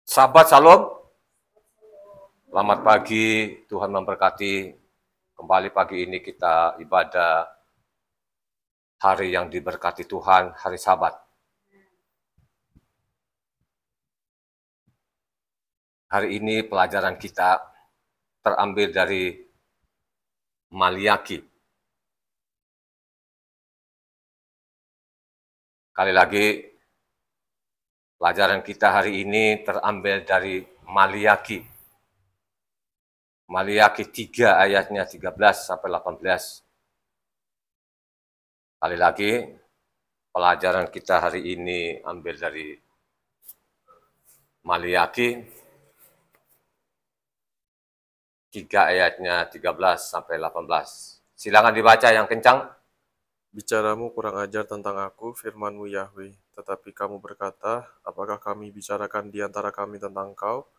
Sahabat Shalom, selamat pagi, Tuhan memberkati. Kembali pagi ini kita ibadah hari yang diberkati Tuhan, hari Sabat. Hari ini pelajaran kita terambil dari Maliaki. Kali lagi, pelajaran kita hari ini terambil dari Maliaki. Maliaki 3 ayatnya 13 sampai 18. Kali lagi, pelajaran kita hari ini ambil dari Maliaki 3 ayatnya 13 sampai 18. Silakan dibaca yang kencang. Bicaramu kurang ajar tentang aku, firman-Mu Yahweh. Tetapi kamu berkata, apakah kami bicarakan di antara kami tentang Kau?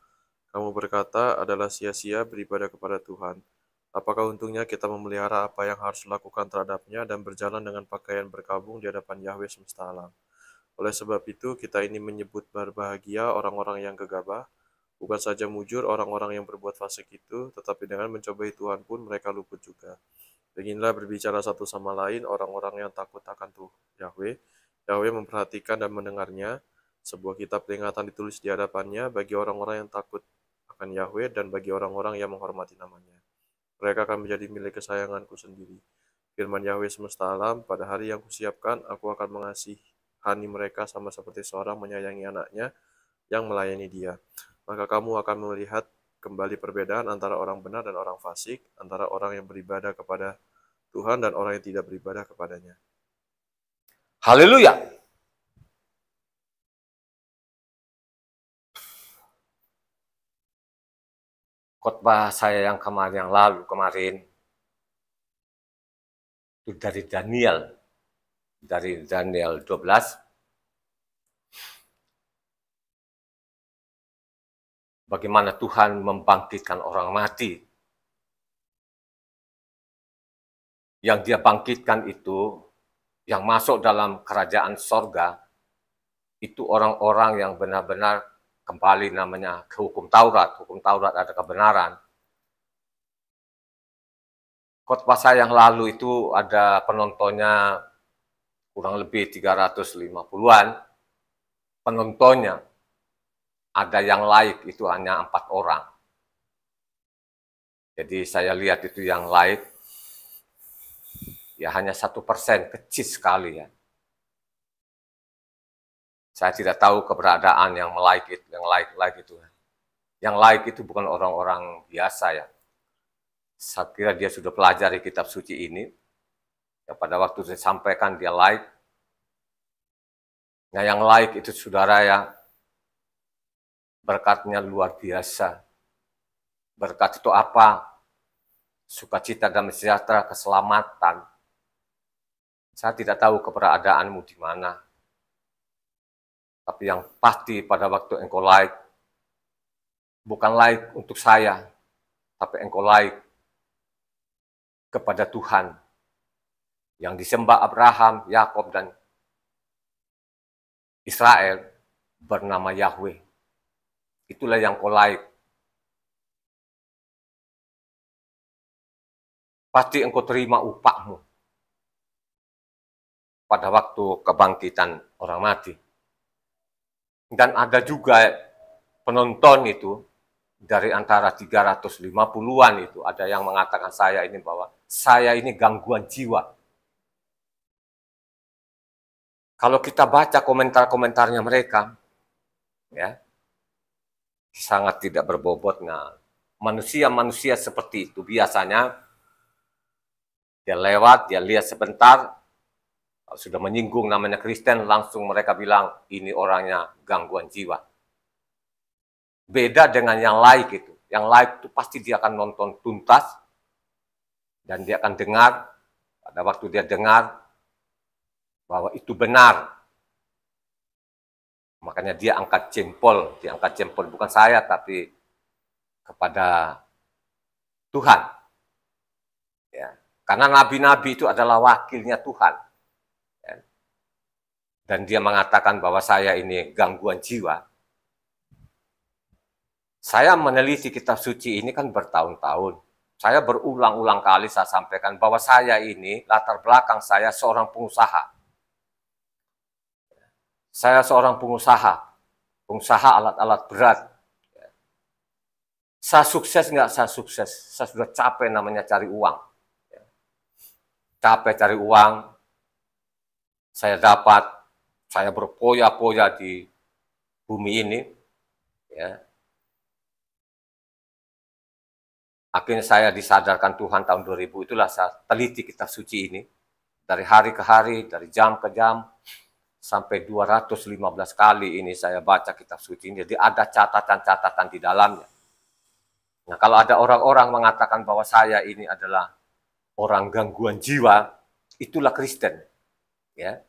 Kamu berkata, adalah sia-sia beribadah kepada Tuhan. Apakah untungnya kita memelihara apa yang harus dilakukan terhadapnya dan berjalan dengan pakaian berkabung di hadapan Yahweh semesta alam? Oleh sebab itu, kita ini menyebut berbahagia orang-orang yang gegabah, bukan saja mujur orang-orang yang berbuat fasik itu, tetapi dengan mencobai Tuhan pun mereka luput juga. Beginilah berbicara satu sama lain orang-orang yang takut akan Tuhan Yahweh. Yahweh memperhatikan dan mendengarnya. Sebuah kitab peringatan ditulis di hadapannya bagi orang-orang yang takut akan Yahweh dan bagi orang-orang yang menghormati namanya. Mereka akan menjadi milik kesayanganku sendiri. Firman Yahweh semesta alam, pada hari yang kusiapkan, aku akan mengasihani mereka sama seperti seorang menyayangi anaknya yang melayani dia. Maka kamu akan melihat kembali perbedaan antara orang benar dan orang fasik, antara orang yang beribadah kepada Tuhan dan orang yang tidak beribadah kepadanya. Haleluya. Khotbah saya yang kemarin itu dari Daniel 12. Bagaimana Tuhan membangkitkan orang mati. Yang dia bangkitkan itu, yang masuk dalam kerajaan sorga, itu orang-orang yang benar-benar kembali namanya ke hukum Taurat. Hukum Taurat ada kebenaran. Khotbah saya yang lalu itu ada penontonnya kurang lebih 350-an. Penontonnya ada yang like itu hanya 4 orang. Jadi saya lihat itu yang like ya hanya 1%, kecil sekali ya. Saya tidak tahu keberadaan yang like itu. Yang like itu bukan orang-orang biasa ya. Saya kira dia sudah pelajari kitab suci ini. Ya, pada waktu saya sampaikan dia like. Nah yang like itu saudara ya, berkatnya luar biasa. Berkat itu apa? Sukacita, damai sejahtera, keselamatan. Saya tidak tahu keberadaanmu di mana. Tapi yang pasti pada waktu engkau like, bukan like untuk saya, tapi engkau like kepada Tuhan yang disembah Abraham, Yakob, dan Israel bernama Yahweh. Itulah yang kau like. Pasti engkau terima upahmu pada waktu kebangkitan orang mati. Dan ada juga penonton itu, dari antara 350-an itu, ada yang mengatakan saya ini bahwa saya ini gangguan jiwa. Kalau kita baca komentar-komentarnya mereka, ya, sangat tidak berbobot. Nah, manusia-manusia seperti itu biasanya dia lewat, dia lihat sebentar, sudah menyinggung namanya Kristen, langsung mereka bilang ini orangnya gangguan jiwa. Beda dengan yang like itu. Yang like itu pasti dia akan nonton tuntas dan dia akan dengar. Pada waktu dia dengar bahwa itu benar, makanya dia angkat jempol bukan saya tapi kepada Tuhan. Ya, karena nabi-nabi itu adalah wakilnya Tuhan. Ya. Dan dia mengatakan bahwa saya ini gangguan jiwa. Saya meneliti kitab suci ini kan bertahun-tahun. Saya berulang-ulang kali saya sampaikan bahwa saya ini, latar belakang saya seorang pengusaha. Saya seorang pengusaha alat-alat berat. Saya sukses nggak? Saya sukses. Saya sudah capek namanya cari uang. Capek cari uang, saya dapat, saya berpoya-poya di bumi ini, ya. Akhirnya saya disadarkan Tuhan tahun 2000, itulah saya teliti kitab suci ini. Dari hari ke hari, dari jam ke jam, sampai 215 kali ini saya baca kitab suci ini. Jadi ada catatan-catatan di dalamnya. Nah, kalau ada orang-orang mengatakan bahwa saya ini adalah orang gangguan jiwa, itulah Kristen. Ya.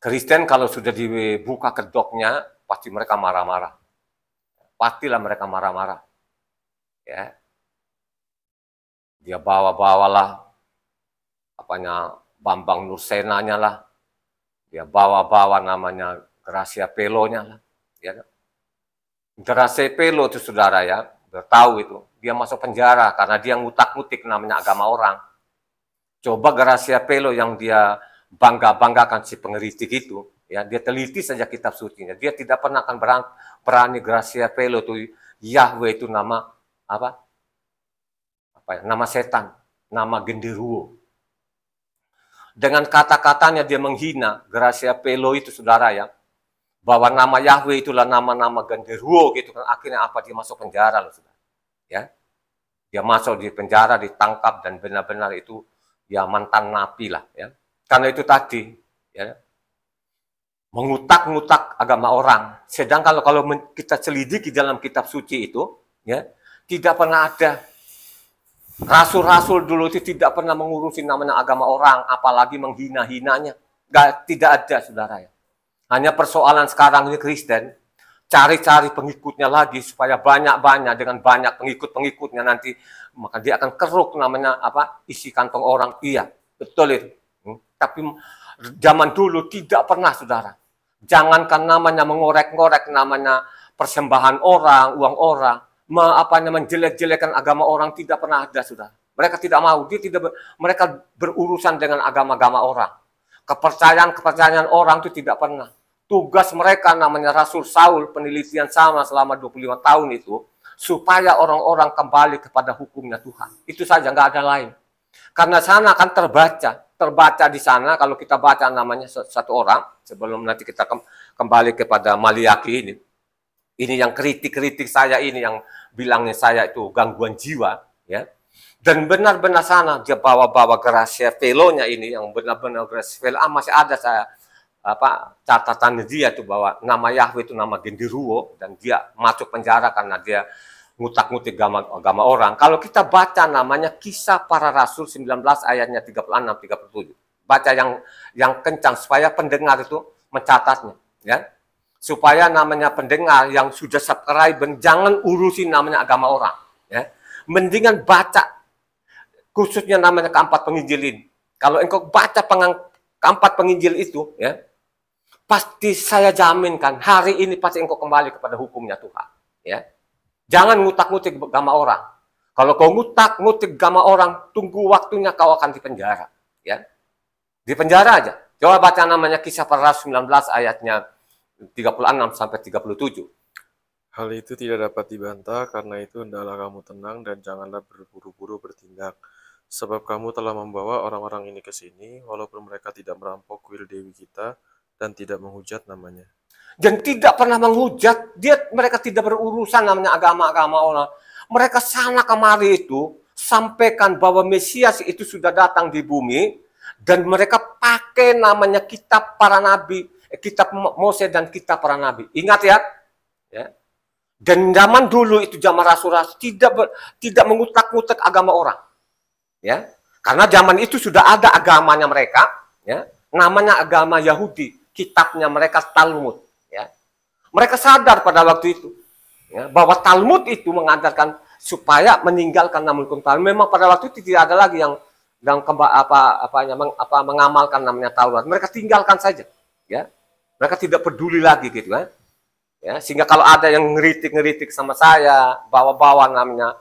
Kristen kalau sudah dibuka kedoknya, pasti mereka marah-marah. Pastilah mereka marah-marah. Ya. Dia bawa-bawalah apanya Bambang Nursenanya lah. Dia bawa-bawa namanya Gracia Pelonya lah. Ya. Gracia Pelo itu saudara ya, udah tahu itu. Dia masuk penjara karena dia ngutak-ngutik namanya agama orang. Coba Gracia Pelo yang dia bangga-banggakan si pengeritik itu, ya dia teliti saja kitab sucinya. Dia tidak pernah akan berani Gracia Pelo itu Yahweh itu nama apa? Apa ya? Nama setan, nama genderuwo. Dengan kata-katanya dia menghina Gracia Pelo itu saudara ya. Bahwa nama Yahweh itulah nama-nama genderuwo gitu kan. Akhirnya apa? Dia masuk penjara loh saudara. Ya, dia masuk di penjara, ditangkap dan benar-benar itu ya mantan napi lah ya. Karena itu tadi ya mengutak-ngutak agama orang. Sedangkan kalau kita selidiki dalam kitab suci itu ya tidak pernah ada rasul-rasul dulu itu tidak pernah mengurusi namanya agama orang, apalagi menghina-hinanya. Tidak ada saudara ya. Hanya persoalan sekarang ini Kristen cari-cari pengikutnya lagi supaya banyak-banyak dengan banyak pengikut-pengikutnya nanti maka dia akan keruk namanya apa isi kantong orang. Iya betul itu. Tapi zaman dulu tidak pernah saudara. Jangankan namanya mengorek-ngorek namanya persembahan orang, uang orang, menjelek-jelekan agama orang tidak pernah ada saudara. Mereka tidak mau, mereka berurusan dengan agama-agama orang. Kepercayaan orang itu tidak pernah. Tugas mereka namanya Rasul Saul, penelitian sama selama 25 tahun itu, supaya orang-orang kembali kepada hukumnya Tuhan. Itu saja, nggak ada lain. Karena sana akan terbaca di sana, kalau kita baca namanya satu orang, sebelum nanti kita kembali kepada Maliaki ini. Ini yang kritik-kritik saya ini, yang bilangnya saya itu gangguan jiwa. Ya. Dan benar-benar sana, dia bawa-bawa Gracia Pelonya ini, yang benar-benar Gracia Pelo, masih ada saya catatannya dia tuh bahwa nama Yahweh itu nama genderuwo dan dia masuk penjara karena dia ngutak-ngutik agama orang. Kalau kita baca namanya Kisah Para Rasul 19 ayatnya 36-37. Baca yang kencang supaya pendengar itu mencatatnya, ya. Supaya namanya pendengar yang sudah subscribe jangan urusin namanya agama orang, ya. Mendingan baca khususnya namanya keempat penginjil ini. Kalau engkau baca keempat penginjil itu, ya, pasti saya jaminkan hari ini pasti engkau kembali kepada hukumnya Tuhan. Ya, jangan ngutak-ngutik agama orang. Kalau kau ngutak-ngutik agama orang, tunggu waktunya kau akan dipenjara. Ya, dipenjara aja. Coba baca namanya Kisah Para Rasul 19 ayatnya 36 sampai 37. Hal itu tidak dapat dibantah, karena itu hendaklah kamu tenang dan janganlah berburu-buru bertindak. Sebab kamu telah membawa orang-orang ini ke sini, walaupun mereka tidak merampok kuil dewi kita, dan tidak menghujat namanya. Dan tidak pernah menghujat, mereka tidak berurusan namanya agama-agama orang. Mereka sana kemari itu, sampaikan bahwa Mesias itu sudah datang di bumi, dan mereka pakai namanya kitab para nabi, kitab Mose dan kitab para nabi. Ingat ya, ya. Dan zaman dulu itu zaman rasul-rasul tidak mengutak-ngutak agama orang. Ya, karena zaman itu sudah ada agamanya mereka, ya, namanya agama Yahudi. Kitabnya mereka Talmud, ya. Mereka sadar pada waktu itu, ya, bahwa Talmud itu mengajarkan supaya meninggalkan namun Talmud. Memang pada waktu itu tidak ada lagi yang mengamalkan namanya Taurat. Mereka tinggalkan saja, ya. Mereka tidak peduli lagi gitu, ya. Ya, sehingga kalau ada yang ngeritik sama saya, bawa-bawa namanya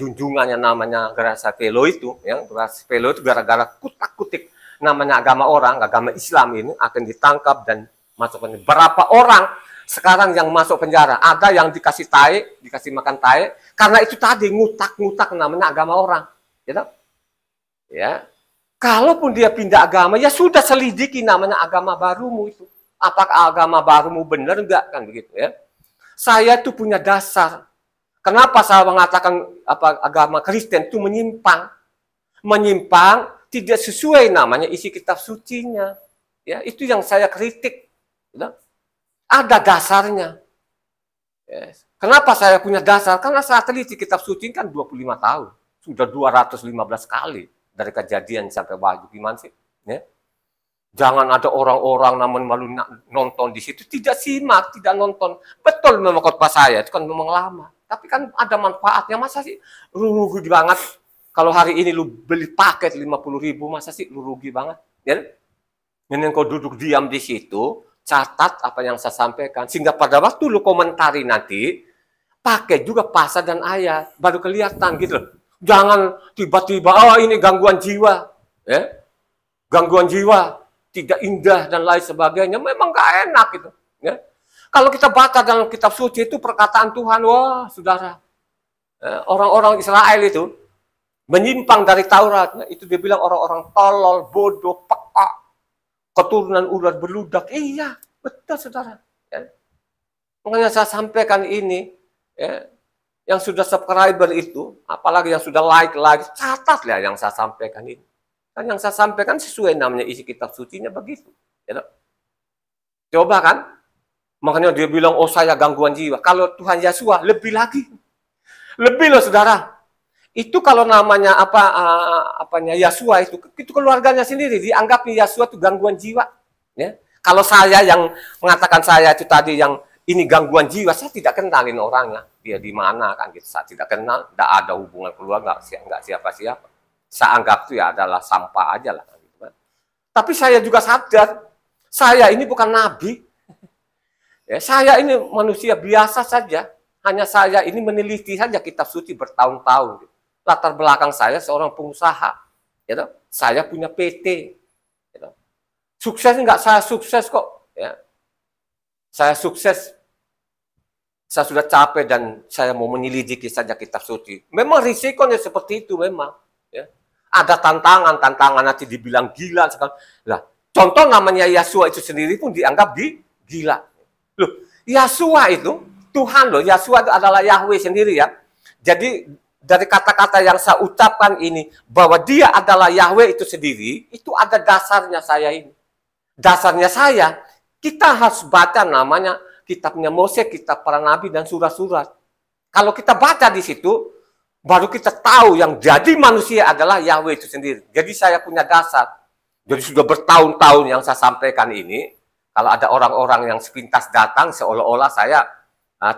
junjungannya namanya Gracia Velo itu, ya, Gracia Velo itu gara-gara kutak-kutik namanya agama orang, agama Islam ini akan ditangkap dan masuk penjara. Berapa orang sekarang yang masuk penjara? Ada yang dikasih tae, dikasih makan tae, karena itu tadi ngutak-ngutak namanya agama orang, gitu. Ya, kalaupun dia pindah agama, ya sudah selidiki namanya agama barumu itu. Apakah agama barumu benar enggak, kan begitu ya. Saya tuh punya dasar. Kenapa saya mengatakan agama Kristen itu menyimpang? Menyimpang tidak sesuai namanya isi kitab sucinya. Ya, itu yang saya kritik. Ya. Ada dasarnya. Ya. Kenapa saya punya dasar? Karena saya teliti kitab suci kan 25 tahun. Sudah 215 kali dari Kejadian sampai Wahyu. Gimana sih? Ya. Jangan ada orang-orang namun malu nonton di situ. Tidak simak, tidak nonton. Betul memang khotbah saya, itu kan memang lama. Tapi kan ada manfaatnya. Masa sih rugi banget. Kalau hari ini lu beli paket 50.000, masa sih lu rugi banget. Ya? Dan kau duduk diam di situ, catat apa yang saya sampaikan. Sehingga pada waktu lu komentari nanti, pakai juga pasal dan ayat. Baru kelihatan gitu loh. Jangan tiba-tiba, oh ini gangguan jiwa. Ya? Gangguan jiwa. Tidak indah dan lain sebagainya, memang gak enak gitu. Ya. Kalau kita baca dalam kitab suci itu perkataan Tuhan, wah saudara, orang-orang Israel itu menyimpang dari Taurat, itu dia bilang orang-orang tolol, bodoh, peka, keturunan ular beludak. Iya, betul saudara. Ya. Makanya saya sampaikan ini, ya, yang sudah subscriber itu, apalagi yang sudah like, catatlah yang saya sampaikan ini. Kan yang saya sampaikan sesuai namanya isi kitab sucinya begitu. Ya, coba kan? Makanya dia bilang, oh saya gangguan jiwa. Kalau Tuhan Yesus lebih lagi. Lebih loh saudara. Itu kalau namanya Yesus itu keluarganya sendiri. Dianggap Yesus itu gangguan jiwa. Ya. Kalau saya yang mengatakan saya itu tadi yang ini gangguan jiwa, saya tidak kenalin orangnya. Dia di mana kan gitu. Saya tidak kenal, tidak ada hubungan keluarga, nggak siapa-siapa. Saya anggap itu ya adalah sampah aja lah. Tapi saya juga sadar, saya ini bukan nabi. Ya, saya ini manusia biasa saja. Hanya saya ini meneliti saja kitab suci bertahun-tahun. Latar belakang saya seorang pengusaha. Ya, saya punya PT. Ya, sukses enggak? Saya sukses kok. Ya. Saya sukses. Saya sudah capek dan saya mau menyelidiki saja kitab suci. Memang risikonya seperti itu memang. Ya. Ada tantangan nanti dibilang gila. Lah, contoh namanya Yesus itu sendiri pun dianggap gila. Loh, Yesus itu Tuhan loh. Yesus itu adalah Yahweh sendiri ya. Jadi dari kata-kata yang saya ucapkan ini bahwa dia adalah Yahweh itu sendiri, itu ada dasarnya saya ini. Dasarnya saya, kita harus baca namanya kitabnya Mose, kitab para nabi dan surat-surat. Kalau kita baca di situ, baru kita tahu yang jadi manusia adalah Yahweh itu sendiri. Jadi saya punya dasar. Jadi sudah bertahun-tahun yang saya sampaikan ini. Kalau ada orang-orang yang sepintas datang, seolah-olah saya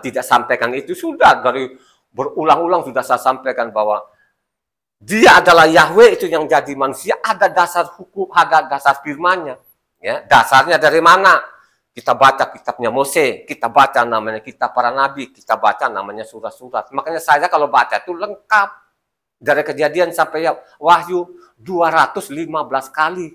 tidak sampaikan itu. Sudah dari berulang-ulang sudah saya sampaikan bahwa dia adalah Yahweh itu yang jadi manusia. Ada dasar hukum, ada dasar firman-Nya. Ya, dasarnya dari mana? Kita baca kitabnya Mose, kita baca namanya kitab para nabi, kita baca namanya surat-surat. Makanya saya kalau baca itu lengkap. Dari Kejadian sampai Wahyu 215 kali.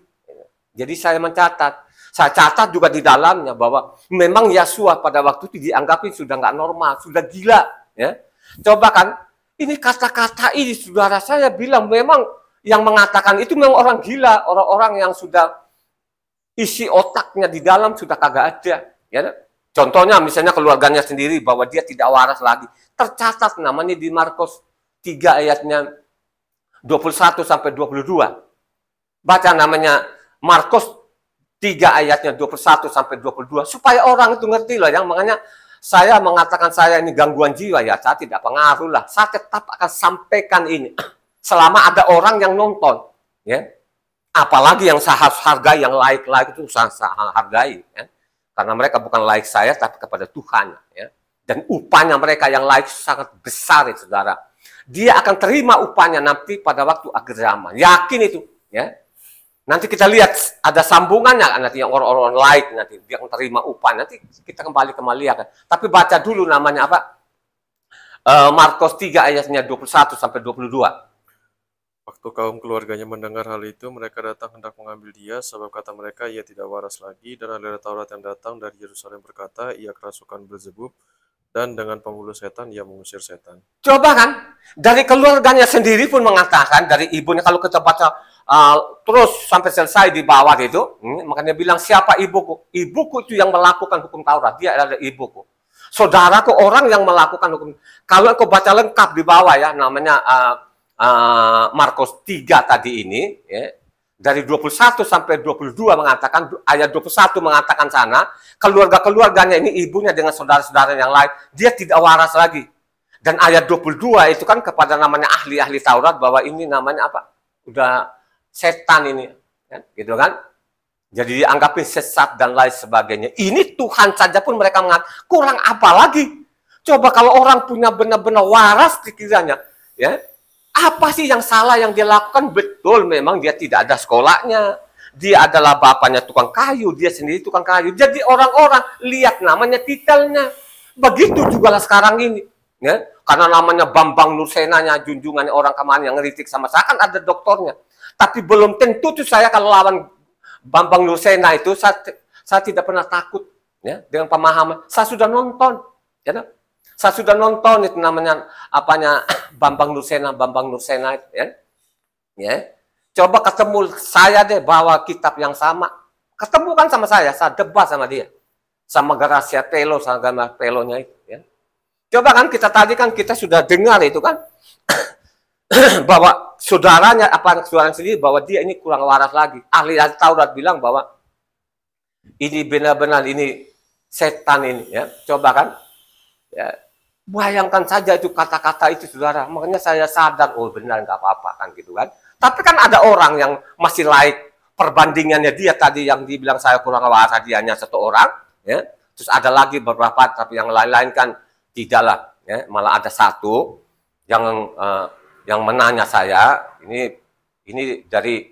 Jadi saya mencatat. Saya catat juga di dalamnya bahwa memang Yesus pada waktu itu dianggap sudah nggak normal, sudah gila. Ya. Coba kan, ini kata-kata ini saudara saya bilang memang yang mengatakan itu memang orang gila, orang-orang yang sudah isi otaknya di dalam sudah kagak ada. Ya. Contohnya misalnya keluarganya sendiri bahwa dia tidak waras lagi. Tercatat namanya di Markus 3 ayatnya 21 sampai 22. Baca namanya Markus 3 ayatnya 21 sampai 22. Supaya orang itu ngerti loh. Yang makanya saya mengatakan saya ini gangguan jiwa ya. Saya tidak pengaruh lah. Saya tetap akan sampaikan ini. Selama ada orang yang nonton. Ya. Apalagi yang saya hargai, yang like itu saya hargai. Ya. Karena mereka bukan like saya, tapi kepada Tuhan. Ya. Dan upahnya mereka yang like sangat besar, ya, saudara. Dia akan terima upahnya nanti pada waktu akhir zaman. Yakin itu. Ya. Nanti kita lihat ada sambungannya, nanti yang orang-orang lain nanti yang terima upah, nanti kita kembali lihat. Tapi baca dulu namanya apa? Markus 3 ayatnya 21 sampai 22. Waktu kaum keluarganya mendengar hal itu, mereka datang hendak mengambil dia, sebab kata mereka, ia tidak waras lagi. Dan ahli Taurat yang datang dari Yerusalem berkata, ia kerasukan Beelzebub, dan dengan penghulu setan ia mengusir setan. Coba kan, dari keluarganya sendiri pun mengatakan, dari ibunya, kalau kita baca terus sampai selesai di bawah itu, makanya bilang, siapa ibuku? Ibuku itu yang melakukan hukum Taurat, dia adalah ibuku. Saudaraku orang yang melakukan hukum. Kalau aku baca lengkap di bawah ya, namanya Markus 3 tadi ini, ya, dari 21 sampai 22 mengatakan, ayat 21 mengatakan sana, keluarga-keluarganya ini ibunya dengan saudara-saudara yang lain, dia tidak waras lagi. Dan ayat 22 itu kan kepada namanya ahli-ahli Taurat, bahwa ini namanya apa? Udah setan ini, kan? Gitu kan? Jadi dianggapin sesat dan lain sebagainya. Ini Tuhan saja pun mereka mengatakan, kurang apa lagi? Coba kalau orang punya benar-benar waras pikirannya, ya, apa sih yang salah yang dia lakukan? Betul, memang dia tidak ada sekolahnya. Dia adalah bapaknya tukang kayu, dia sendiri tukang kayu. Jadi orang-orang lihat namanya titelnya. Begitu juga lah sekarang ini. Ya? Karena namanya Bambang Nursenanya, junjungannya orang kemarin yang ngeritik sama saya, kan ada doktornya. Tapi belum tentu tuh saya kalau lawan Bambang Nursena itu, saya tidak pernah takut ya, dengan pemahaman. Saya sudah nonton. Ya? Saya sudah nonton itu namanya apanya Bambang Nursena ya. Ya. Coba ketemu saya deh bawa kitab yang sama. Ketemu kan sama saya debat sama dia. Sama Gracia Pelo, sama Pelonya itu ya. Coba kan tadi kita sudah dengar itu kan bahwa saudaranya saudaranya sendiri bahwa dia ini kurang waras lagi. Ahli Taurat bilang bahwa ini benar-benar ini setan ini ya. Coba kan ya. Bayangkan saja itu kata-kata itu, saudara. Makanya saya sadar, oh benar, nggak apa-apa kan gitu kan. Tapi kan ada orang yang masih like perbandingannya dia tadi yang dibilang saya kurang waras, dia hanya satu orang, ya. Terus ada lagi beberapa, tapi yang lain-lain kan tidaklah, ya. Malah ada satu yang menanya saya, ini dari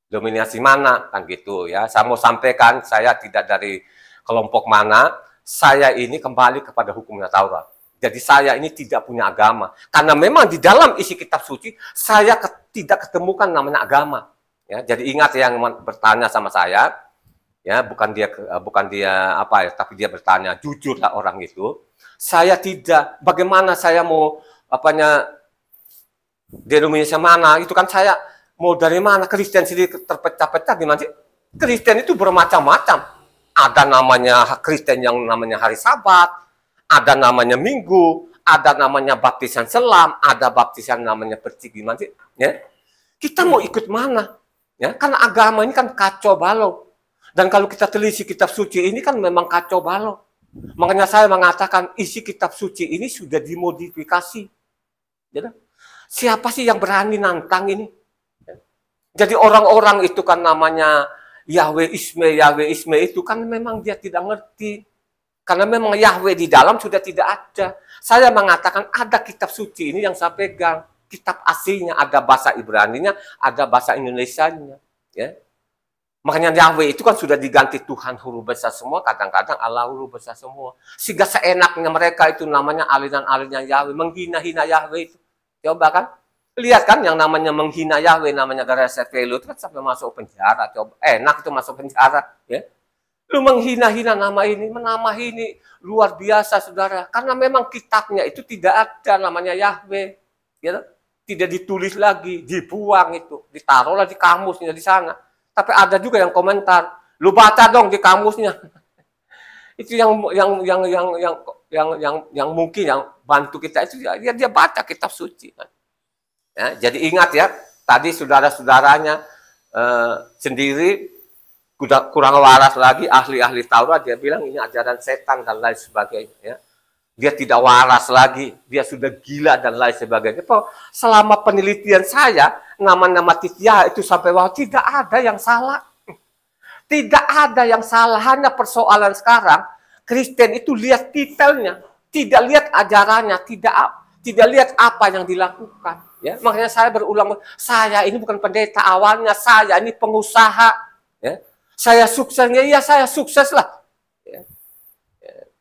dominasi mana kan gitu ya. Saya mau sampaikan, saya tidak dari kelompok mana. Saya ini kembali kepada hukumnya Taurat. Jadi saya ini tidak punya agama. Karena memang di dalam isi kitab suci, saya tidak ketemukan namanya agama. Ya, jadi ingat yang bertanya sama saya, ya bukan dia apa ya, tapi dia bertanya, jujurlah orang itu. Saya tidak, bagaimana saya mau denominasi mana, itu kan saya mau dari mana, Kristen sendiri terpecah-pecah gimana sih? Kristen itu bermacam-macam. Ada namanya Kristen yang namanya hari Sabat, ada namanya Minggu, ada namanya baptisan selam, ada baptisan namanya percik, gimana sih? Ya? Kita mau ikut mana? Ya, karena agama ini kan kacau balau. Dan kalau kita telisik kitab suci ini kan memang kacau balau. Makanya saya mengatakan isi kitab suci ini sudah dimodifikasi. Ya, siapa sih yang berani nantang ini? Ya. Jadi orang-orang itu kan namanya Yahweh Isme itu kan memang dia tidak ngerti. Karena memang Yahweh di dalam sudah tidak ada. Saya mengatakan ada kitab suci ini yang saya pegang. Kitab aslinya, ada bahasa Ibraninya, ada bahasa Indonesianya. Ya. Makanya Yahweh itu kan sudah diganti Tuhan huruf besar semua, kadang-kadang Allah huruf besar semua. Sehingga seenaknya mereka itu namanya aliran-aliran Yahweh, menghina-hina Yahweh itu. Coba kan, lihat kan yang namanya menghina Yahweh, namanya Gracia Pelo itu kan sampai masuk penjara. Coba, enak itu masuk penjara. Ya. Lu menghina-hina nama ini luar biasa, saudara. Karena memang kitabnya itu tidak ada namanya Yahweh. Gitu? Tidak ditulis lagi, dibuang itu. Ditaruhlah di kamusnya di sana. Tapi ada juga yang komentar, lu baca dong di kamusnya. Itu yang mungkin yang bantu kita itu dia baca kitab suci. Ya, jadi ingat ya, tadi saudara-saudaranya sendiri udah kurang waras lagi, ahli-ahli Taurat dia bilang ini ajaran setan dan lain sebagainya. Ya. Dia tidak waras lagi, dia sudah gila dan lain sebagainya. Selama penelitian saya, nama-nama Titiah itu sampai wah tidak ada yang salah. Tidak ada yang salah, hanya persoalan sekarang Kristen itu lihat titelnya, tidak lihat ajarannya, tidak lihat apa yang dilakukan. Ya, makanya saya berulang, saya ini bukan pendeta awalnya, saya ini pengusaha. Ya. Saya suksesnya, iya saya sukses lah. Ya.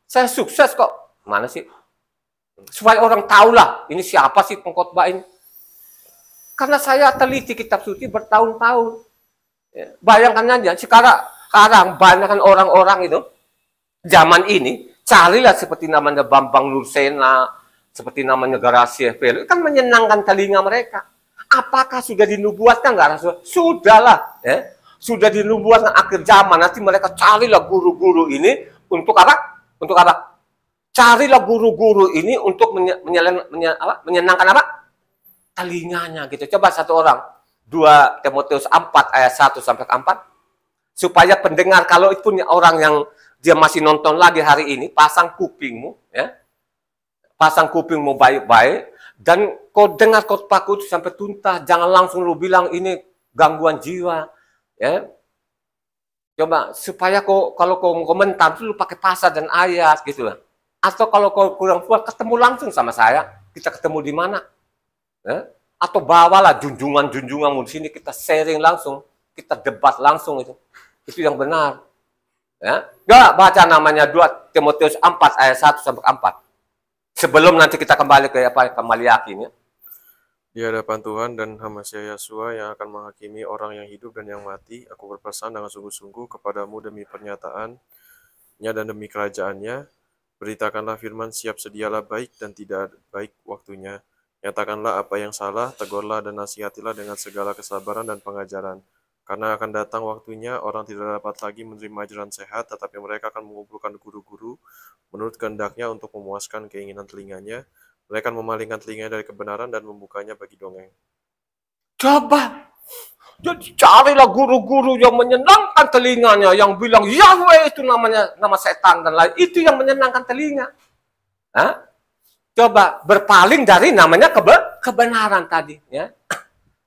Saya sukses kok. Mana sih? Supaya orang tahu lah, ini siapa sih pengkhotbah ini. Karena saya teliti kitab suci bertahun-tahun. Ya. Bayangkan aja, sekarang banyak kan orang-orang itu, zaman ini, carilah seperti namanya Bambang Nursena, seperti namanya Garasi FL, kan menyenangkan telinga mereka. Apakah sudah dinubuatkan? Enggak, sudahlah. Ya. Sudah dinubuatkan akhir zaman, nanti mereka carilah guru-guru ini untuk apa? Untuk apa? Carilah guru-guru ini untuk menyenangkan apa? Telinganya gitu. Coba satu orang, 2 Timotius 4 ayat 1 sampai 4, supaya pendengar, kalau itu punya orang yang dia masih nonton lagi hari ini, pasang kupingmu, ya. Pasang kupingmu baik-baik, dan kau dengar khotbahku itu sampai tuntas. Jangan langsung lu bilang ini gangguan jiwa, ya. Coba supaya kalau kau komentar lu pakai pasal dan ayat gitu lah. Atau kalau kau kurang kuat, ketemu langsung sama saya. Kita ketemu di mana? Ya? Atau bawalah junjungan-junjunganmu di sini, kita sharing langsung, kita debat langsung itu. Itu yang benar. Ya. Enggak baca namanya 2 Timotius 4 ayat 1 sampai 4. Sebelum nanti kita kembali ke Maliaki ini. Di hadapan Tuhan dan Hamasya Yesua yang akan menghakimi orang yang hidup dan yang mati, aku berpesan dengan sungguh-sungguh kepadamu demi pernyataannya dan demi kerajaannya. Beritakanlah firman, siap sedialah baik dan tidak baik waktunya. Nyatakanlah apa yang salah, tegurlah dan nasihatilah dengan segala kesabaran dan pengajaran. Karena akan datang waktunya, orang tidak dapat lagi menerima ajaran sehat, tetapi mereka akan mengumpulkan guru-guru menurut kehendaknya untuk memuaskan keinginan telinganya. Mereka akan memalingkan telinganya dari kebenaran dan membukanya bagi dongeng. Coba, jadi carilah guru-guru yang menyenangkan telinganya, yang bilang Yahweh itu namanya nama setan dan lain, itu yang menyenangkan telinga. Hah? Coba berpaling dari namanya kebenaran tadi. Ya.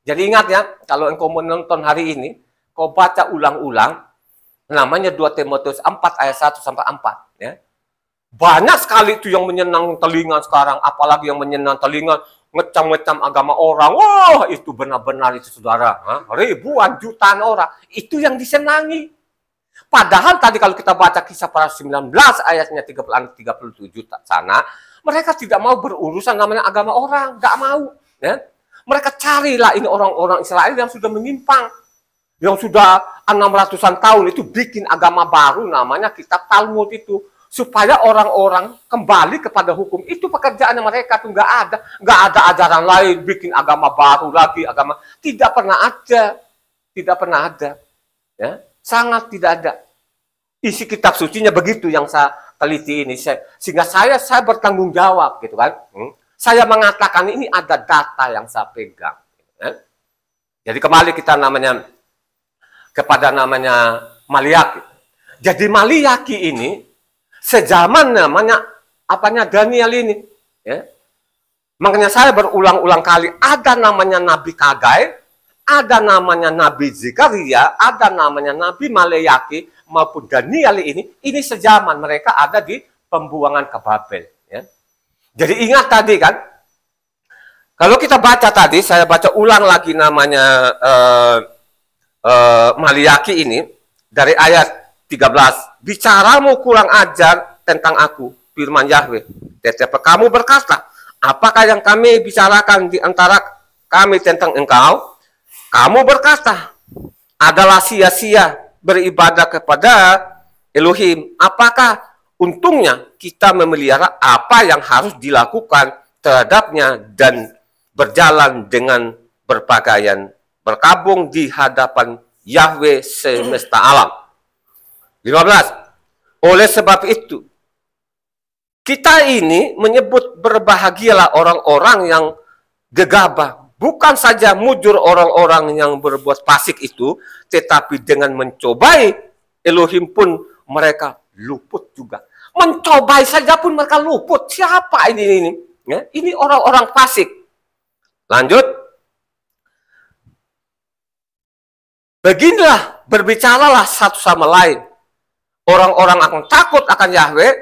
Jadi ingat ya, kalau engkau menonton hari ini, kau baca ulang-ulang, namanya 2 Timotius 4 ayat 1 sampai 4. Ya. Banyak sekali itu yang menyenang telinga sekarang, apalagi yang menyenang telinga, ngecam-ngecam agama orang. Wah, itu benar-benar itu saudara. Ribuan, jutaan orang. Itu yang disenangi. Padahal tadi kalau kita baca kisah para 19 ayatnya 37 sana, mereka tidak mau berurusan namanya agama orang. Nggak mau. Ya. Mereka carilah ini orang-orang Israel yang sudah menyimpang. Yang sudah 600-an tahun itu bikin agama baru namanya kitab Talmud itu. Supaya orang-orang kembali kepada hukum. Itu pekerjaannya mereka tuh nggak ada. Nggak ada ajaran lain, bikin agama baru lagi. Agama tidak pernah ada. Tidak pernah ada. Ya, sangat tidak ada. Isi kitab sucinya begitu yang saya teliti ini. Sehingga saya bertanggung jawab gitu kan. Saya mengatakan ini ada data yang saya pegang. Ya. Jadi kembali kita kepada namanya Maliaki. Jadi Maliaki ini sejaman namanya Daniel ini. Ya. Makanya saya berulang-ulang kali ada namanya Nabi Kagai, ada namanya Nabi Zekaria, ada namanya Nabi Maliaki maupun Daniel ini sejaman, mereka ada di pembuangan ke Babel. Ya. Jadi ingat tadi kan, kalau kita baca tadi, saya baca ulang lagi namanya Maliaki ini, dari ayat 13, bicaramu kurang ajar tentang aku, firman Yahweh. Tetapi kamu berkata, apakah yang kami bicarakan di antara kami tentang engkau? Kamu berkata, adalah sia-sia beribadah kepada Elohim. Apakah untungnya kita memelihara apa yang harus dilakukan terhadapnya dan berjalan dengan berpakaian berkabung di hadapan Yahweh semesta alam. 15. Oleh sebab itu, kita ini menyebut berbahagialah orang-orang yang gegabah. Bukan saja mujur orang-orang yang berbuat fasik itu, tetapi dengan mencobai Elohim pun mereka luput juga. Mencobai saja pun mereka luput. Siapa ini? Ya, ini orang-orang fasik. Lanjut. Beginilah, berbicaralah satu sama lain. Orang-orang akan takut akan Yahweh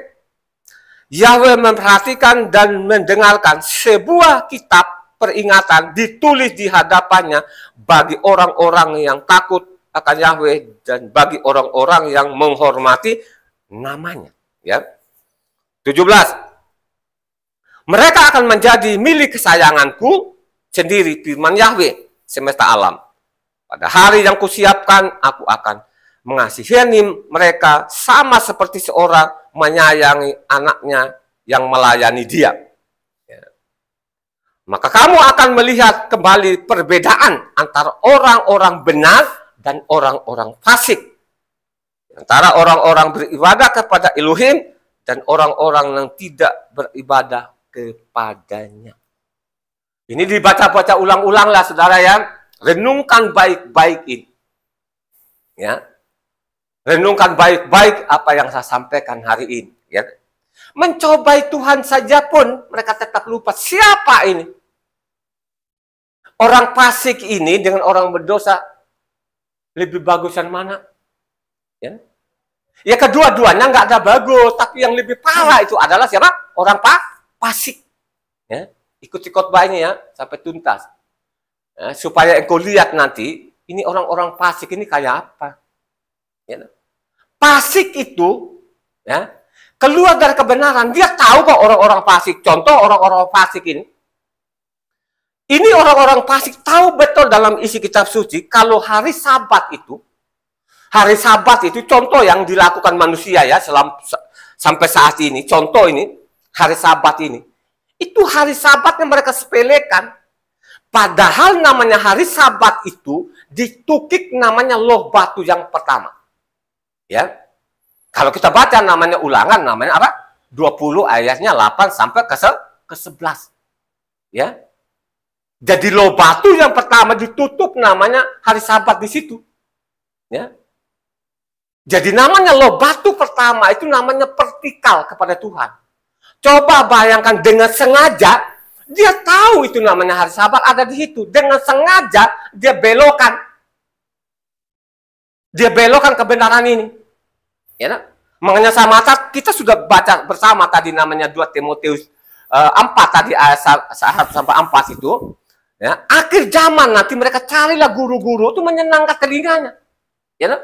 Yahweh memperhatikan dan mendengarkan sebuah kitab peringatan ditulis di hadapannya bagi orang-orang yang takut akan Yahweh dan bagi orang-orang yang menghormati namanya. Ya. 17. Mereka akan menjadi milik kesayanganku sendiri, firman Yahweh semesta alam. Pada hari yang kusiapkan, aku akan mengasihani mereka sama seperti seorang menyayangi anaknya yang melayani dia. Ya. Maka kamu akan melihat kembali perbedaan antara orang-orang benar dan orang-orang fasik. Antara orang-orang beribadah kepada Elohim dan orang-orang yang tidak beribadah kepadanya. Ini dibaca-baca ulang-ulanglah saudara ya. Renungkan baik-baik ini. Ya. Renungkan baik-baik apa yang saya sampaikan hari ini. Ya. Mencobai Tuhan saja pun mereka tetap lupa siapa ini. Orang fasik ini dengan orang berdosa lebih bagusan mana? Ya. Ya kedua-duanya nggak ada bagus, tapi yang lebih parah itu adalah siapa? Orang fasik. Ya. Ikuti khotbah ini ya sampai tuntas. Ya, supaya engkau lihat nanti ini orang-orang fasik ini kayak apa. Ya. Fasik itu ya, keluar dari kebenaran. Dia tahu kok orang-orang fasik. Contoh orang-orang fasik ini. Ini orang-orang fasik tahu betul dalam isi kitab suci kalau hari Sabat itu contoh yang dilakukan manusia ya sampai saat ini. Contoh ini hari Sabat ini. Itu hari Sabat yang mereka sepelekan. Padahal namanya hari Sabat itu ditukik namanya loh batu yang pertama. Ya. Kalau kita baca namanya Ulangan namanya apa? 20 ayatnya 8 sampai ke 11. Ya. Jadi loh batu yang pertama ditutup namanya hari Sabat di situ. Ya. Jadi namanya loh batu pertama itu namanya vertikal kepada Tuhan. Coba bayangkan dengan sengaja dia tahu itu namanya hari Sabat ada di situ. Dengan sengaja dia belokkan. Dia belokkan kebenaran ini. Ya, makanya sama kita sudah baca bersama tadi namanya 2 Timotius 4 tadi ayat 1 sampai 4 itu. Ya, akhir zaman nanti mereka carilah guru-guru itu menyenangkan telinganya. Ya,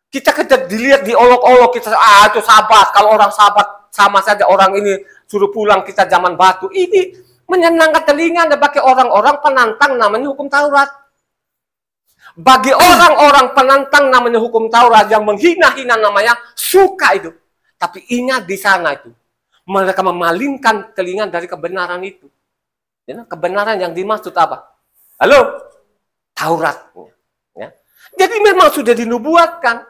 kita dilihat diolok-olok kita itu Sabat, kalau orang Sabat sama saja orang ini suruh pulang kita zaman batu. Ini menyenangkan telinga bagi orang-orang penantang namanya hukum Taurat. Bagi orang-orang penantang namanya hukum Taurat yang menghina-hina namanya suka itu. Tapi ingat di sana itu. Mereka memalingkan telinga dari kebenaran itu. Ya, kebenaran yang dimaksud apa? Halo? Taurat. Ya. Jadi memang sudah dinubuatkan.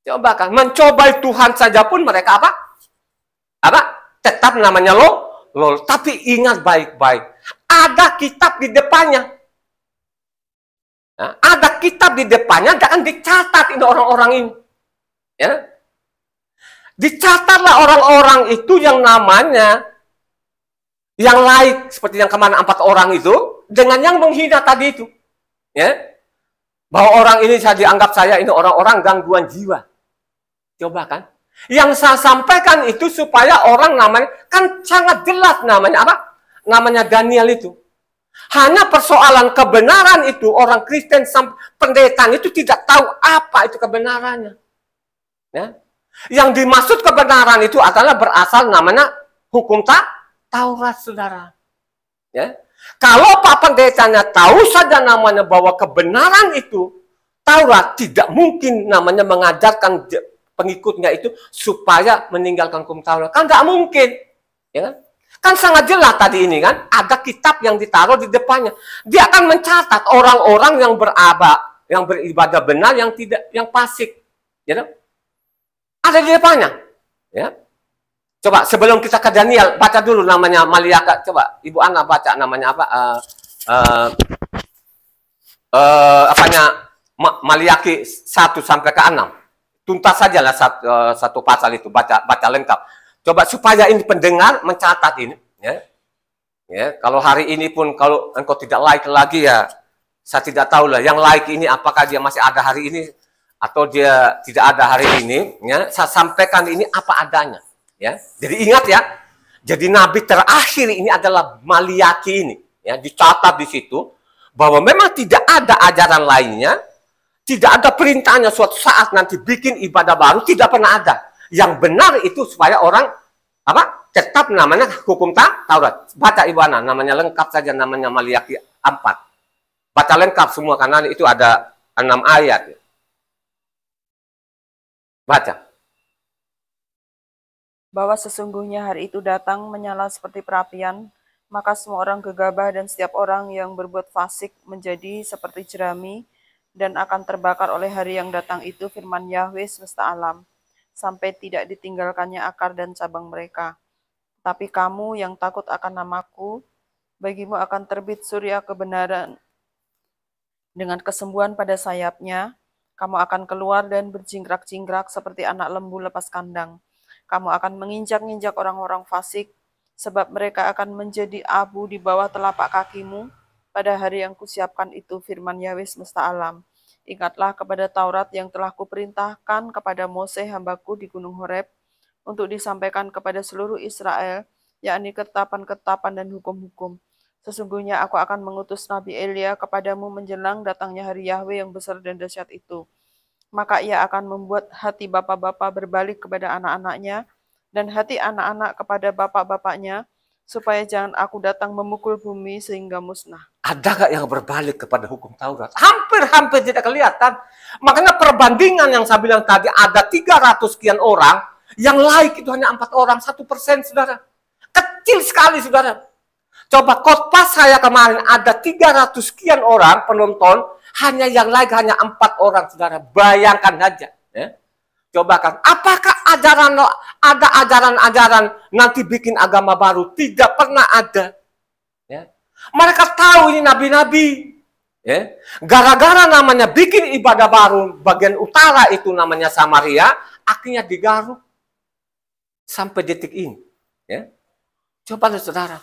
Coba kan. Mencobai Tuhan saja pun mereka apa? Tetap namanya lol. Tapi ingat baik-baik. Ada kitab di depannya. Nah, ada kitab di depannya, jangan dicatat ini orang-orang ini. Ya. Dicatatlah orang-orang itu yang namanya, yang lain, seperti yang kemana 4 orang itu, dengan yang menghina tadi itu. Ya. Bahwa orang ini saya dianggap ini orang-orang gangguan jiwa. Coba kan. Yang saya sampaikan itu supaya orang namanya, kan sangat jelas namanya apa? Namanya Daniel itu. Hanya persoalan kebenaran itu orang Kristen pendeta itu tidak tahu apa itu kebenarannya. Ya. Yang dimaksud kebenaran itu adalah berasal namanya hukum Taurat, saudara. Ya. Kalau Pak Pendetanya tahu saja namanya bahwa kebenaran itu Taurat, tidak mungkin namanya mengajarkan pengikutnya itu supaya meninggalkan hukum Taurat. Kan tidak mungkin. Ya. Kan sangat jelas tadi ini kan, ada kitab yang ditaruh di depannya. Dia akan mencatat orang-orang yang beribadah benar, yang tidak, yang fasik. Ya, ada di depannya. Ya. Coba sebelum kita ke Daniel, baca dulu namanya Maliaka. Coba Ibu Ana baca namanya apa? Maliaki 1 sampai ke 6. Tuntas sajalah satu pasal itu, baca lengkap. Coba supaya ini pendengar mencatat ini, ya. Ya, kalau hari ini pun kalau engkau tidak like lagi ya, saya tidak tahu lah. Yang like ini apakah dia masih ada hari ini atau dia tidak ada hari ini? Ya, saya sampaikan ini apa adanya. Ya, jadi ingat ya. Jadi nabi terakhir ini adalah Maliaki ini. Ya, dicatat di situ bahwa memang tidak ada ajaran lainnya, tidak ada perintahnya suatu saat nanti bikin ibadah baru, tidak pernah ada. Yang benar itu supaya orang apa? Tetap namanya hukum Taurat. Baca Ibu Ana, namanya lengkap saja, namanya Maliaki 4. Baca lengkap semua karena itu ada 6 ayat. Baca. Bahwa sesungguhnya hari itu datang menyala seperti perapian, maka semua orang gegabah dan setiap orang yang berbuat fasik menjadi seperti jerami dan akan terbakar oleh hari yang datang itu, firman Yahweh semesta alam, sampai tidak ditinggalkannya akar dan cabang mereka. Tapi kamu yang takut akan namaku, bagimu akan terbit surya kebenaran dengan kesembuhan pada sayapnya. Kamu akan keluar dan berjingkrak-jingkrak seperti anak lembu lepas kandang. Kamu akan menginjak-injak orang-orang fasik, sebab mereka akan menjadi abu di bawah telapak kakimu pada hari yang kusiapkan itu, firman Yahweh semesta alam. Ingatlah kepada Taurat yang telah kuperintahkan kepada Mose hambaku di Gunung Horeb, untuk disampaikan kepada seluruh Israel, yakni ketetapan-ketetapan dan hukum-hukum. Sesungguhnya aku akan mengutus Nabi Elia kepadamu menjelang datangnya hari Yahweh yang besar dan dahsyat itu. Maka ia akan membuat hati bapa-bapa berbalik kepada anak-anaknya, dan hati anak-anak kepada bapak-bapaknya, supaya jangan aku datang memukul bumi sehingga musnah. Ada gak yang berbalik kepada hukum Taurat? Hampir-hampir tidak kelihatan. Makanya perbandingan yang saya bilang tadi, ada 300 sekian orang, yang like itu hanya 4 orang, 1%, saudara. Kecil sekali, saudara. Coba khotbah saya kemarin, ada 300 sekian orang penonton, hanya yang like hanya 4 orang, saudara. Bayangkan saja. Ya. Coba kan, apakah ada ajaran-ajaran nanti bikin agama baru? Tidak pernah ada. Ya. Mereka tahu ini nabi-nabi. Ya. Gara-gara namanya bikin ibadah baru, bagian utara itu namanya Samaria, akhirnya digaruk sampai detik ini. Ya. Coba lihat, saudara.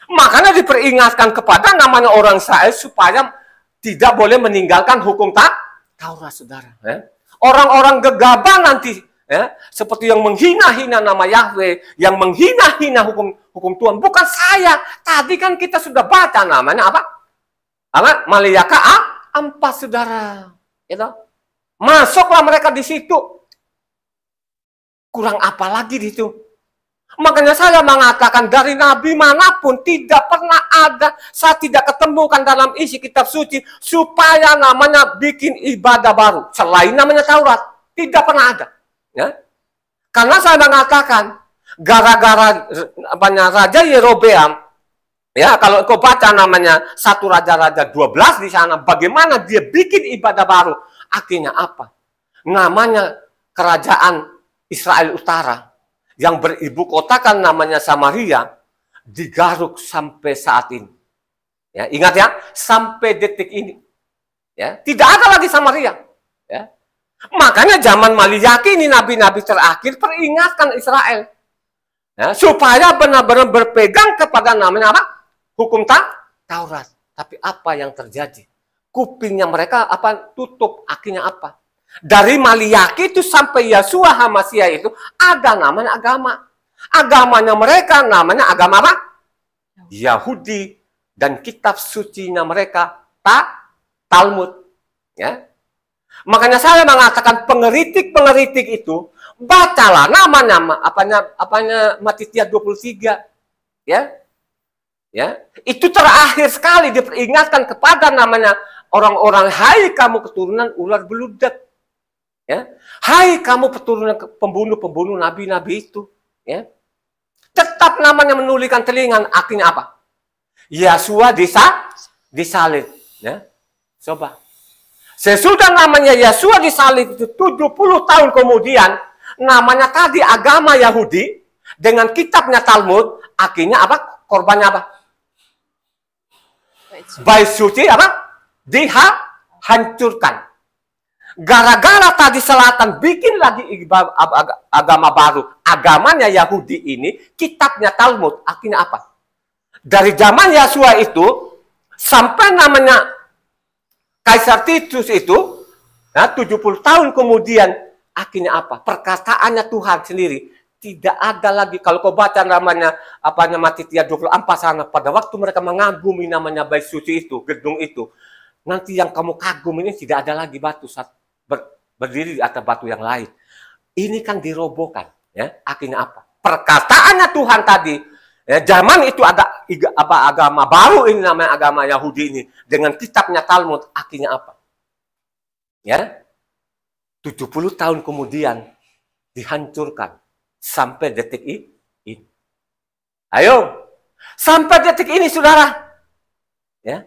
Makanya diperingatkan kepada namanya orang Israel supaya tidak boleh meninggalkan hukum Taurat, saudara. Ya. Orang-orang gegabah nanti, ya, seperti yang menghina-hina nama Yahweh, yang menghina-hina hukum Tuhan. Bukan saya. Tadi kan kita sudah baca namanya apa? Maliaki 4, saudara. Gitu. Masuklah mereka di situ. Kurang apa lagi di situ? Makanya saya mengatakan dari nabi manapun tidak pernah ada, saya tidak ketemukan dalam isi kitab suci supaya namanya bikin ibadah baru selain namanya Taurat. Tidak pernah ada. Ya? Karena saya mengatakan gara-gara Raja Yerobeam, ya kalau kau baca namanya 1 Raja-Raja 12 di sana, bagaimana dia bikin ibadah baru, akhirnya apa? Namanya kerajaan Israel Utara yang beribu kota kan namanya Samaria, digaruk sampai saat ini. Ya, ingat ya, sampai detik ini. Ya, tidak ada lagi Samaria. Ya. Makanya zaman Maliaki ini nabi-nabi terakhir peringatkan Israel. Ya, supaya benar-benar berpegang kepada namanya apa? Hukum Taurat. Tapi apa yang terjadi? Kupingnya mereka tutup, akhirnya apa? Dari Maliaki itu sampai Yeshua HaMasyiah itu ada namanya agama. Agamanya mereka namanya agama apa? Yahudi. Dan kitab sucinya mereka Talmud. Ya. Makanya saya mengatakan pengeritik-pengeritik itu bacalah namanya Matitia 23. Ya. Ya. Itu terakhir sekali diperingatkan kepada namanya orang-orang, hai kamu keturunan ular beludak. Ya, hai kamu keturunan pembunuh-pembunuh nabi-nabi itu, ya. Tetap namanya menulikan telinga, akhirnya apa? Yeshua disalib, ya. Coba. Sesudah namanya Yeshua disalib itu 70 tahun kemudian, namanya tadi agama Yahudi dengan kitabnya Talmud, akhirnya apa? Korbannya apa? Bait suci apa? Dihancurkan. Gara-gara tadi selatan bikin lagi agama baru, agamanya Yahudi ini, kitabnya Talmud, akhirnya apa? Dari zaman Yeshua itu sampai namanya Kaisar Titus itu, ya, 70 tahun kemudian, akhirnya apa? Perkataannya Tuhan sendiri Tidak ada lagi. Kalau kau baca namanya Matitia 24 sana, pada waktu mereka mengagumi namanya bait suci itu, gedung itu, nanti yang kamu kagum ini tidak ada lagi batu berdiri di atas batu yang lain. Ini kan dirobohkan, ya. Akhirnya apa? Perkataannya Tuhan tadi, ya, zaman itu ada agama baru ini namanya agama Yahudi ini dengan kitabnya Talmud, akhirnya apa? Ya. 70 tahun kemudian dihancurkan. Sampai detik ini. Ayo. Sampai detik ini, saudara. Ya.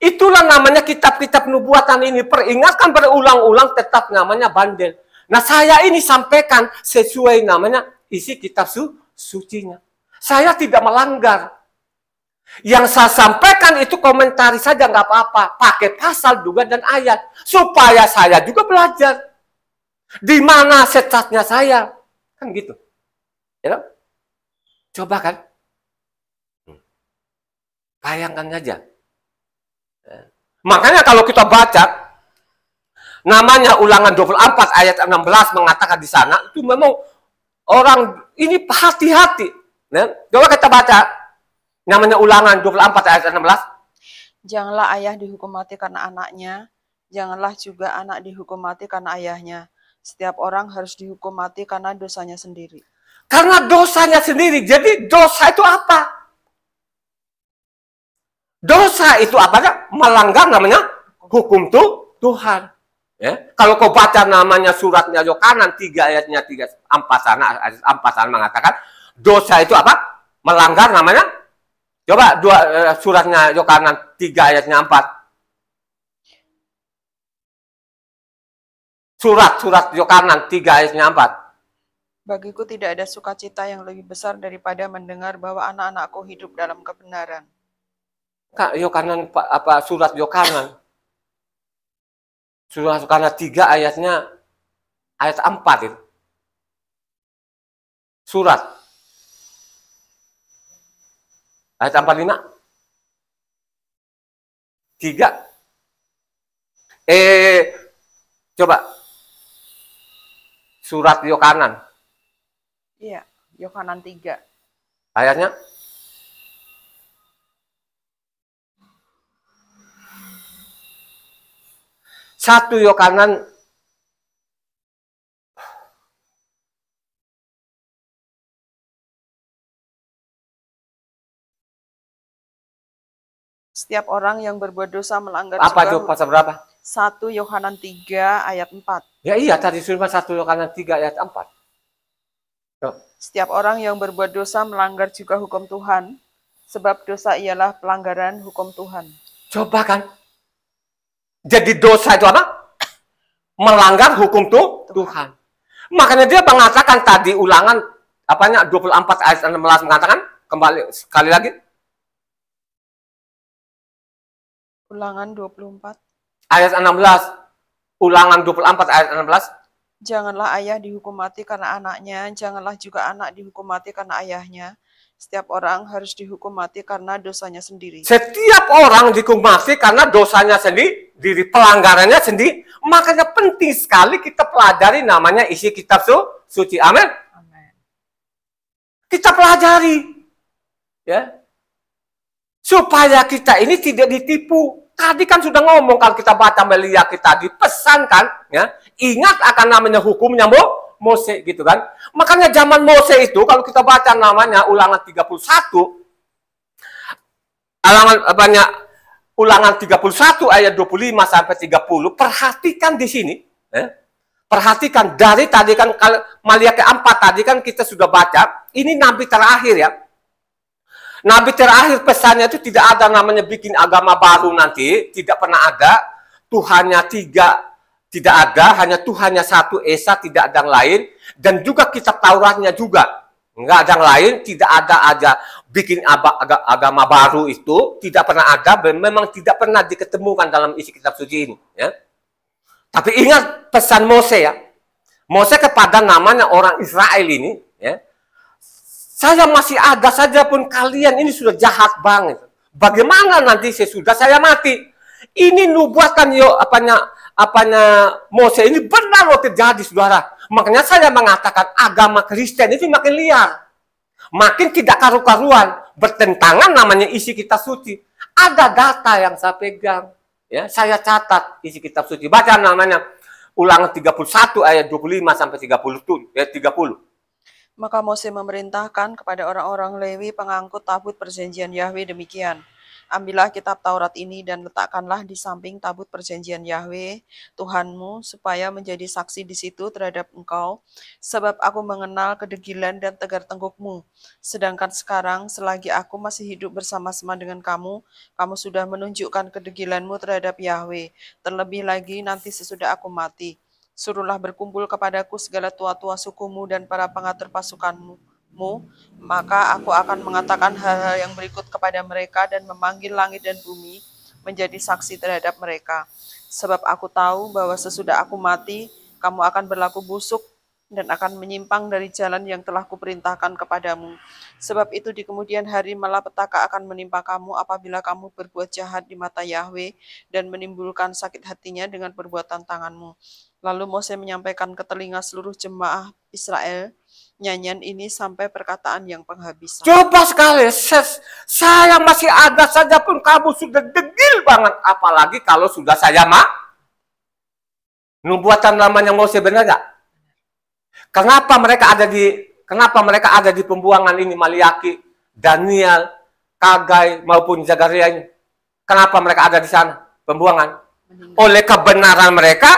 Itulah namanya kitab-kitab nubuatan ini. Peringatkan berulang-ulang tetap namanya bandel. Nah, saya ini sampaikan sesuai namanya isi kitab sucinya. Saya tidak melanggar. Yang saya sampaikan itu komentari saja nggak apa-apa. Pakai pasal juga dan ayat. Supaya saya juga belajar. Di mana sesatnya saya. Kan gitu. Ya, coba kan, bayangkan saja. Makanya kalau kita baca, namanya Ulangan 24 ayat 16 mengatakan di sana, itu memang orang ini hati-hati. Ya. Coba kita baca, namanya Ulangan 24 ayat 16. Janganlah ayah dihukum mati karena anaknya, janganlah juga anak dihukum mati karena ayahnya. Setiap orang harus dihukum mati karena dosanya sendiri. Karena dosanya sendiri. Jadi dosa itu apa? Dosa itu apa? Melanggar namanya hukum Tuhan. Ya. Kalau kau baca namanya suratnya Yohanan 3 ayatnya 4 sana mengatakan dosa itu apa? Melanggar namanya. Coba suratnya Yohanan 3 ayatnya 4. Surat Yohanan 3 ayatnya 4. Bagiku tidak ada sukacita yang lebih besar daripada mendengar bahwa anak-anakku hidup dalam kebenaran. Kak, Yohanan surat Yohanan. Surat Yohanan 3 ayatnya ayat 4 itu. Surat. Ayat 45. 3. Coba. Surat Yohanan. Iya, Yohanan 3. Ayatnya? Satu Yohanan Setiap orang yang berbuat dosa melanggar apa itu juga. pasal berapa? 1 Yohanan 3 ayat 4. Ya iya tadi sudah 1 Yohanan 3 ayat 4. Setiap orang yang berbuat dosa melanggar juga hukum Tuhan, sebab dosa ialah pelanggaran hukum Tuhan. Coba kan. Jadi dosa itu apa? Melanggar hukum Tuhan. Makanya dia mengatakan tadi Ulangan 24 ayat 16 mengatakan kembali sekali lagi. Ulangan 24 ayat 16. Ulangan 24 ayat 16. Janganlah ayah dihukum mati karena anaknya, janganlah juga anak dihukum mati karena ayahnya. Setiap orang harus dihukum mati karena dosanya sendiri. Setiap orang dihukum mati karena dosanya sendiri, pelanggarannya sendiri. Makanya penting sekali kita pelajari namanya isi kitab suci. Amin. Amin. Kita pelajari. Ya. Supaya kita ini tidak ditipu. Tadi kan sudah ngomong kalau kita baca Melia kita dipesankan, ya, ingat akan namanya hukumnya Mose gitu kan. Makanya zaman Mose itu kalau kita baca namanya Ulangan 31 Ulangan 31 ayat 25 sampai 30, perhatikan di sini, ya. Perhatikan dari tadi kan Melia ke-4 tadi kan kita sudah baca, ini nabi terakhir ya. Nabi terakhir pesannya itu tidak ada namanya bikin agama baru nanti, tidak pernah ada. Tuhannya 3 tidak ada, hanya Tuhannya 1 Esa, tidak ada yang lain. Dan juga kitab Tauratnya juga, enggak ada yang lain, tidak ada aja bikin agama baru itu, tidak pernah ada, memang tidak pernah diketemukan dalam isi kitab suci ini. Ya. Tapi ingat pesan Mose ya, Mose kepada namanya orang Israel ini, ya. Saya masih ada saja pun kalian ini sudah jahat banget. Bagaimana nanti sesudah saya mati? Ini nubuatan apanya Mose ini benar loh terjadi saudara. Makanya saya mengatakan agama Kristen itu makin liar. Makin tidak karu-karuan. Bertentangan namanya isi kitab suci. Ada data yang saya pegang. Ya, saya catat isi kitab suci. Baca namanya Ulangan 31 ayat 25 sampai 30. Maka Mose memerintahkan kepada orang-orang Lewi pengangkut tabut perjanjian Yahwe demikian. Ambillah kitab Taurat ini dan letakkanlah di samping tabut perjanjian Yahwe, Tuhanmu, supaya menjadi saksi di situ terhadap engkau, sebab aku mengenal kedegilan dan tegar tengkukmu. Sedangkan sekarang, selagi aku masih hidup bersama-sama dengan kamu, kamu sudah menunjukkan kedegilanmu terhadap Yahwe. Terlebih lagi nanti sesudah aku mati. Suruhlah berkumpul kepadaku segala tua-tua sukumu dan para pengatur pasukanmu, maka aku akan mengatakan hal-hal yang berikut kepada mereka dan memanggil langit dan bumi menjadi saksi terhadap mereka. Sebab aku tahu bahwa sesudah aku mati, kamu akan berlaku busuk dan akan menyimpang dari jalan yang telah kuperintahkan kepadamu. Sebab itu di kemudian hari malapetaka akan menimpa kamu apabila kamu berbuat jahat di mata Yahwe dan menimbulkan sakit hatinya dengan perbuatan tanganmu. Lalu Mose menyampaikan ke telinga seluruh jemaah Israel nyanyian ini sampai perkataan yang penghabisan. Coba sekali, saya masih ada saja pun kamu sudah degil banget. Apalagi kalau sudah saya nubuatan namanya Mose, benar gak? Kenapa mereka ada di pembuangan ini, Maliaki, Daniel, Kagai maupun Zakaria ini? Kenapa mereka ada di sana pembuangan? Oleh kebenaran mereka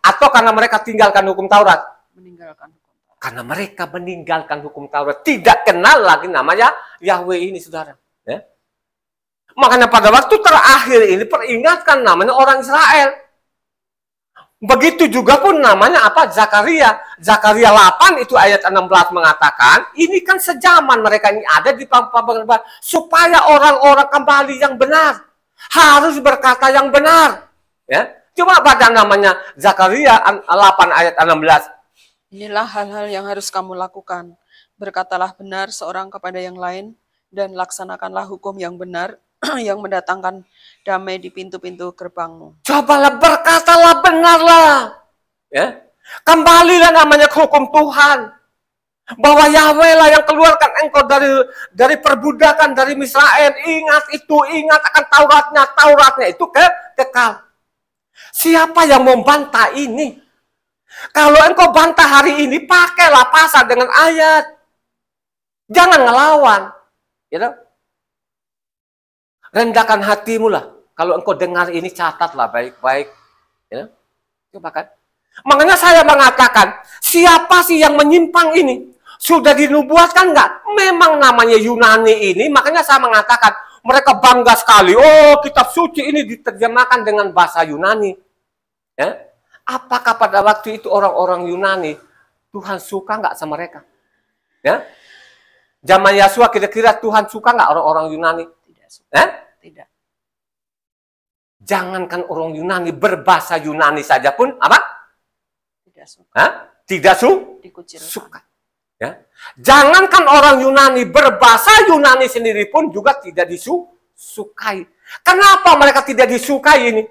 atau karena mereka tinggalkan hukum Taurat? Meninggalkan hukum Taurat. Karena mereka meninggalkan hukum Taurat, tidak kenal lagi namanya Yahwe ini, saudara. Ya? Makanya pada waktu terakhir ini peringatkan namanya orang Israel. Begitu juga pun namanya apa? Zakaria. Zakaria 8 itu ayat 16 mengatakan, ini kan sejaman mereka ini ada di pembuangan supaya orang-orang kembali yang benar. Harus berkata yang benar. Ya. Coba baca namanya Zakaria 8 ayat 16. Inilah hal-hal yang harus kamu lakukan. Berkatalah benar seorang kepada yang lain dan laksanakanlah hukum yang benar yang mendatangkan damai di pintu-pintu gerbangmu. Cobalah berkatalah benarlah. Ya. Kembalilah namanya ke hukum Tuhan. Bahwa Yahweh lah yang keluarkan engkau dari perbudakan dari Misraim. Ingat itu, ingat akan Tauratnya. Tauratnya itu kekal. Siapa yang membantah ini? Kalau engkau bantah hari ini, pakailah pasal dengan ayat. Jangan ngelawan. Gitu? Rendahkan hatimu lah. Kalau engkau dengar ini, catatlah baik-baik. Ya? Coba kan? Makanya saya mengatakan, siapa sih yang menyimpang ini? Sudah dinubuatkan enggak? Memang namanya Yunani ini, makanya saya mengatakan, mereka bangga sekali. Oh, kitab suci ini diterjemahkan dengan bahasa Yunani. Ya? Apakah pada waktu itu orang-orang Yunani, Tuhan suka enggak sama mereka? Ya? Zaman Yesua kira-kira Tuhan suka enggak orang-orang Yunani? Tidak suka. Tidak. Jangankan orang Yunani, berbahasa Yunani saja pun, apa? Tidak suka. Tidak Dikucilkan. suka. Ya. Jangankan orang Yunani, berbahasa Yunani sendiri pun juga tidak disukai. Kenapa mereka tidak disukai ini?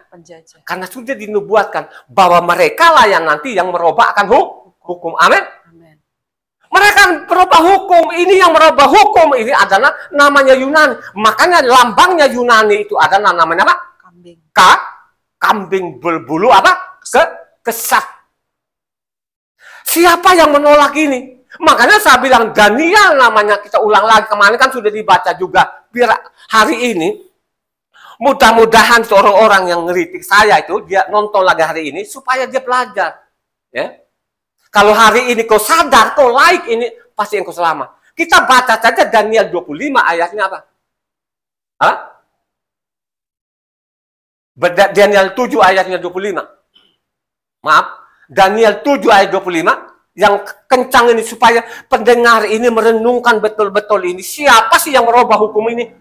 Penjajah. Karena sudah dinubuatkan bahwa mereka lah yang nanti yang merubah akan hukum. Amin. Mereka merubah hukum. Ini yang merubah hukum ini adalah namanya Yunani. Makanya lambangnya Yunani itu adalah namanya apa? Kambing. Kambing berbulu apa? Kesat. Siapa yang menolak ini? Makanya saya bilang Daniel namanya, kita ulang lagi, kemarin kan sudah dibaca juga. Biar hari ini, mudah-mudahan seorang orang yang ngeritik saya itu, dia nonton lagi hari ini, supaya dia belajar. Ya. Kalau hari ini kau sadar, kau like ini, pasti engkau selamat. Kita baca saja Daniel 25 ayatnya apa? Daniel 7 ayatnya 25. Maaf, Daniel 7 ayat 25. Yang kencang ini supaya pendengar ini merenungkan betul-betul ini. Siapa sih yang merubah hukum ini?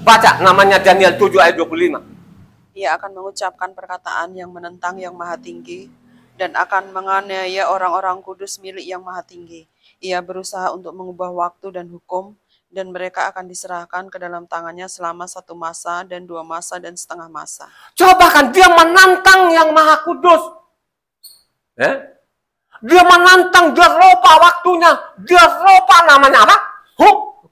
Baca namanya Daniel 7 ayat 25. Ia akan mengucapkan perkataan yang menentang yang maha tinggi dan akan menganiaya orang-orang kudus milik yang maha tinggi. Ia berusaha untuk mengubah waktu dan hukum, dan mereka akan diserahkan ke dalam tangannya selama 1 masa dan 2 masa dan setengah masa. Coba kan dia menantang yang maha kudus. Ya? Dia menantang, dia rubah waktunya, dia rubah namanya apa?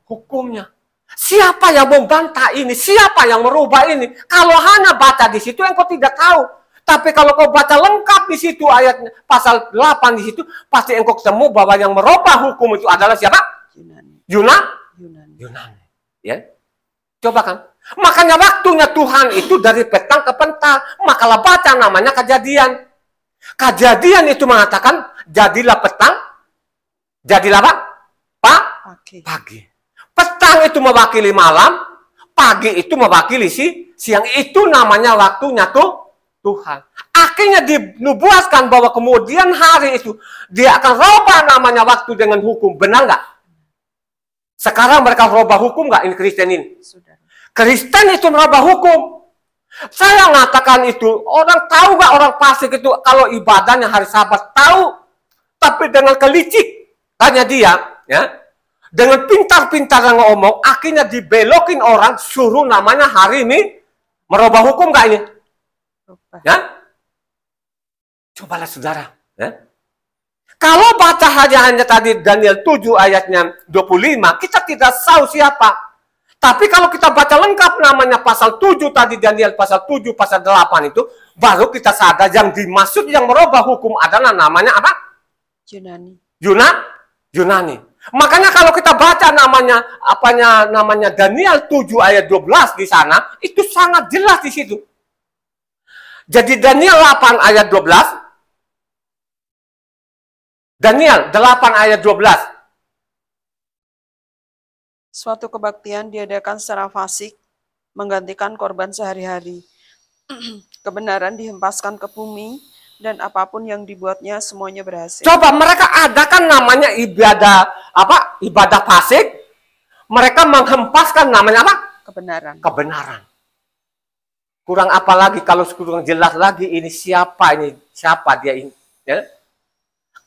Hukumnya. Siapa yang membantah ini? Siapa yang merubah ini? Kalau hanya baca di situ, engkau tidak tahu. Tapi kalau kau baca lengkap di situ ayatnya, pasal 8 di situ, pasti engkau ketemu bahwa yang merubah hukum itu adalah siapa? Yunani. Ya? Coba kan. Makanya waktunya Tuhan itu dari petang ke petang. Makalah baca namanya Kejadian. Kejadian itu mengatakan, jadilah petang, jadilah apa? Pagi. Petang itu mewakili malam, pagi itu mewakili siang. Itu namanya waktunya Tuhan. Akhirnya dinubuatkan bahwa kemudian hari itu dia akan rubah namanya waktu dengan hukum. Benar nggak? Sekarang mereka rubah hukum nggak ini Kristen ini? Kristen itu merubah hukum. Saya mengatakan itu, orang tahu nggak orang fasik itu kalau ibadahnya hari Sabat? Tahu. Tapi dengan kelicik, tanya dia, ya. Dengan pintar-pintar ngomong, akhirnya dibelokin orang, suruh namanya hari ini merubah hukum nggak ini? Ya? Cobalah saudara. Ya? Kalau baca hanya tadi Daniel 7 ayatnya 25, kita tidak tahu siapa. Tapi kalau kita baca lengkap namanya pasal 7 tadi Daniel pasal 7, pasal 8 itu, baru kita sadar yang dimaksud yang merubah hukum adalah namanya apa? Yunani. Makanya kalau kita baca namanya Daniel 7 ayat 12 di sana, itu sangat jelas di situ. Jadi Daniel 8 ayat 12. Daniel 8 ayat 12. Suatu kebaktian diadakan secara fasik, menggantikan korban sehari-hari. Kebenaran dihempaskan ke bumi, dan apapun yang dibuatnya semuanya berhasil. Coba mereka adakan namanya ibadah fasik. Mereka menghempaskan namanya apa? Kebenaran. Kurang apa lagi kalau kurang jelas lagi ini siapa dia ini, ya?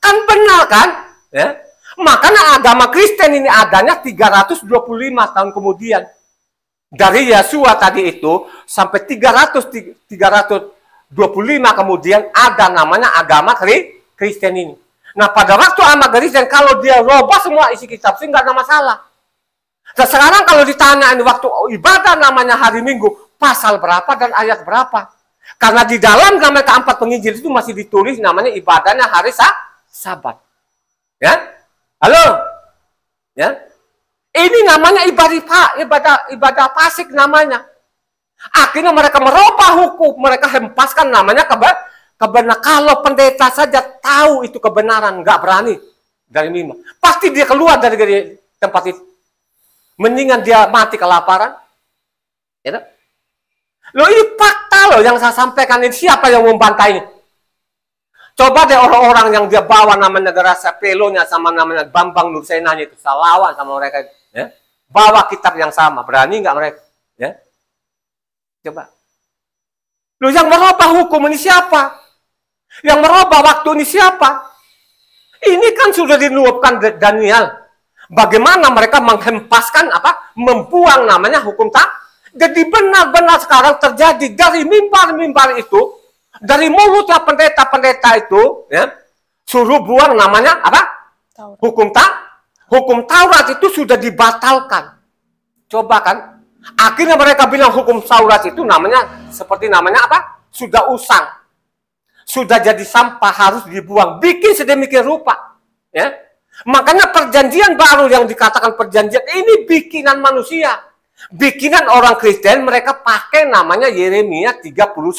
Kan benar kan, ya? Makanya agama Kristen ini adanya 325 tahun kemudian. Dari Yesua tadi itu sampai 325 kemudian ada namanya agama Kristen ini. Nah, pada waktu agama Kristen kalau dia rubah semua isi kitab sih nggak ada masalah. Dan sekarang kalau ditanya ini waktu ibadah namanya hari Minggu, pasal berapa dan ayat berapa? Karena di dalam nama keempat penginjil itu masih ditulis namanya ibadahnya hari Sabat. Ya? Halo? Ya? Ini namanya ibadah fasik namanya. Akhirnya mereka merubah hukum, mereka hempaskan namanya kebenaran. Kalau pendeta saja tahu itu kebenaran, nggak berani dari mimbar. Pasti dia keluar dari tempat itu. Mendingan dia mati kelaparan. Ya? Loh, ini fakta loh yang saya sampaikan ini. Siapa yang membantah ini? Coba deh orang-orang yang dia bawa namanya Gerasa Pelonya sama namanya Bambang Nursenanya itu salawan sama mereka. Ya? Bawa kitab yang sama. Berani nggak mereka? Ya? Coba. Loh, yang merubah hukum ini siapa? Yang merubah waktu ini siapa? Ini kan sudah dinubuatkan Daniel. Bagaimana mereka menghempaskan membuang namanya hukum tak? Jadi benar-benar sekarang terjadi dari mimbar-mimbar itu, dari mulutnya pendeta-pendeta itu, ya, suruh buang namanya Taurat. Hukum Taurat itu sudah dibatalkan. Coba kan? Akhirnya mereka bilang hukum Taurat itu namanya seperti namanya sudah usang, sudah jadi sampah, harus dibuang. Bikin sedemikian rupa, ya. Makanya perjanjian baru yang dikatakan perjanjian ini bikinan manusia. Bikinan orang Kristen, mereka pakai namanya Yeremia 31.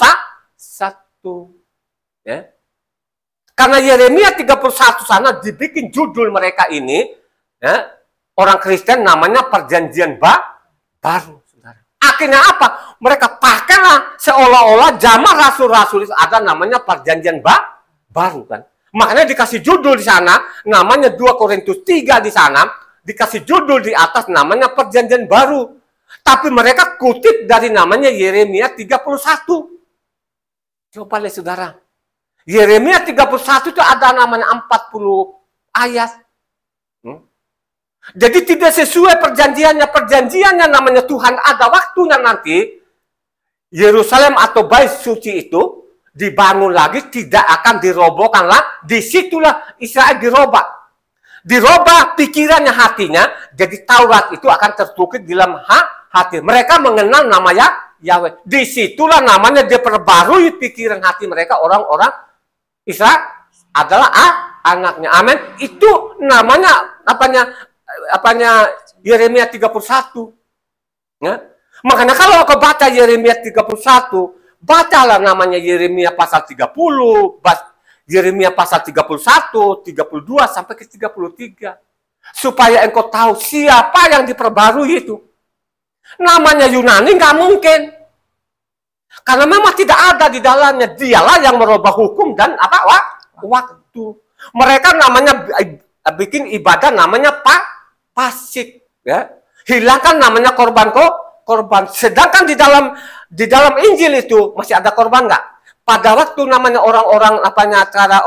Ya. Karena Yeremia 31 sana dibikin judul mereka ini, ya, orang Kristen namanya perjanjian baru. Akhirnya apa? Mereka pakailah seolah-olah zaman rasul-rasul ada namanya perjanjian baru kan. Makanya dikasih judul di sana, namanya 2 Korintus 3 di sana, dikasih judul di atas namanya perjanjian baru. Tapi mereka kutip dari namanya Yeremia 31. Coba lihat saudara. Yeremia 31 itu ada namanya 40 ayat. Jadi tidak sesuai perjanjiannya. Perjanjiannya namanya Tuhan ada waktunya nanti. Yerusalem atau bait suci itu dibangun lagi, tidak akan dirobohkan lah. Disitulah Israel dirubah pikirannya, hatinya. Jadi Taurat itu akan tertukar di dalam hati. Mereka mengenal namanya Yahweh. Disitulah namanya diperbarui pikiran hati mereka, orang-orang Israel adalah anaknya. Amin. Itu namanya apanya Yeremia 31. Ya? Makanya kalau kau baca Yeremia 31, bacalah namanya Yeremia pasal 30, Yeremia pasal 31, 32 sampai ke 33. Supaya engkau tahu siapa yang diperbarui itu. Namanya Yunani nggak mungkin. Karena memang tidak ada di dalamnya. Dialah yang merubah hukum dan waktu. Mereka namanya bikin ibadah namanya pasik, ya. Hilangkan namanya korban. Sedangkan di dalam Injil itu masih ada korban nggak? Pada waktu namanya orang-orang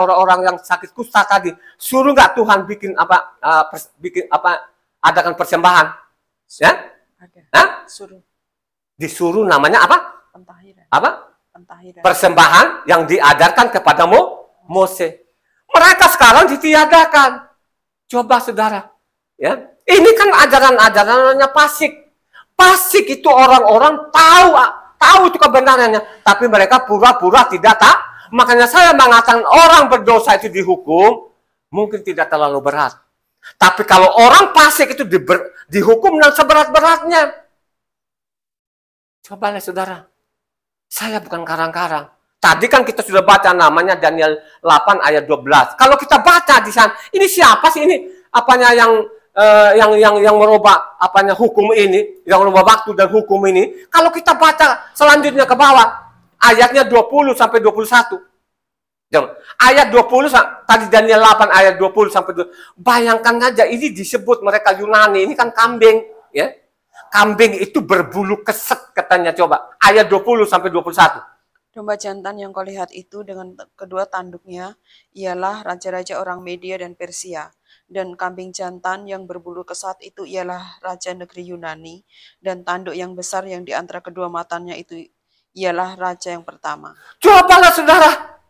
orang-orang yang sakit kusta tadi, suruh nggak Tuhan adakan persembahan, ya? Ada. Suruh. Disuruh namanya apa? Pentahiran. Persembahan yang diadarkan kepada Mose. Mereka sekarang ditiadakan. Coba saudara, ya. Ini kan ajaran-ajarannya pasik. Pasik itu orang-orang tahu itu kebenarannya, tapi mereka pura-pura tidak tahu. Makanya saya mengatakan orang berdosa itu dihukum mungkin tidak terlalu berat. Tapi kalau orang pasik itu dihukum dengan seberat-beratnya. Cobalah saudara. Saya bukan karang-karang. Tadi kan kita sudah baca namanya Daniel 8 ayat 12. Kalau kita baca di sana, ini siapa sih ini? Apanya yang merubah hukum ini, yang merubah waktu dan hukum ini. Kalau kita baca selanjutnya ke bawah, ayatnya 20 sampai 21. Ayat 20 tadi Daniel 8 ayat 20 sampai 20. Bayangkan aja ini disebut mereka Yunani, ini kan kambing, ya. Kambing itu berbulu kesek katanya, coba. Ayat 20 sampai 21. Domba jantan yang kau lihat itu dengan kedua tanduknya ialah raja-raja orang Media dan Persia. Dan kambing jantan yang berbulu kesat itu ialah raja negeri Yunani. Dan tanduk yang besar yang di antara kedua matanya itu ialah raja yang pertama. Cobalah saudara.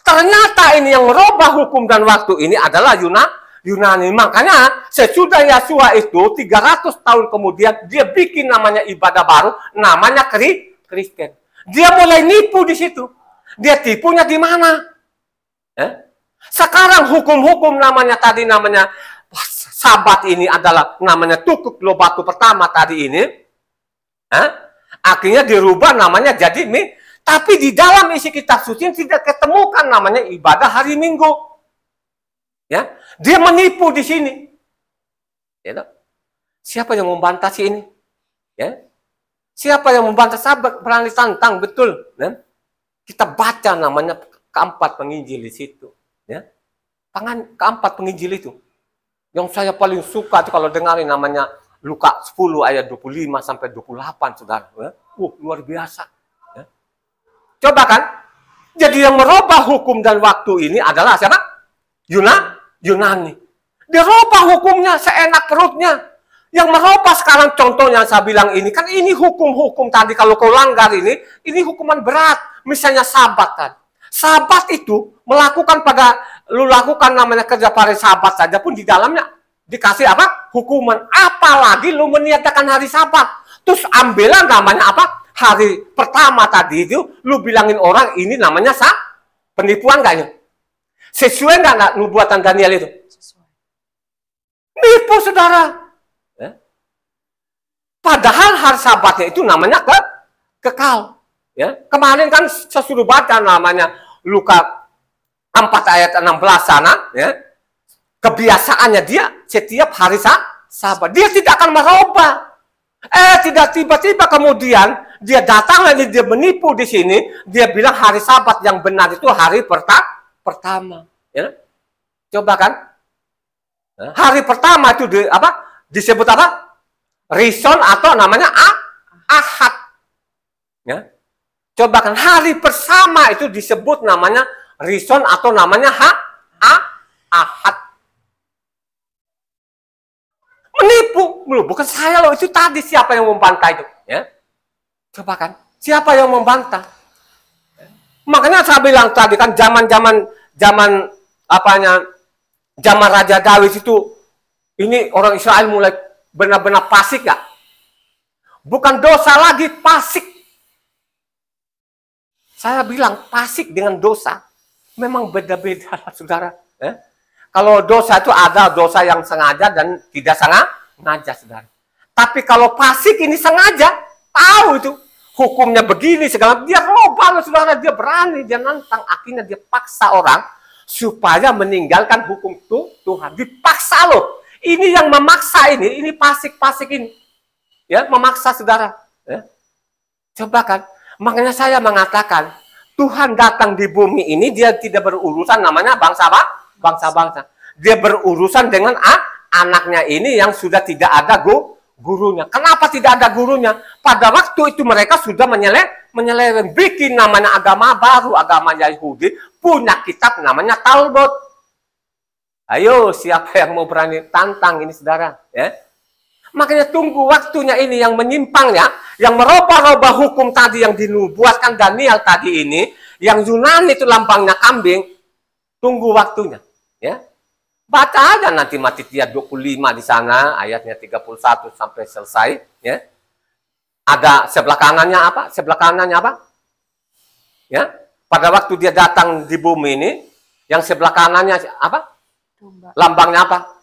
Ternyata ini yang merubah hukum dan waktu ini adalah Yunani. Makanya sesudah Yesua itu 300 tahun kemudian dia bikin namanya ibadah baru, namanya Kristen. Dia mulai nipu di situ. Dia tipunya di mana? Sekarang hukum-hukum namanya Sabat ini adalah namanya tukuk lo batu pertama tadi ini. Akhirnya dirubah namanya jadi tapi di dalam isi kitab suci tidak ketemukan namanya ibadah hari Minggu. Ya, dia menipu di sini. Ya, siapa yang membantah sih ini? Ya, siapa yang membantah? Sahabat berani tantang betul. Ya? Kita baca namanya keempat penginjil di situ. Ya, keempat penginjil itu. Yang saya paling suka itu kalau dengarin namanya Lukas 10 ayat 25 sampai 28, saudara. Ya? Luar biasa. Ya? Coba kan? Jadi yang merubah hukum dan waktu ini adalah siapa? Yunani. Dia rubah hukumnya seenak perutnya. Yang merubah sekarang contohnya saya bilang ini, kan ini hukum-hukum tadi kalau kau langgar ini hukuman berat. Misalnya Sabat kan. Sabat itu lu lakukan namanya kerja pada Sabat saja pun di dalamnya dikasih apa? Hukuman. Apalagi lu meniadakan hari Sabat. Terus ambillah namanya apa? Hari pertama tadi itu lu bilangin orang ini namanya penipuan nggak ya? Sesuai nggak nubuatan Daniel itu? Sesuai. Nipu saudara. Ya. Padahal hari Sabatnya itu namanya kekal. Ya. Kemarin kan saya suruh baca namanya Lukas 4 ayat 16 sana. Ya. Kebiasaannya dia setiap hari Sabat. Dia tidak akan merubah. Tidak tiba-tiba kemudian dia datang lagi, dia menipu di sini. Dia bilang hari Sabat yang benar itu hari pertama, ya. Coba kan? Hari pertama itu disebut apa? Rison atau namanya Ahad. Ya. Coba kan hari pertama itu disebut namanya Rison atau namanya Ahad. Menipu, bukan saya loh, itu tadi siapa yang membantah itu, ya? Coba kan? Siapa yang membantah? Makanya saya bilang tadi kan zaman apanya zaman Raja Daud itu ini orang Israel mulai benar-benar fasik ya. Bukan dosa lagi, fasik. Saya bilang fasik dengan dosa memang beda-beda, saudara. Kalau dosa itu ada dosa yang sengaja dan tidak sengaja, saudara. Tapi kalau fasik ini sengaja, tahu itu hukumnya begini segala, dia robah, saudara, dia berani, dia nantang, akhirnya dia paksa orang supaya meninggalkan hukum Tuhan. Dipaksa loh. Ini yang memaksa ini fasik-fasik ini. Ya, memaksa saudara. Ya. Coba kan. Makanya saya mengatakan, Tuhan datang di bumi ini, dia tidak berurusan namanya bangsa-bangsa. Dia berurusan dengan anaknya ini yang sudah tidak ada gurunya. Kenapa tidak ada gurunya? Pada waktu itu mereka sudah menyeleweng, bikin namanya agama baru, agama Yahudi, punya kitab namanya Talmud. Ayo, siapa yang mau berani tantang ini, saudara? Ya. Makanya tunggu waktunya ini yang menyimpangnya, yang merubah-rubah hukum tadi yang dinubuatkan Daniel tadi ini, yang Yunani itu lambangnya kambing, tunggu waktunya. Ya. Baca aja nanti Matitia 25 di sana, ayatnya 31 sampai selesai. Ya. Ada sebelah kanannya apa? Sebelah kanannya apa? Ya. Pada waktu dia datang di bumi ini, yang sebelah kanannya apa? Domba. Lambangnya apa?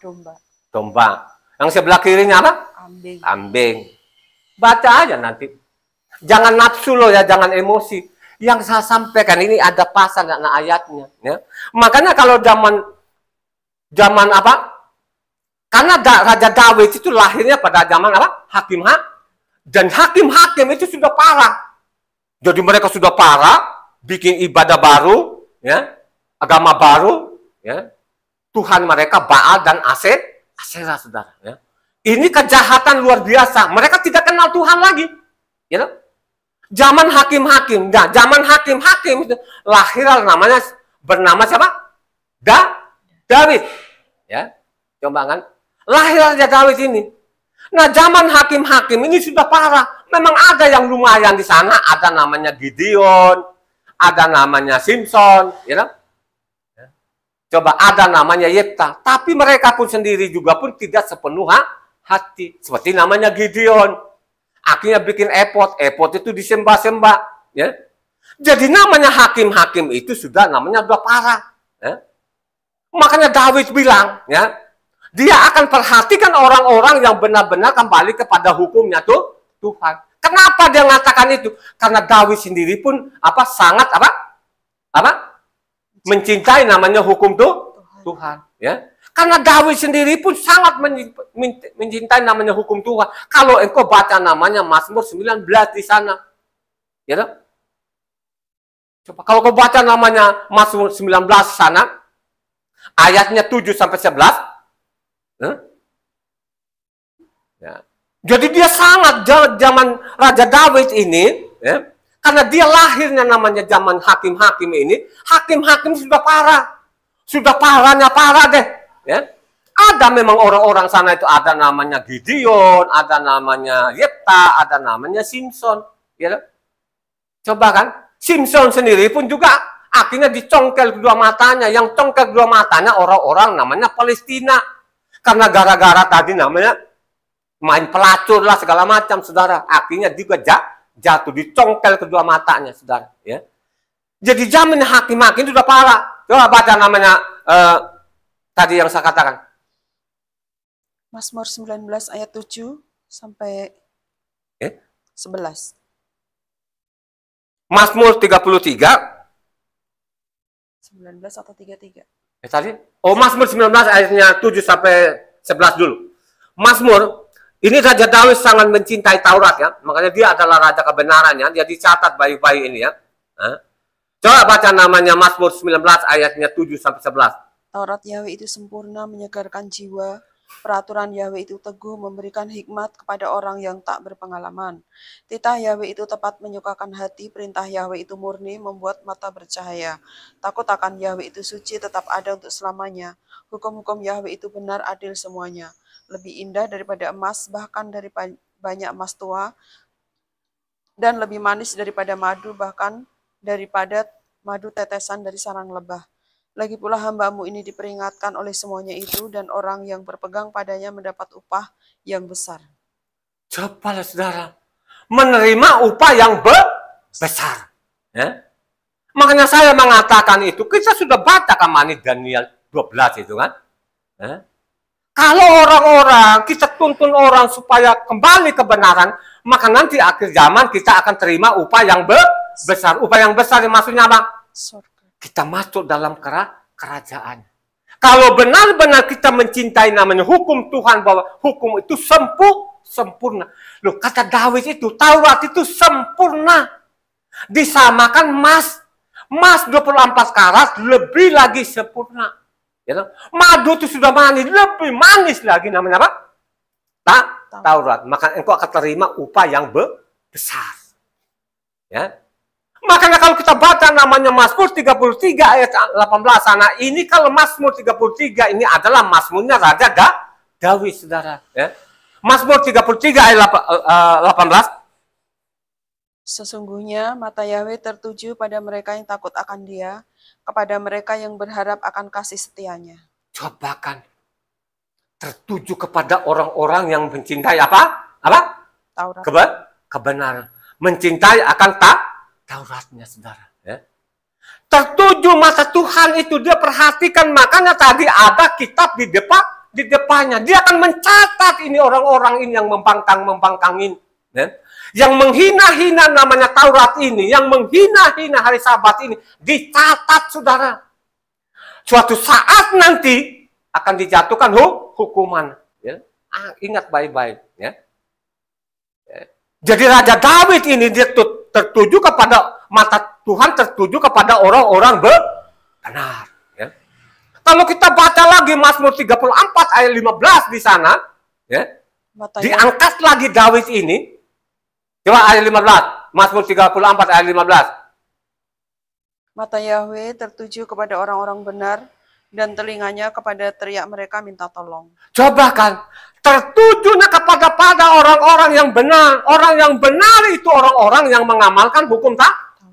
Domba. Yang sebelah kirinya apa? Kambing. Baca aja nanti. Jangan nafsu loh ya, jangan emosi. Yang saya sampaikan ini ada pasal dan ayatnya. Ya. Makanya kalau zaman apa? Karena Raja Daud itu lahirnya pada zaman apa? Hakim-hakim. Dan hakim-hakim itu sudah parah. Jadi mereka sudah parah, bikin ibadah baru, ya, agama baru, ya. Tuhan mereka Baal dan Asyera, saudara. Ya. Ini kejahatan luar biasa. Mereka tidak kenal Tuhan lagi. Ya. Zaman hakim-hakim. Nah, zaman hakim-hakim itu lahirlah namanya bernama siapa? Daud. Ya. Coba kan. Lahir Raja Daud ini. Nah, zaman hakim-hakim ini sudah parah. Memang ada yang lumayan di sana. Ada namanya Gideon. Ada namanya Simpson. Ya. Coba ada namanya Yefta, tapi mereka pun sendiri juga pun tidak sepenuh hati. Seperti namanya Gideon. Akhirnya bikin epot itu disembah-sembah. Ya. Jadi namanya hakim-hakim itu sudah namanya sudah parah. Ya. Makanya Daud bilang, ya, dia akan perhatikan orang-orang yang benar-benar kembali kepada hukumnya Tuhan. Kenapa dia mengatakan itu? Karena Daud sendiri pun sangat mencintai namanya hukum Tuhan, ya. Karena Daud sendiri pun sangat mencintai namanya hukum Tuhan. Kalau engkau baca namanya Mazmur 19 di sana, ya. Coba kalau kau baca namanya Mazmur 19 di sana, ayatnya 7 sampai 11, ya. Jadi dia sangat zaman Raja Daud ini, ya. Karena dia lahirnya namanya zaman hakim-hakim ini, hakim-hakim sudah parah. Sudah parahnya parah deh. Ya. Ada memang orang-orang sana itu ada namanya Gideon, ada namanya Yefta, ada namanya Simpson. Ya. Coba kan, Simpson sendiri pun juga akhirnya dicongkel kedua matanya. Yang congkel kedua matanya orang-orang namanya Palestina. Karena gara-gara tadi namanya main pelacur lah segala macam, saudara. Akhirnya juga jatuh, dicongkel kedua matanya, saudara. Ya. Jadi zaman hakim-hakim itu sudah parah. Coba baca namanya tadi yang saya katakan. Mazmur 19 ayat 7 sampai 11. Mazmur 33. 19 atau 33? Tadi? Oh, Mazmur 19 ayatnya 7 sampai 11 dulu. Mazmur, ini Raja Daud sangat mencintai Taurat, ya. Makanya dia adalah raja kebenarannya. Dia dicatat baik-baik ini, ya. Coba baca namanya Mazmur 19 ayatnya 7 sampai 11. Taurat Yahweh itu sempurna, menyegarkan jiwa. Peraturan Yahweh itu teguh, memberikan hikmat kepada orang yang tak berpengalaman. Titah Yahweh itu tepat, menyukakan hati. Perintah Yahweh itu murni, membuat mata bercahaya. Takut akan Yahweh itu suci, tetap ada untuk selamanya. Hukum-hukum Yahweh itu benar, adil semuanya. Lebih indah daripada emas, bahkan dari banyak emas tua, dan lebih manis daripada madu, bahkan daripada madu tetesan dari sarang lebah. Lagi pula hamba-Mu ini diperingatkan oleh semuanya itu, dan orang yang berpegang padanya mendapat upah yang besar. Cobalah saudara, menerima upah yang besar. Ya? Makanya saya mengatakan itu, kita sudah baca kemana Daniel 12 itu kan. Ya? Kalau orang-orang, kita tuntun orang supaya kembali kebenaran, maka nanti akhir zaman kita akan terima upah yang besar. Upah yang besar maksudnya apa? Kita masuk dalam kerajaan. Kalau benar-benar kita mencintai namanya hukum Tuhan, bahwa hukum itu sempurna. Loh, kata Daud itu, Taurat itu sempurna. Disamakan emas. Emas 24 karat lebih lagi sempurna. Ya, madu itu sudah manis, lebih manis lagi namanya apa? Taurat. Maka engkau akan terima upah yang besar. Ya. Makanya kalau kita baca namanya Mazmur 33 ayat 18 sana, ini kalau Mazmur 33 ini adalah Mazmurnya Raja Daud, saudara. Ya. Mazmur 33 ayat 18. Sesungguhnya mata Yahweh tertuju pada mereka yang takut akan Dia, kepada mereka yang berharap akan kasih setianya. Cobakan. Tertuju kepada orang-orang yang mencintai apa? Taurat. Kebenaran. Mencintai akan Tauratnya, saudara. Ya. Tertuju mata Tuhan itu, dia perhatikan, makanya tadi ada kitab di depannya. Dia akan mencatat ini orang-orang ini yang membangkang ini. Ya. Yang menghina-hina namanya Taurat ini, yang menghina-hina hari Sabat ini, dicatat, saudara. Suatu saat nanti akan dijatuhkan hukuman. Ya. Ingat baik-baik. Ya. Ya. Jadi Raja Daud ini dia tertuju kepada mata Tuhan, tertuju kepada orang-orang benar. Ya. Kalau kita baca lagi Mazmur 34 ayat 15 di sana, ya, diangkat lagi Daud ini. Coba ayat 15, Mazmur 34 ayat 15. Mata Yahweh tertuju kepada orang-orang benar, dan telinganya kepada teriak mereka minta tolong. Coba kan, tertujunya kepada orang-orang yang benar. Orang yang benar itu orang-orang yang mengamalkan hukum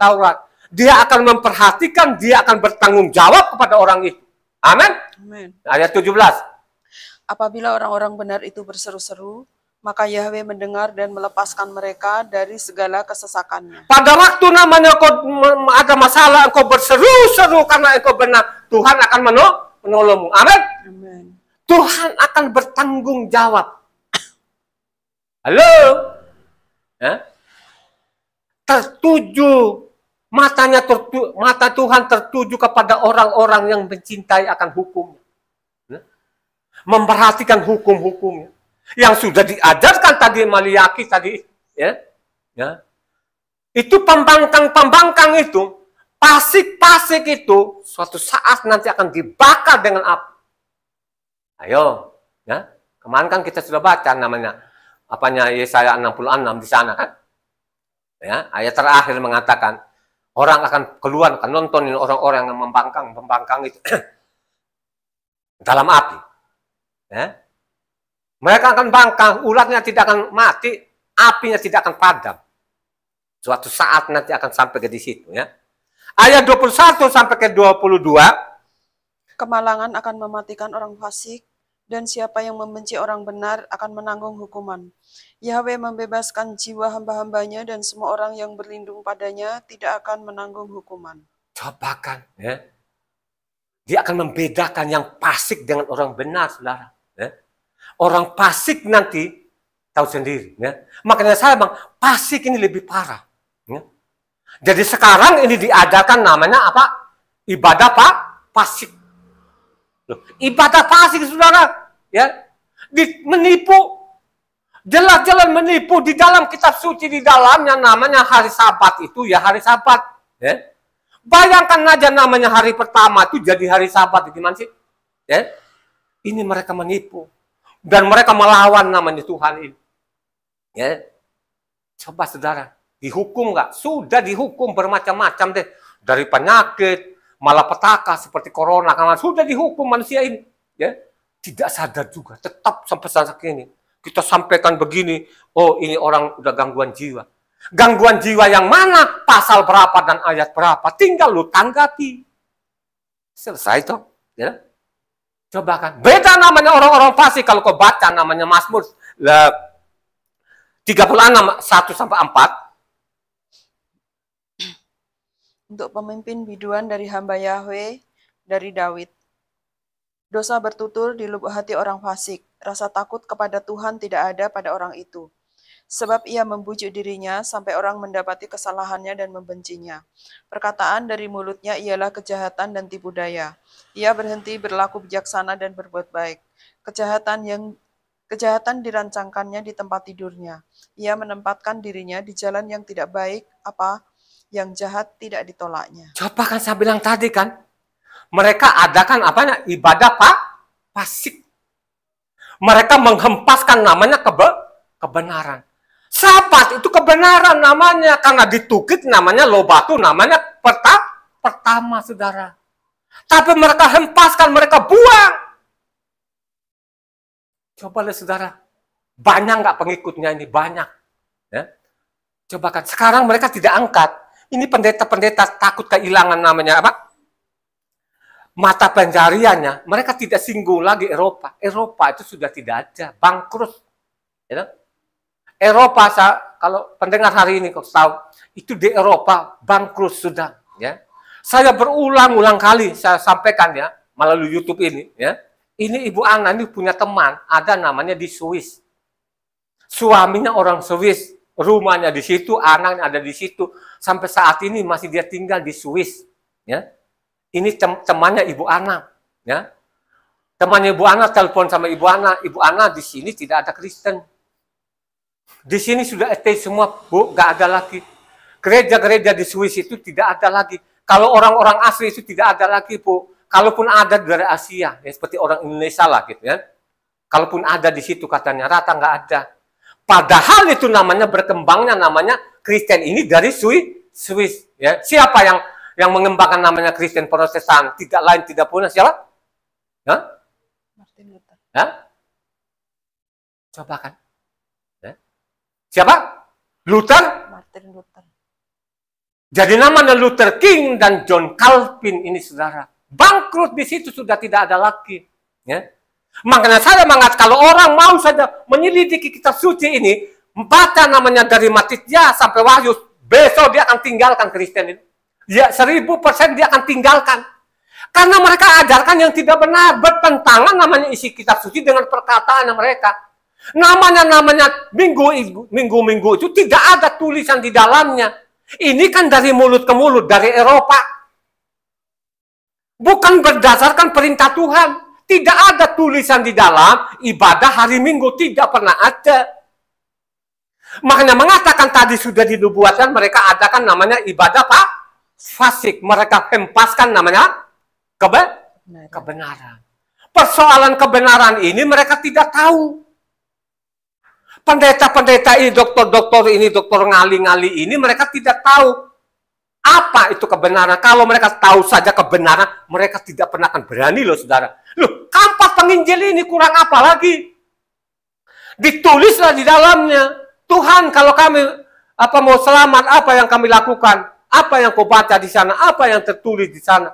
Taurat. Dia akan memperhatikan, dia akan bertanggung jawab kepada orang itu. Amin. Amin. Ayat 17. Apabila orang-orang benar itu berseru-seru, maka Yahweh mendengar dan melepaskan mereka dari segala kesesakannya. Pada waktu namanya kau ada masalah, engkau berseru-seru karena engkau benar, Tuhan akan menolongmu. Amin. Amin. Tuhan akan bertanggung jawab. Halo? Ya? Tertuju, mata Tuhan tertuju kepada orang-orang yang mencintai akan hukum. Ya? Memperhatikan hukum-hukumnya. Yang sudah diajarkan tadi Maliaki tadi, ya, ya, itu pembangkang itu, pasik itu, suatu saat nanti akan dibakar dengan api. Ayo, ya, kemarin kan kita sudah baca namanya, apanya Yesaya 66 di sana kan, ya, ayat terakhir mengatakan orang akan keluar, akan nontonin orang-orang yang membangkang itu dalam api, ya. Mereka akan bangkang, ularnya tidak akan mati, apinya tidak akan padam. Suatu saat nanti akan sampai ke di situ, ya. Ayat 21 sampai ke 22. Kemalangan akan mematikan orang fasik, dan siapa yang membenci orang benar akan menanggung hukuman. Yahweh membebaskan jiwa hamba-hambanya, dan semua orang yang berlindung padanya tidak akan menanggung hukuman. Cobakan, ya. Dia akan membedakan yang fasik dengan orang benar, saudara. Ya. Orang fasik nanti tahu sendiri, ya. Makanya saya bang, fasik ini lebih parah. Ya. Jadi sekarang ini diadakan namanya apa? Ibadah fasik. Loh, ibadah fasik, saudara, ya, menipu, jelas-jelas menipu di dalam kitab suci, di dalamnya namanya hari Sabat itu ya hari Sabat. Ya. Bayangkan aja namanya hari pertama itu jadi hari Sabat, gimana sih? Ya. Ini mereka menipu. Dan mereka melawan namanya Tuhan ini. Ya. Coba saudara, dihukum nggak? Sudah dihukum bermacam-macam deh. Dari penyakit, malapetaka seperti corona, karena sudah dihukum manusia ini. Ya. Tidak sadar juga, tetap sampai saat ini. Kita sampaikan begini, oh ini orang udah gangguan jiwa. Gangguan jiwa yang mana, pasal berapa dan ayat berapa, tinggal lu tanggapi. Selesai toh, ya. Coba kan, beda namanya orang-orang fasik kalau kau baca namanya Mazmur 36 1-4. Untuk pemimpin biduan dari hamba Yahweh, dari Daud. Dosa bertutur di lubuk hati orang fasik, rasa takut kepada Tuhan tidak ada pada orang itu. Sebab ia membujuk dirinya sampai orang mendapati kesalahannya dan membencinya. Perkataan dari mulutnya ialah kejahatan dan tipu daya. Ia berhenti berlaku bijaksana dan berbuat baik. Kejahatan dirancangkannya di tempat tidurnya. Ia menempatkan dirinya di jalan yang tidak baik, apa yang jahat tidak ditolaknya. Coba kan saya bilang tadi kan, mereka adakan apanya? Ibadah fasik. Mereka menghempaskan namanya kebenaran. Sabat itu kebenaran namanya, karena ditukik namanya lobatu, namanya pertama, saudara. Tapi mereka hempaskan, mereka buang. Coba lihat saudara, banyak nggak pengikutnya ini? Banyak. Ya. Coba kan, sekarang mereka tidak angkat. Ini pendeta-pendeta takut kehilangan namanya apa? Mata pencariannya. Mereka tidak singgung lagi Eropa. Eropa itu sudah tidak ada, bangkrut. Ya. Eropa, kalau pendengar hari ini kau tahu, itu di Eropa bangkrut sudah. Ya. Saya berulang-ulang kali saya sampaikan ya melalui YouTube ini. Ya. Ini Ibu Ana ini punya teman, ada namanya di Swiss. Suaminya orang Swiss, rumahnya di situ, anaknya ada di situ. Sampai saat ini masih dia tinggal di Swiss. Ya. Ini temannya Ibu Ana. Ya. Temannya Ibu Ana telepon sama Ibu Ana di sini tidak ada Kristen. Di sini sudah ateis semua, Bu, nggak ada lagi. Gereja-gereja di Swiss itu tidak ada lagi. Kalau orang-orang asli itu tidak ada lagi, Bu. Kalaupun ada dari Asia, ya, seperti orang Indonesia lah gitu ya. Kalaupun ada di situ katanya, rata nggak ada. Padahal itu namanya berkembangnya namanya Kristen ini dari Swiss. Ya. Siapa yang mengembangkan namanya Kristen Protestan? Tidak lain tidak punya siapa? Ya? Martin Luther. Ya? Coba kan. Siapa? Luther? Martin Luther. Jadi namanya Luther King dan John Calvin ini saudara. Bangkrut di situ sudah tidak ada lagi. Ya. Makanya saya mengatakan kalau orang mau saja menyelidiki kitab suci ini, membaca namanya dari Matitia sampai Wahyu, besok dia akan tinggalkan Kristen ini. Ya 1000% dia akan tinggalkan. Karena mereka ajarkan yang tidak benar, bertentangan namanya isi kitab suci dengan perkataan mereka. Namanya minggu itu tidak ada tulisan di dalamnya. Ini kan dari mulut ke mulut, dari Eropa. Bukan berdasarkan perintah Tuhan. Tidak ada tulisan di dalam ibadah hari Minggu, tidak pernah ada. Makanya mengatakan tadi sudah dinubuatkan mereka adakan namanya ibadah fasik. Mereka hempaskan namanya kebenaran. Persoalan kebenaran ini mereka tidak tahu. Pendeta-pendeta ini, dokter-dokter ini, dokter ngali-ngali ini, mereka tidak tahu apa itu kebenaran. Kalau mereka tahu saja kebenaran, mereka tidak pernah akan berani loh saudara. Loh, kampas penginjil ini kurang apa lagi? Ditulislah di dalamnya. Tuhan, kalau kami mau selamat, apa yang kami lakukan? Apa yang kau baca di sana? Apa yang tertulis di sana?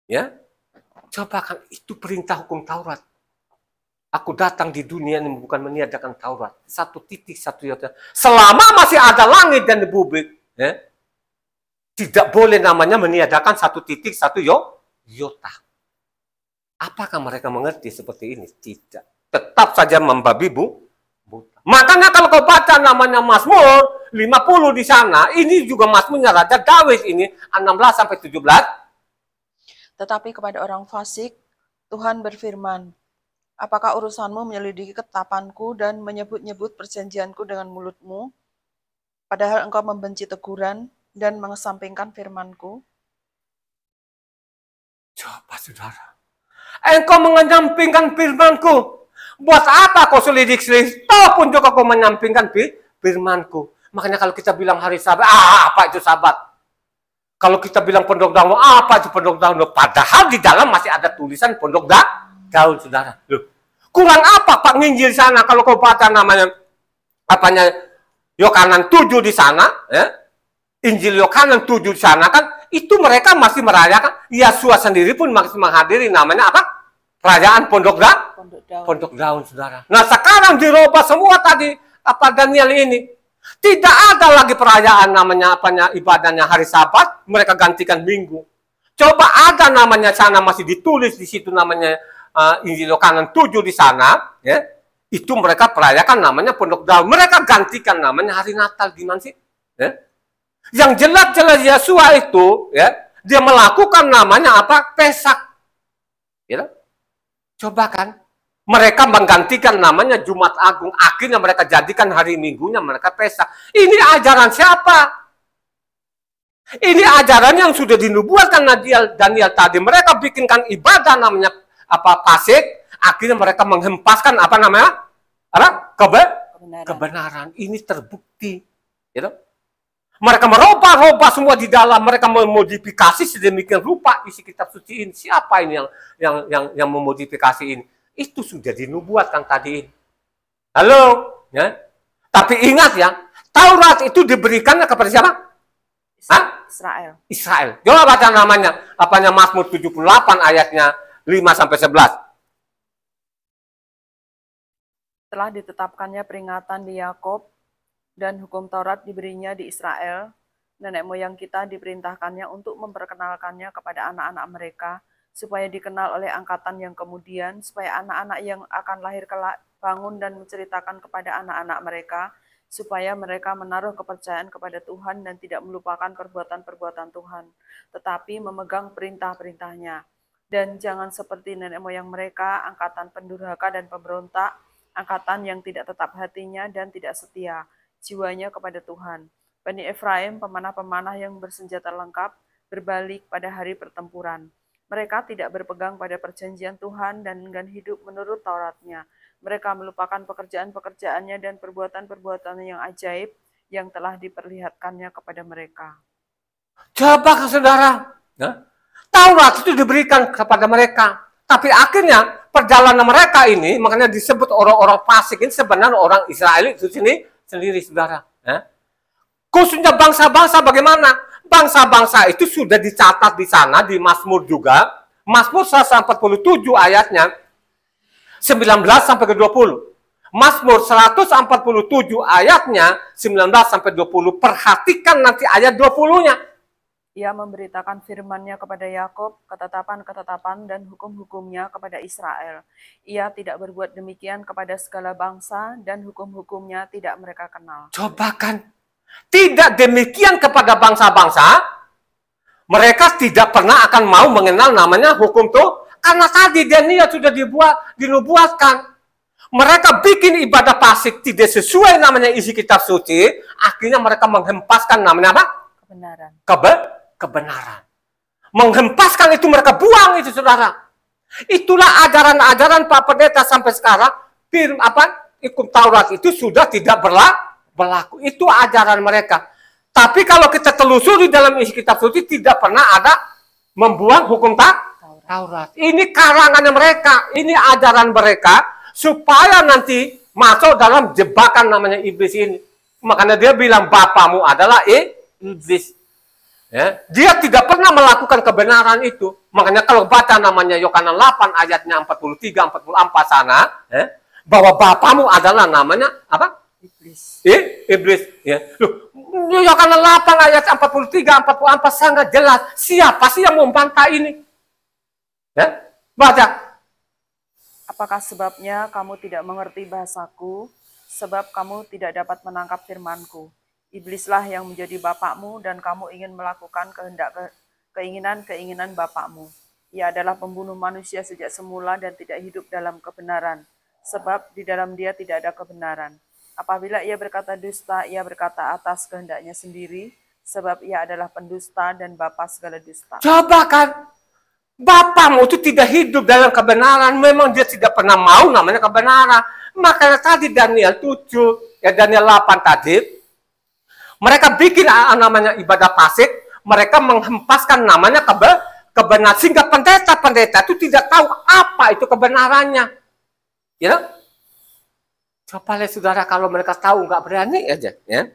Ya, coba kan itu perintah hukum Taurat. Aku datang di dunia ini bukan meniadakan Taurat. Satu titik, satu iota. Selama masih ada langit dan bumi, ya, tidak boleh namanya meniadakan satu titik, satu iota. Apakah mereka mengerti seperti ini? Tidak. Tetap saja membabi buta. Makanya kalau kau baca namanya Mazmur 50 di sana, ini juga Mazmurnya Raja Daud ini, 16-17. Tetapi kepada orang fasik, Tuhan berfirman, apakah urusanmu menyelidiki ketetapanku dan menyebut-nyebut perjanjianku dengan mulutmu, padahal engkau membenci teguran dan mengesampingkan firmanku? Coba saudara, engkau menyampingkan firmanku. Buat apa kau selidik-selidik? Tahu pun juga kau menyampingkan firmanku. Makanya kalau kita bilang hari Sabat, apa itu Sabat? Kalau kita bilang pondok Daun, apa itu pondok Daun? Padahal di dalam masih ada tulisan pondok Daun, saudara. Loh, kurang apa Pak nginjil sana kalau kau baca namanya Yohanan 7 di sana, ya, Injil Yohanan 7 di sana kan, itu mereka masih merayakan. Yesus sendiri pun masih menghadiri namanya apa? Perayaan Pondok Daun. Pondok Daun, saudara. Nah sekarang dirubah semua tadi apa Daniel ini. Tidak ada lagi perayaan namanya apanya ibadahnya hari Sabat, mereka gantikan Minggu. Coba ada namanya sana masih ditulis di situ namanya Injil Yohanan 7 di sana, ya. Itu mereka perayakan namanya Pondok Daun. Mereka gantikan namanya hari Natal, gimana sih? Ya. Yang jelas-jelas Yesua itu, ya, dia melakukan namanya apa? Pesak. Ya. Coba kan, mereka menggantikan namanya Jumat Agung. Akhirnya mereka jadikan hari Minggunya mereka Pesak. Ini ajaran siapa? Ini ajaran yang sudah dinubuatkan Daniel tadi. Mereka bikinkan ibadah namanya apa? Pasik. Akhirnya mereka menghempaskan apa namanya? Apa? Kebenaran. Ini terbukti. Gitu? Mereka merubah semua di dalam. Mereka memodifikasi sedemikian rupa isi kitab suci ini. Siapa ini yang memodifikasi ini? Itu sudah dinubuatkan tadi. Halo? Ya? Tapi ingat ya, Taurat itu diberikannya kepada siapa? Israel. Coba baca namanya. Apanya Mazmur 78 ayatnya 5-11. Telah ditetapkannya peringatan di Yakub dan hukum Taurat diberinya di Israel. Nenek moyang kita diperintahkannya untuk memperkenalkannya kepada anak-anak mereka, supaya dikenal oleh angkatan yang kemudian, supaya anak-anak yang akan lahir kelak bangun dan menceritakan kepada anak-anak mereka, supaya mereka menaruh kepercayaan kepada Tuhan dan tidak melupakan perbuatan-perbuatan Tuhan, tetapi memegang perintah-perintahnya. Dan jangan seperti nenek moyang mereka, angkatan pendurhaka dan pemberontak, angkatan yang tidak tetap hatinya dan tidak setia jiwanya kepada Tuhan. Bani Efraim, pemanah-pemanah yang bersenjata lengkap, berbalik pada hari pertempuran. Mereka tidak berpegang pada perjanjian Tuhan dan enggan hidup menurut Tauratnya. Mereka melupakan pekerjaan-pekerjaannya dan perbuatan-perbuatan yang ajaib yang telah diperlihatkannya kepada mereka. Coba saudara, Taurat itu diberikan kepada mereka. Tapi akhirnya perjalanan mereka ini, makanya disebut orang-orang fasik ini sebenarnya orang Israel itu sendiri, saudara. Khususnya bangsa-bangsa bagaimana? Bangsa-bangsa itu sudah dicatat di sana, di Mazmur juga. Mazmur 147 ayatnya 19-20. Mazmur 147 ayatnya 19-20. Perhatikan nanti ayat 20-nya. Ia memberitakan firman-Nya kepada Yakub, ketetapan-ketetapan dan hukum-hukumnya kepada Israel. Ia tidak berbuat demikian kepada segala bangsa dan hukum-hukumnya tidak mereka kenal. Coba kan, tidak demikian kepada bangsa-bangsa, mereka tidak pernah akan mau mengenal namanya hukum tuh, karena tadi Daniel sudah dinubuatkan. Mereka bikin ibadah pasik tidak sesuai namanya isi kitab suci, akhirnya mereka menghempaskan namanya apa? Kebenaran. Menghempaskan itu mereka buang itu, saudara. Itulah ajaran-ajaran Pak Pendeta sampai sekarang. Hukum Taurat itu sudah tidak berlaku. Itu ajaran mereka. Tapi kalau kita telusuri dalam isi kitab suci tidak pernah ada membuang hukum Taurat. Ini karangannya mereka. Ini ajaran mereka supaya nanti masuk dalam jebakan namanya iblis ini. Makanya dia bilang bapamu adalah iblis. Ya, dia tidak pernah melakukan kebenaran itu. Makanya kalau baca namanya Yohanan 8 ayatnya 43-44 sana, bahwa bapamu adalah namanya apa? Iblis. Ya. Yohanan 8 ayat 43-44 sangat jelas. Siapa sih yang membantah ini? Ya, baca. Apakah sebabnya kamu tidak mengerti bahasaku? Sebab kamu tidak dapat menangkap firmanku. Iblislah yang menjadi bapakmu dan kamu ingin melakukan keinginan-keinginan bapakmu. Ia adalah pembunuh manusia sejak semula dan tidak hidup dalam kebenaran, sebab di dalam dia tidak ada kebenaran. Apabila ia berkata dusta, ia berkata atas kehendaknya sendiri, sebab ia adalah pendusta dan bapa segala dusta. Coba kan, bapakmu itu tidak hidup dalam kebenaran, memang dia tidak pernah mau namanya kebenaran. Makanya tadi Daniel 7, Daniel 8 tadi, mereka bikin namanya ibadah pasik, mereka menghempaskan namanya kebenaran, sehingga pendeta-pendeta itu tidak tahu apa itu kebenarannya. Ya? Coba lihat saudara, kalau mereka tahu nggak berani aja. Ya.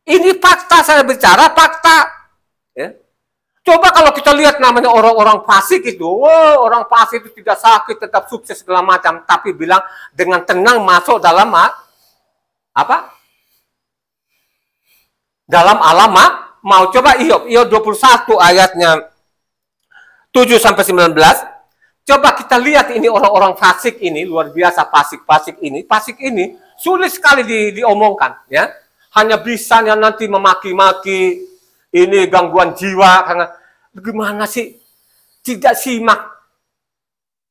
Ini fakta, saya bicara fakta. Ya. Coba kalau kita lihat namanya orang-orang fasik itu, orang fasik itu tidak sakit, tetap sukses segala macam, tapi bilang dengan tenang masuk dalam apa? Dalam alam mau. Coba Iyob 21 ayatnya 7 sampai 19. Coba kita lihat ini orang-orang fasik ini, luar biasa fasik ini sulit sekali diomongkan, ya. Hanya bisanya nanti memaki-maki, ini gangguan jiwa, karena gimana sih tidak simak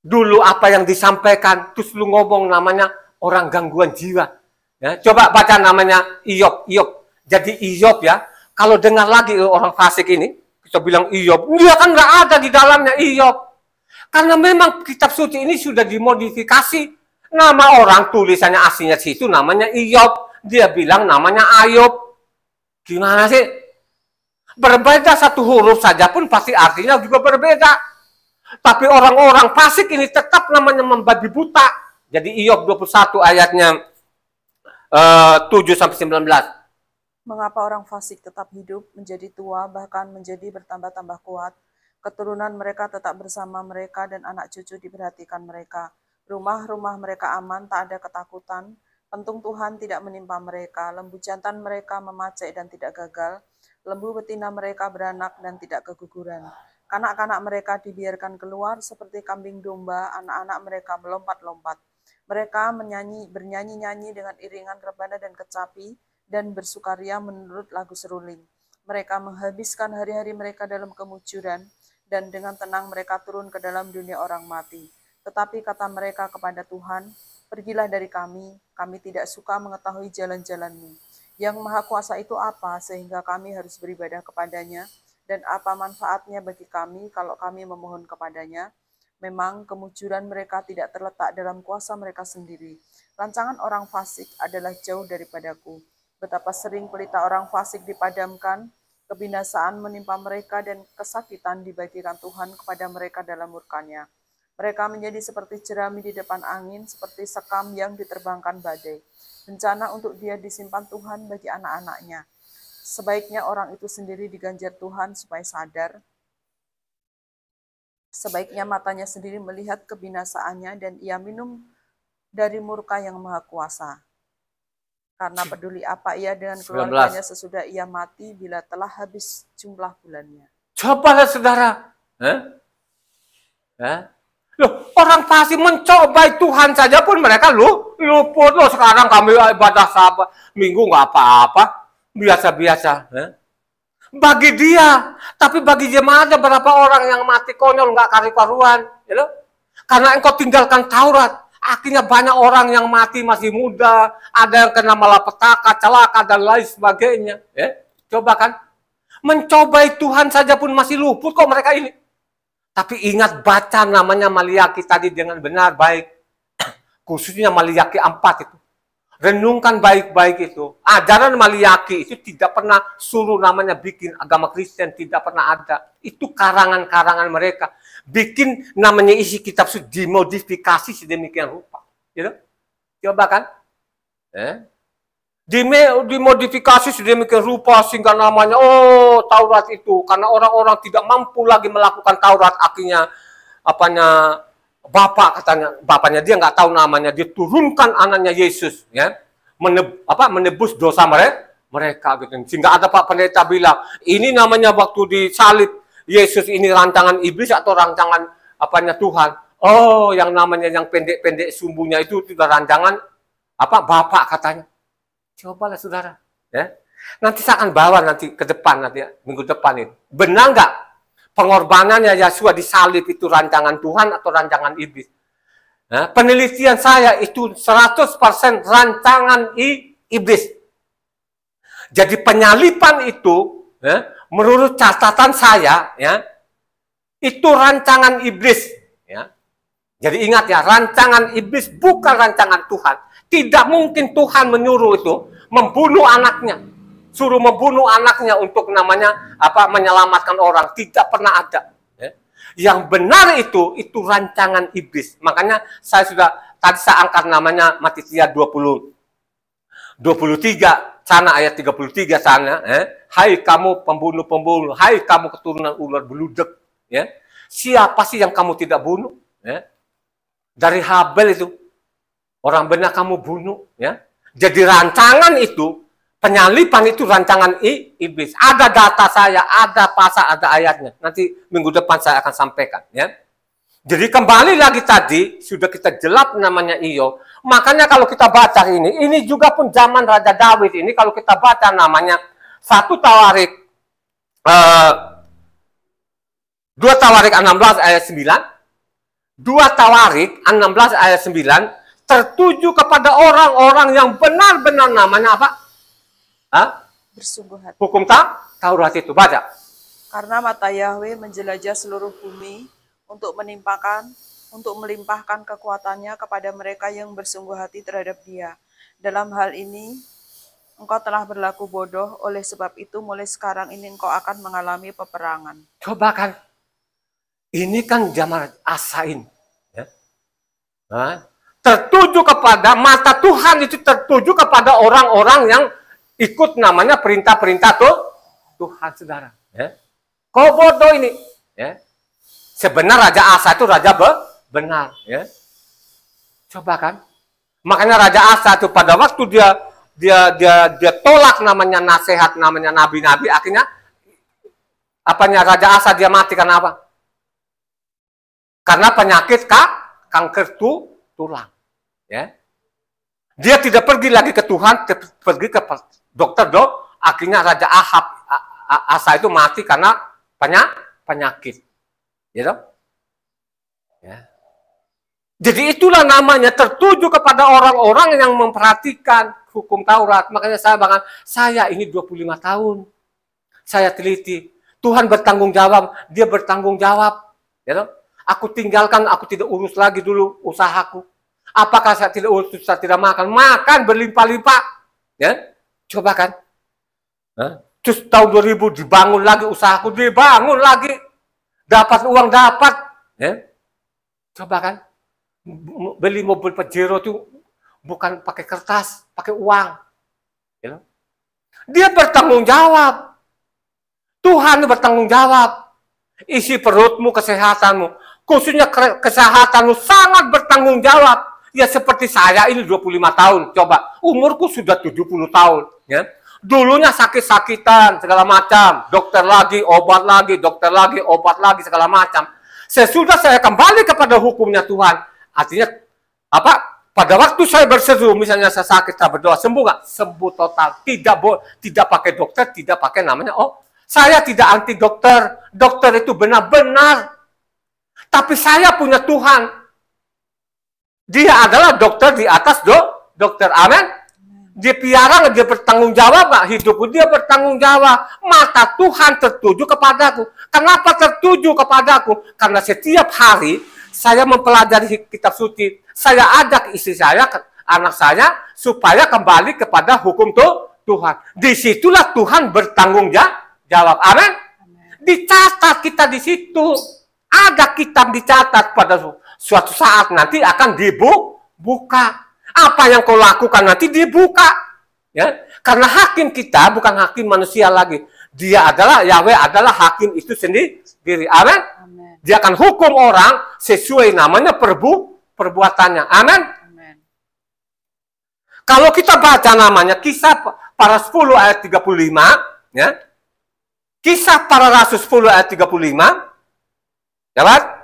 dulu apa yang disampaikan, terus lu ngomong namanya orang gangguan jiwa. Ya, coba baca namanya Iyob. Jadi Iyob ya, kalau dengar lagi orang fasik ini, kita bilang Iyob, dia kan nggak ada di dalamnya Iyob. Karena memang kitab suci ini sudah dimodifikasi. Nama orang tulisannya aslinya situ namanya Iyob. Dia bilang namanya Ayub. Gimana sih? Berbeda satu huruf saja pun pasti artinya juga berbeda. Tapi orang-orang fasik ini tetap namanya membabi buta. Jadi Iyob 21 ayatnya 7 sampai 19. Mengapa orang fasik tetap hidup, menjadi tua, bahkan menjadi bertambah-tambah kuat? Keturunan mereka tetap bersama mereka dan anak cucu diperhatikan mereka. Rumah-rumah mereka aman, tak ada ketakutan. Pentung Tuhan tidak menimpa mereka. Lembu jantan mereka memacek dan tidak gagal. Lembu betina mereka beranak dan tidak keguguran. Kanak-kanak mereka dibiarkan keluar seperti kambing domba, anak-anak mereka melompat-lompat. Mereka bernyanyi-nyanyi dengan iringan rebana dan kecapi, dan bersukaria menurut lagu seruling. Mereka menghabiskan hari-hari mereka dalam kemujuran, dan dengan tenang mereka turun ke dalam dunia orang mati. Tetapi kata mereka kepada Tuhan, pergilah dari kami tidak suka mengetahui jalan-jalan-Mu. Yang Maha Kuasa itu apa, sehingga kami harus beribadah kepadanya, dan apa manfaatnya bagi kami kalau kami memohon kepadanya? Memang kemujuran mereka tidak terletak dalam kuasa mereka sendiri. Rancangan orang fasik adalah jauh daripadaku. Betapa sering pelita orang fasik dipadamkan, kebinasaan menimpa mereka dan kesakitan dibagikan Tuhan kepada mereka dalam murkanya. Mereka menjadi seperti jerami di depan angin, seperti sekam yang diterbangkan badai. Bencana untuk dia disimpan Tuhan bagi anak-anaknya. Sebaiknya orang itu sendiri diganjar Tuhan supaya sadar. Sebaiknya matanya sendiri melihat kebinasaannya dan ia minum dari murka yang Maha Kuasa. Karena peduli apa ia dengan keluarganya sesudah ia mati bila telah habis jumlah bulannya. Cobalah saudara. Loh, orang fasik mencobai Tuhan saja pun mereka luput. Loh, sekarang kami ibadah Sabat Minggu nggak apa-apa. Biasa-biasa. Bagi dia. Tapi bagi jemaat ada berapa orang yang mati konyol, nggak karu-karuan. Ya, karena engkau tinggalkan Taurat. Akhirnya banyak orang yang mati masih muda. Ada yang kena malapetaka, celaka, dan lain sebagainya. Ya, coba kan. Mencobai Tuhan saja pun masih luput kok mereka ini. Tapi ingat baca namanya Maliaki tadi dengan benar baik. Khususnya Maliaki 4 itu. Renungkan baik-baik itu. Ajaran Maliaki itu tidak pernah suruh namanya bikin agama Kristen. Tidak pernah ada. Itu karangan-karangan mereka. Bikin namanya isi kitab suci dimodifikasi sedemikian rupa. Gitu? Coba kan? Dimodifikasi sedemikian rupa sehingga namanya Taurat itu. Karena orang-orang tidak mampu lagi melakukan Taurat. Akhirnya Bapak katanya, bapaknya dia nggak tahu namanya, dia turunkan anaknya Yesus, ya, menebus dosa mereka gitu. Sehingga ada Pak Pendeta bilang, ini namanya waktu disalib Yesus ini rancangan iblis atau rancangan Tuhan? Oh, yang namanya yang pendek-pendek sumbunya itu sudah rancangan Bapak katanya. Cobalah saudara, ya. Nanti saya akan bawa nanti ke depan nanti minggu depan itu. Benar nggak? Pengorbanannya Yesus disalib itu rancangan Tuhan atau rancangan iblis? Nah, penelitian saya itu 100% rancangan iblis. Jadi penyaliban itu, menurut catatan saya, ya, itu rancangan iblis. Ya. Jadi ingat ya, rancangan iblis bukan rancangan Tuhan. Tidak mungkin Tuhan menyuruh itu membunuh anaknya. Suruh membunuh anaknya untuk namanya menyelamatkan orang. Tidak pernah ada. Ya. Yang benar itu rancangan iblis. Makanya saya sudah tadi saya angkat namanya Matitia 23 sana ayat 33 sana, hai kamu pembunuh-pembunuh, hai kamu keturunan ular beludek, ya. Siapa sih yang kamu tidak bunuh? Ya. Dari Habel itu orang benar kamu bunuh, ya. Jadi rancangan itu, penyalipan itu rancangan iblis. Ada data saya, ada pasal, ada ayatnya. Nanti minggu depan saya akan sampaikan, ya. Jadi kembali lagi tadi, sudah kita jelap namanya Iyo. Makanya kalau kita baca ini juga pun zaman Raja Daud ini, kalau kita baca namanya 1 Tawarik, 2 Tawarik 16 ayat 9, 2 Tawarik 16 ayat 9, tertuju kepada orang-orang yang benar-benar namanya apa? Bersungguh hati. Hukum Taurat itu, baca. Karena mata Yahweh menjelajah seluruh bumi, untuk melimpahkan kekuatannya kepada mereka yang bersungguh hati terhadap Dia. Dalam hal ini, engkau telah berlaku bodoh, oleh sebab itu mulai sekarang ini engkau akan mengalami peperangan. Coba kan, ini kan zaman Asain. Ya. Tertuju kepada, mata Tuhan itu tertuju kepada orang-orang yang ikut namanya perintah-perintah Tuhan, saudara. Ya. Kau bodoh ini. Ya. Sebenarnya Raja Asa itu raja benar, ya. Coba kan, makanya Raja Asa itu pada waktu dia tolak namanya nasihat, namanya nabi-nabi, akhirnya apanya Raja Asa dia mati karena apa? Karena penyakit kanker tulang, ya. Dia tidak pergi lagi ke Tuhan, pergi ke dokter akhirnya Raja Asa itu mati karena penyakit. Gitu? Ya. Jadi itulah namanya tertuju kepada orang-orang yang memperhatikan hukum Taurat. Makanya saya ini 25 tahun. Saya teliti. Tuhan bertanggung jawab, dia bertanggung jawab. Gitu? Aku tinggalkan, aku tidak urus lagi dulu usahaku. Apakah saya tidak urus, saya tidak makan? Makan berlimpah-limpah. Ya? Coba kan. Terus tahun 2000 dibangun lagi usahaku, dibangun lagi. Dapat uang, dapat, ya. Coba kan, beli mobil Pajero itu bukan pakai kertas, pakai uang. Ya. Dia bertanggung jawab. Tuhan bertanggung jawab. Isi perutmu, kesehatanmu, khususnya kesehatanmu sangat bertanggung jawab. Ya seperti saya ini 25 tahun, coba umurku sudah 70 tahun. Ya. Dulunya sakit-sakitan, segala macam. Dokter lagi, obat lagi, dokter lagi, obat lagi, segala macam. Sesudah saya kembali kepada hukumnya Tuhan. Artinya, apa? Pada waktu saya berseru, misalnya saya sakit, saya berdoa, sembuh nggak? Sembuh total. Tidak pakai dokter, tidak pakai namanya. Oh, saya tidak anti dokter. Dokter itu benar-benar. Tapi saya punya Tuhan. Dia adalah dokter di atas dokter. Amin. Dia piara nggak, dia bertanggung jawab nggak hidupku, dia bertanggung jawab. Mata Tuhan tertuju kepadaku. Kenapa tertuju kepadaku? Karena setiap hari saya mempelajari kitab suci. Saya ajak istri saya, anak saya, supaya kembali kepada hukum Tuhan. Disitulah Tuhan bertanggung jawab. Amin. Dicatat kita di situ. Ada kitab dicatat, pada suatu saat nanti akan dibuka. Apa yang kau lakukan nanti dibuka, ya. Karena hakim kita bukan hakim manusia lagi. Dia adalah Yahweh, adalah hakim itu sendiri. Amin. Dia akan hukum orang sesuai namanya perbuatannya. Amin. Kalau kita baca namanya Kisah Para 10 ayat 35, ya. Kisah Para Rasul 10 ayat 35. Dapat?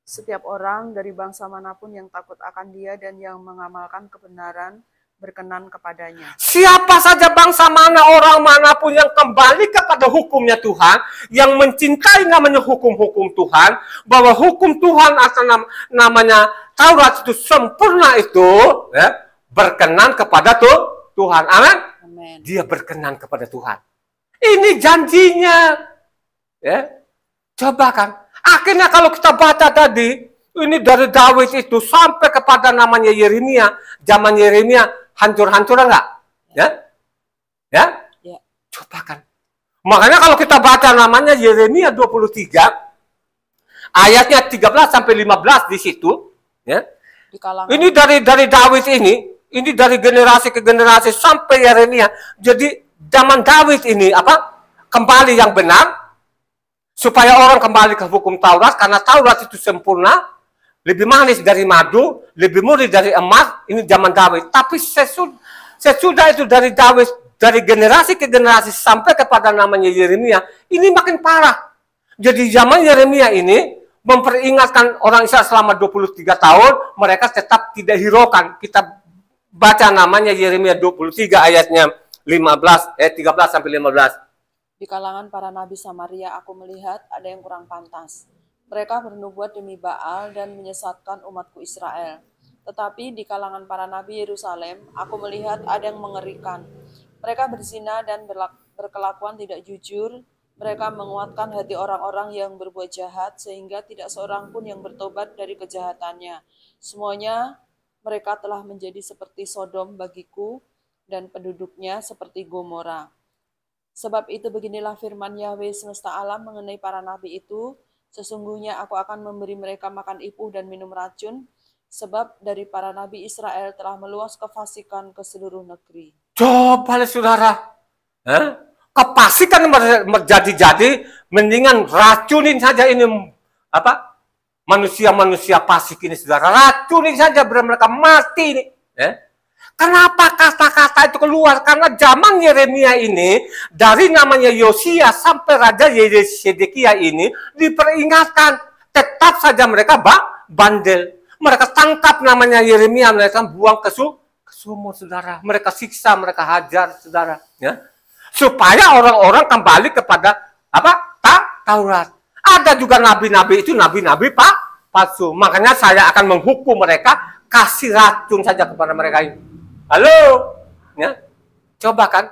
Setiap orang dari bangsa manapun yang takut akan Dia dan yang mengamalkan kebenaran berkenan kepadanya. Siapa saja bangsa mana, orang manapun yang kembali kepada hukumnya Tuhan, yang mencintai namanya hukum-hukum Tuhan, bahwa hukum Tuhan atau namanya Taurat itu sempurna itu, ya, berkenan kepada Tuhan. Amin. Dia berkenan kepada Tuhan. Ini janjinya. Ya. Coba kan. Akhirnya kalau kita baca tadi, ini dari Daud itu sampai kepada namanya Yeremia. Zaman Yeremia hancur-hancur enggak? Ya? Ya? Ya. Coba kan. Makanya kalau kita baca namanya Yeremia 23, ayatnya 13 sampai 15 di situ, ya. Di kalangan Ini dari Daud ini dari generasi ke generasi sampai Yeremia. Jadi zaman Daud ini kembali yang benar supaya orang kembali ke hukum Taurat karena Taurat itu sempurna, lebih manis dari madu, lebih murni dari emas. Ini zaman Daud. Tapi sesudah itu dari Daud, dari generasi ke generasi sampai kepada namanya Yeremia, ini makin parah. Jadi zaman Yeremia ini memperingatkan orang Israel selama 23 tahun, mereka tetap tidak hiraukan. Kita baca namanya Yeremia 23 ayatnya 13 sampai 15. Di kalangan para nabi Samaria aku melihat ada yang kurang pantas. Mereka bernubuat demi Baal dan menyesatkan umatku Israel. Tetapi di kalangan para nabi Yerusalem aku melihat ada yang mengerikan. Mereka berzina dan berkelakuan tidak jujur. Mereka menguatkan hati orang-orang yang berbuat jahat sehingga tidak seorang pun yang bertobat dari kejahatannya. Semuanya mereka telah menjadi seperti Sodom bagiku dan penduduknya seperti Gomora. Sebab itu beginilah firman Yahweh semesta alam mengenai para nabi itu, sesungguhnya aku akan memberi mereka makan ipuh dan minum racun, sebab dari para nabi Israel telah meluas kefasikan ke seluruh negeri. Coba lihat saudara, kefasikan menjadi-jadi, mendingan racunin saja ini manusia-manusia fasik ini saudara, racunin saja biar mereka mati ini. Kenapa kata-kata itu keluar? Karena zaman Yeremia ini, dari namanya Yosia sampai Raja Sedekia ini, diperingatkan. Tetap saja mereka bandel. Mereka tangkap namanya Yeremia, mereka buang ke sumur, saudara. Mereka siksa, mereka hajar, saudara. Ya. Supaya orang-orang kembali kepada Taurat. Ada juga nabi-nabi itu, nabi-nabi palsu. Makanya saya akan menghukum mereka, kasih racun saja kepada mereka ini. Halo, ya, coba kan.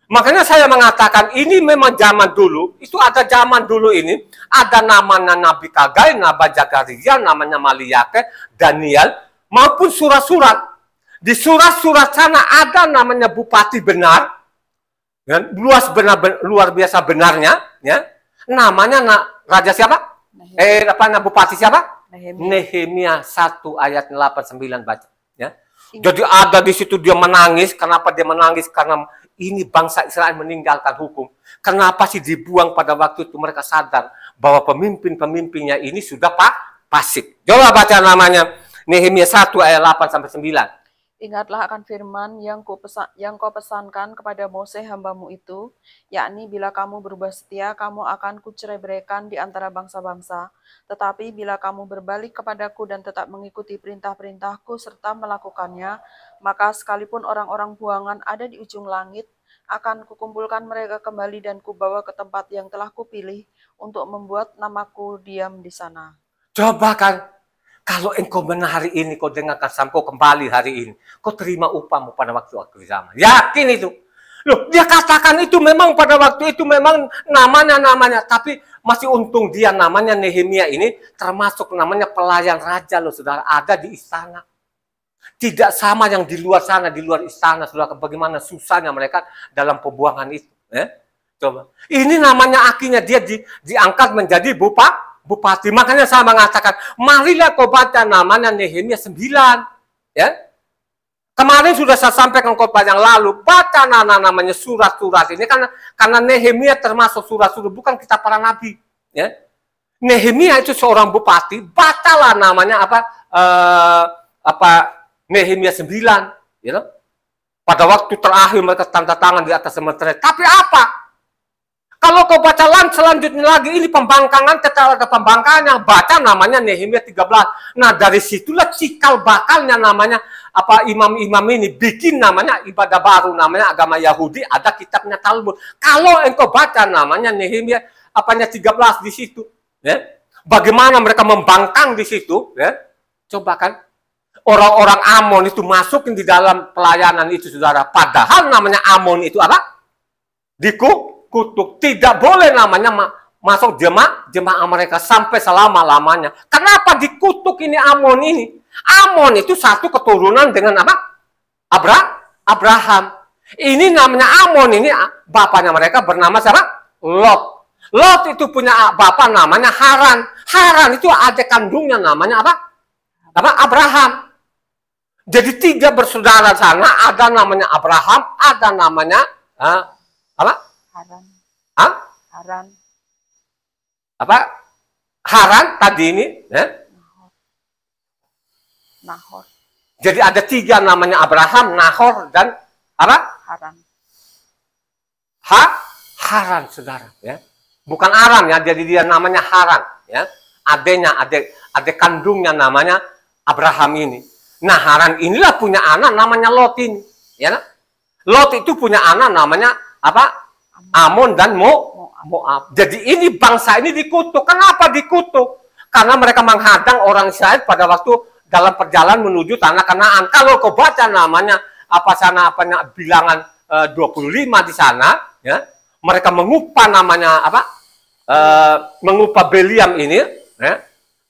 Makanya saya mengatakan ini memang zaman dulu. Itu ada zaman dulu ini. Ada namanya Nabi Kagai, Nabi Zakaria, namanya Maliake, Daniel, maupun surat-surat. Di surat-surat sana ada namanya Bupati benar, ya, luar biasa benarnya, ya. Namanya Raja siapa? Bupati siapa? Nehemia 1 ayat 8-9 baca, ya. Jadi ada di situ dia menangis. Kenapa dia menangis? Karena ini bangsa Israel meninggalkan hukum. Kenapa sih dibuang pada waktu itu? Mereka sadar bahwa pemimpin-pemimpinnya ini sudah fasik. Coba baca namanya Nehemia 1 ayat 8-9. Ingatlah akan firman yang kau pesankan kepada Mose hambamu itu, yakni bila kamu berubah setia, kamu akan kucerai-beraikan di antara bangsa-bangsa. Tetapi bila kamu berbalik kepadaku dan tetap mengikuti perintah-perintahku serta melakukannya, maka sekalipun orang-orang buangan ada di ujung langit, akan kukumpulkan mereka kembali dan kubawa ke tempat yang telah kupilih untuk membuat namaku diam di sana. Coba kan. Kalau engkau benar hari ini, kau dengarkan sampai kau kembali hari ini, kau terima upahmu pada waktu zaman. Yakin itu. Loh, dia katakan itu memang pada waktu itu memang namanya. Tapi masih untung dia namanya Nehemia ini termasuk namanya pelayan raja loh saudara. Ada di istana. Tidak sama yang di luar sana, di luar istana. Saudara, bagaimana susahnya mereka dalam pembuangan itu. Coba. Ini namanya akhirnya dia diangkat menjadi bupati. Makanya saya mengatakan, marilah kau baca namanya Nehemia 9. Ya. Kemarin sudah saya sampaikan khotbah yang lalu, baca namanya surat-surat ini karena Nehemia termasuk surat-surat, bukan kitab para nabi. Ya. Nehemia itu seorang bupati, bacalah namanya Nehemia 9. Ya. Pada waktu terakhir mereka tanda tangan di atas semeterai. Tapi apa? Kalau kau baca selanjutnya lagi, ini pembangkangan, tetap ada pembangkangan yang baca namanya Nehemia 13. Nah, dari situlah cikal bakalnya namanya imam-imam ini bikin namanya ibadah baru, namanya agama Yahudi, ada kitabnya Talmud. Kalau engkau baca namanya Nehemia 13 di situ, ya. Bagaimana mereka membangkang di situ, ya. Coba kan orang-orang Amon itu masukin di dalam pelayanan itu, saudara. Padahal namanya Amon itu apa? Kutuk. Tidak boleh namanya masuk jemaah mereka sampai selama-lamanya. Kenapa dikutuk ini Amon ini? Amon itu satu keturunan dengan apa? Abraham. Ini namanya Amon ini bapaknya mereka bernama siapa? Lot. Lot itu punya bapak namanya Haran. Haran itu adik kandungnya namanya apa? Abraham. Jadi 3 bersaudara sana, ada namanya Abraham, ada namanya apa? Haran. Hah? Haran. Apa? Haran tadi ini, ya? Nahor. Jadi ada 3 namanya Abraham, Nahor, dan apa? Haran. Haran, saudara, ya. Bukan Aram ya, jadi dia namanya Haran, ya. Adek kandungnya namanya Abraham ini. Nah, Haran inilah punya anak namanya Lot ini, ya. Lot itu punya anak namanya apa? Amon dan Moab. Jadi ini bangsa ini dikutuk. Kenapa dikutuk? Karena mereka menghadang orang Israel pada waktu dalam perjalanan menuju tanah Kanaan. Kalau kau baca namanya bilangan 25 di sana, ya. Mereka mengupah namanya apa? Mengupah Beliam ini, ya.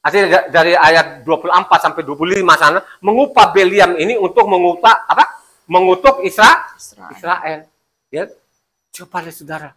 Artinya dari ayat 24 sampai 25 sana, mengupah Beliam ini untuk mengupah apa? Mengutuk Israel. Ya. Coba lihat saudara.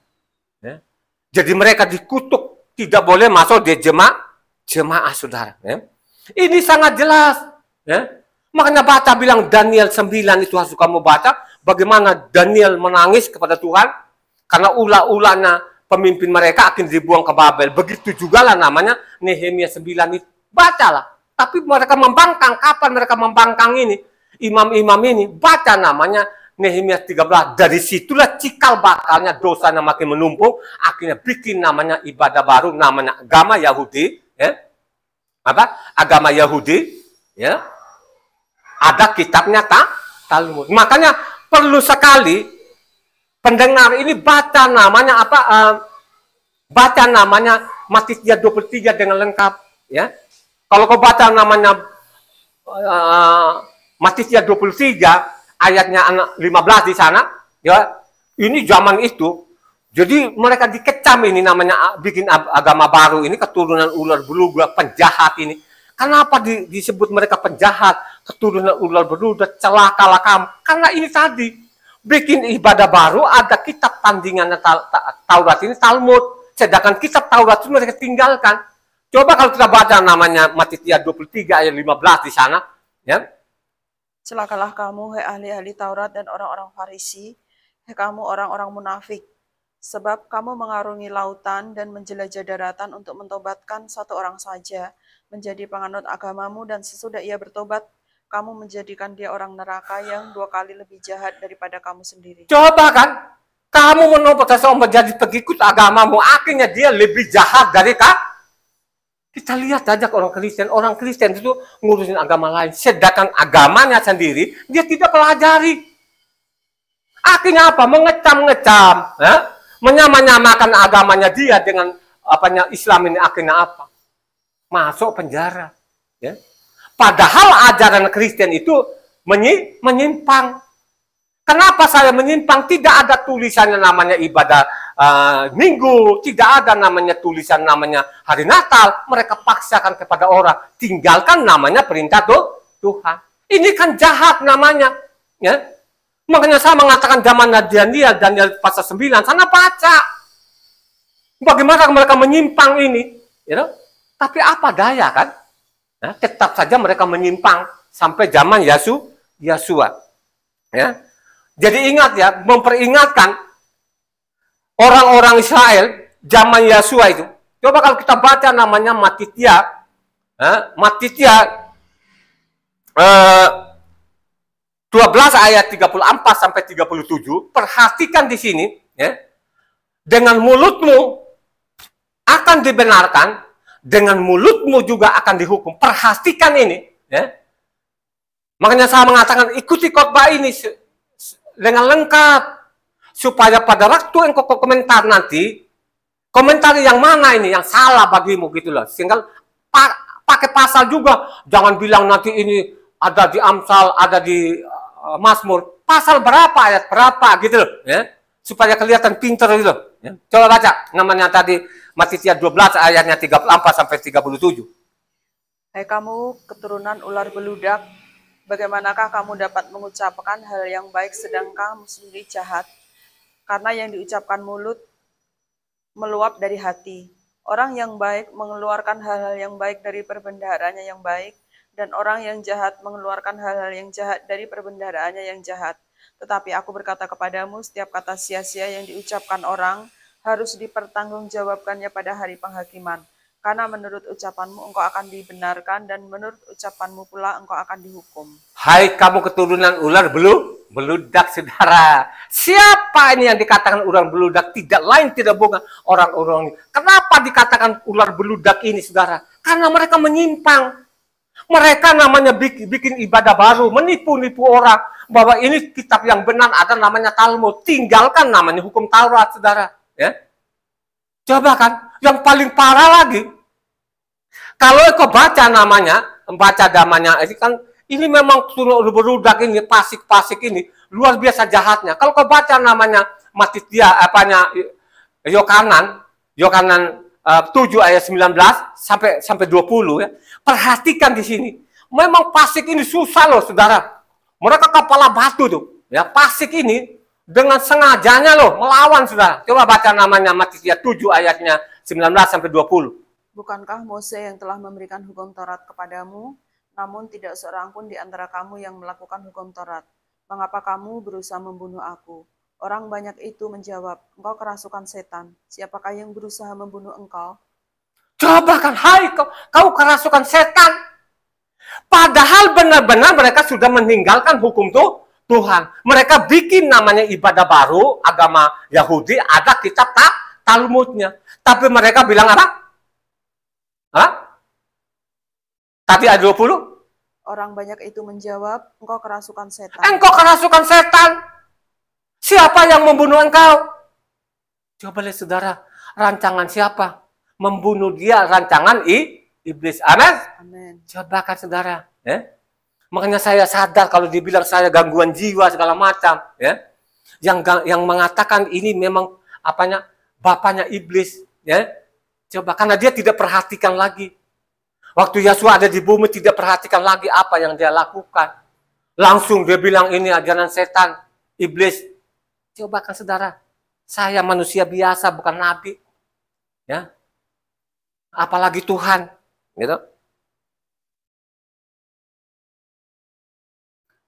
Ya. Jadi mereka dikutuk, tidak boleh masuk di jemaah saudara. Ya. Ini sangat jelas. Ya. Makanya baca bilang Daniel 9 itu harus kamu baca. Bagaimana Daniel menangis kepada Tuhan. Karena ulah-ulahnya pemimpin mereka akan dibuang ke Babel. Begitu juga lah namanya Nehemia 9 itu. Bacalah. Tapi mereka membangkang. Kapan mereka membangkang ini? Imam-imam ini. Baca namanya Nehemia 13. Dari situlah cikal bakalnya dosanya makin menumpuk. Akhirnya bikin namanya ibadah baru. Namanya agama Yahudi. Ya. Apa? Agama Yahudi. Ya. Ada kitabnya Talmud. Makanya perlu sekali pendengar ini baca namanya apa? Baca namanya Matitia 23 dengan lengkap, ya. Kalau kau baca namanya Matitia 23 ayatnya 15 di sana, ya. Ini zaman itu. Jadi mereka dikecam ini namanya bikin agama baru ini keturunan ular beluga penjahat ini. Kenapa disebut mereka penjahat, keturunan ular beluga, celakalah kamu? Karena ini tadi bikin ibadah baru, ada kitab tandingannya Taurat ini Talmud. Sedangkan kitab Taurat itu mereka tinggalkan. Coba kalau kita baca namanya Matitia 23 ayat 15 di sana. Ya. Celakalah kamu, hai ahli-ahli Taurat dan orang-orang Farisi, hai kamu orang-orang munafik. Sebab kamu mengarungi lautan dan menjelajah daratan untuk mentobatkan satu orang saja, menjadi penganut agamamu, dan sesudah ia bertobat, kamu menjadikan dia orang neraka yang 2 kali lebih jahat daripada kamu sendiri. Coba kan, kamu menolak menjadi pengikut agamamu, akhirnya dia lebih jahat dari kita lihat aja orang Kristen itu ngurusin agama lain, sedangkan agamanya sendiri dia tidak pelajari. Akhirnya apa? Mengecam-ngecam, ya? Menyamakan agamanya dia dengan apanya Islam ini, akhirnya apa? Masuk penjara, ya. Padahal ajaran Kristen itu menyimpang. Kenapa saya menyimpang? Tidak ada tulisannya namanya ibadah minggu, tidak ada namanya tulisan namanya hari Natal. Mereka paksakan kepada orang, tinggalkan namanya perintah Tuhan. Ini kan jahat namanya, ya. Makanya saya mengatakan zaman Daniel pasal 9, sana baca. Bagaimana mereka menyimpang ini, ya. Tapi apa daya kan? Ya, tetap saja mereka menyimpang sampai zaman Yosua. Ya. Jadi ingat ya, memperingatkan orang-orang Israel zaman Yosua itu. Coba kalau kita baca namanya Matitia 12 ayat 34 sampai 37, perhatikan di sini, ya. Dengan mulutmu akan dibenarkan, dengan mulutmu juga akan dihukum. Perhatikan ini, ya. Makanya saya mengatakan ikuti khotbah ini dengan lengkap, supaya pada waktu engkau komentar nanti, komentar yang mana ini yang salah bagimu gitu loh. Sehingga pakai pasal juga, jangan bilang nanti ini ada di Amsal, ada di Mazmur, pasal berapa, ayat berapa gitu loh, ya. Supaya kelihatan pintar gitu loh, ya. Coba baca namanya tadi Matitia 12 ayatnya 34 sampai 37. Hai kamu keturunan ular beludak, bagaimanakah kamu dapat mengucapkan hal yang baik sedang kamu sendiri jahat? Karena yang diucapkan mulut meluap dari hati. Orang yang baik mengeluarkan hal-hal yang baik dari perbendaharanya yang baik, dan orang yang jahat mengeluarkan hal-hal yang jahat dari perbendaharaannya yang jahat. Tetapi aku berkata kepadamu, setiap kata sia-sia yang diucapkan orang harus dipertanggungjawabkannya pada hari penghakiman. Karena menurut ucapanmu engkau akan dibenarkan, dan menurut ucapanmu pula engkau akan dihukum. Hai kamu keturunan ular beludak, saudara. Siapa ini yang dikatakan ular beludak? Tidak lain tidak bukan orang-orang ini. Kenapa dikatakan ular beludak ini, saudara? Karena mereka menyimpang. Mereka namanya bikin ibadah baru, menipu-nipu orang bahwa ini kitab yang benar, ada namanya Talmud. Tinggalkan namanya hukum Taurat, saudara. Ya, coba kan, yang paling parah lagi, kalau kau baca namanya ini kan, ini memang berudak ini, pasik ini, luar biasa jahatnya. Kalau kau baca namanya Matitya, Yohanan 7 ayat 19 sampai 20 ya. Perhatikan di sini. Memang pasik ini susah loh, saudara. Mereka kepala batu tuh, ya, pasik ini dengan sengajanya loh melawan, saudara. Coba baca namanya Matitya 7 ayatnya 19 sampai 20. Bukankah Mose yang telah memberikan hukum Taurat kepadamu, namun tidak seorang pun di antara kamu yang melakukan hukum Taurat? Mengapa kamu berusaha membunuh aku? Orang banyak itu menjawab, engkau kerasukan setan. Siapakah yang berusaha membunuh engkau? Coba kan, hai kau kerasukan setan. Padahal benar-benar mereka sudah meninggalkan hukum Tuhan. Mereka bikin namanya ibadah baru, agama Yahudi, ada kitab Talmudnya. Tapi mereka bilang apa? Hah? Tadi ayat 20? Orang banyak itu menjawab, engkau kerasukan setan. Engkau kerasukan setan. Siapa yang membunuh engkau? Coba lihat, saudara, rancangan siapa? Membunuh dia, rancangan iblis. Amin? Amin. Coba kan, saudara, ya? Makanya saya sadar kalau dibilang saya gangguan jiwa segala macam, ya. Yang mengatakan ini memang bapaknya iblis, ya. Coba, karena dia tidak perhatikan lagi. Waktu Yesus ada di bumi tidak perhatikan lagi apa yang dia lakukan. Langsung dia bilang ini ajaran setan, iblis. Coba kan, saudara, saya manusia biasa bukan nabi, ya. Apalagi Tuhan, gitu.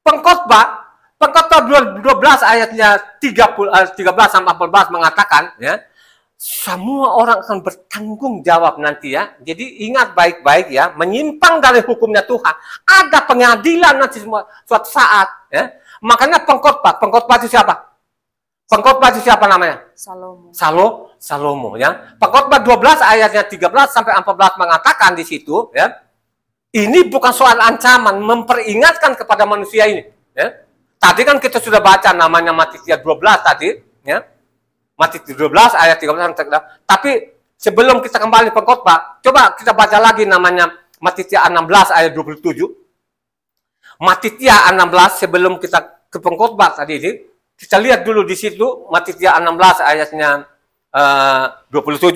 Pengkhotbah 12 ayatnya 13 sampai 14 mengatakan, ya, semua orang akan bertanggung jawab nanti, ya. Jadi ingat baik-baik, ya, menyimpang dari hukumnya Tuhan, ada pengadilan nanti suatu saat, ya. Makanya pengkhotbah itu siapa? Pengkhotbah itu siapa namanya? Salomo, ya. Pengkhotbah 12 ayatnya 13 sampai 14 mengatakan di situ, ya. Ini bukan soal ancaman, memperingatkan kepada manusia ini, ya. Tadi kan kita sudah baca namanya Matitya 12 tadi, ya. Matitya 12 ayat 13 sampai 14. Tapi sebelum kita kembali pengkhotbah, coba kita baca lagi namanya Matitya 16 ayat 27. Matitya 16 sebelum kita ke pengkhotbah tadi ini, kita lihat dulu di situ Matitya 16 ayatnya 27.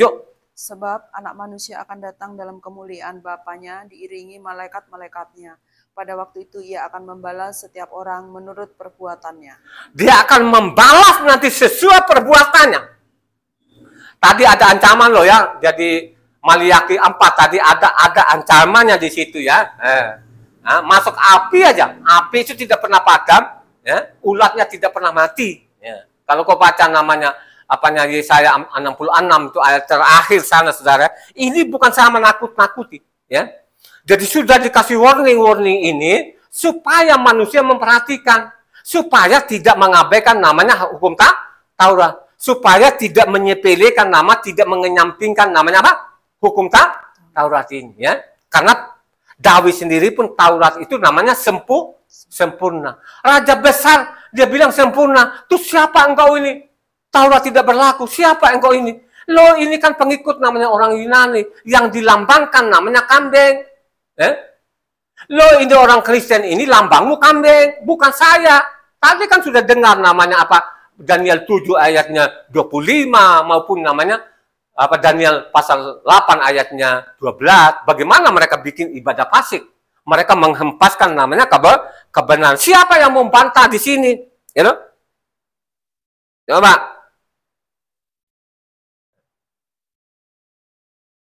Sebab anak manusia akan datang dalam kemuliaan Bapanya diiringi malaikat-malaikatnya. Pada waktu itu ia akan membalas setiap orang menurut perbuatannya. Dia akan membalas nanti sesuai perbuatannya. Tadi ada ancaman loh, ya. Jadi Maliaki 4 tadi ada ancamannya di situ, ya. Masuk api aja. Api itu tidak pernah padam. Ya, ulatnya tidak pernah mati. Ya. Kalau kau baca namanya Yesaya 66 itu ayat terakhir sana, saudara. Ini bukan sama nakut-nakuti, ya. Jadi sudah dikasih warning ini supaya manusia memperhatikan, supaya tidak mengabaikan namanya hukum Taurat, supaya tidak menyepelekan tidak mengenyampingkan namanya apa? Hukum Taurat ini, ya. Karena Daud sendiri pun Taurat itu namanya sempurna. Raja besar, dia bilang sempurna. Terus siapa engkau ini? Taurat tidak berlaku. Siapa engkau ini? Lo ini kan pengikut namanya orang Yunani. Yang dilambangkan namanya kambing. Lo ini orang Kristen ini lambangmu kambing. Bukan saya. Tadi kan sudah dengar namanya Daniel 7 ayatnya 25. Maupun namanya Daniel pasal 8 ayatnya 12. Bagaimana mereka bikin ibadah pasik. Mereka menghempaskan namanya kebenaran. Siapa yang membantah di sini? You know? Coba.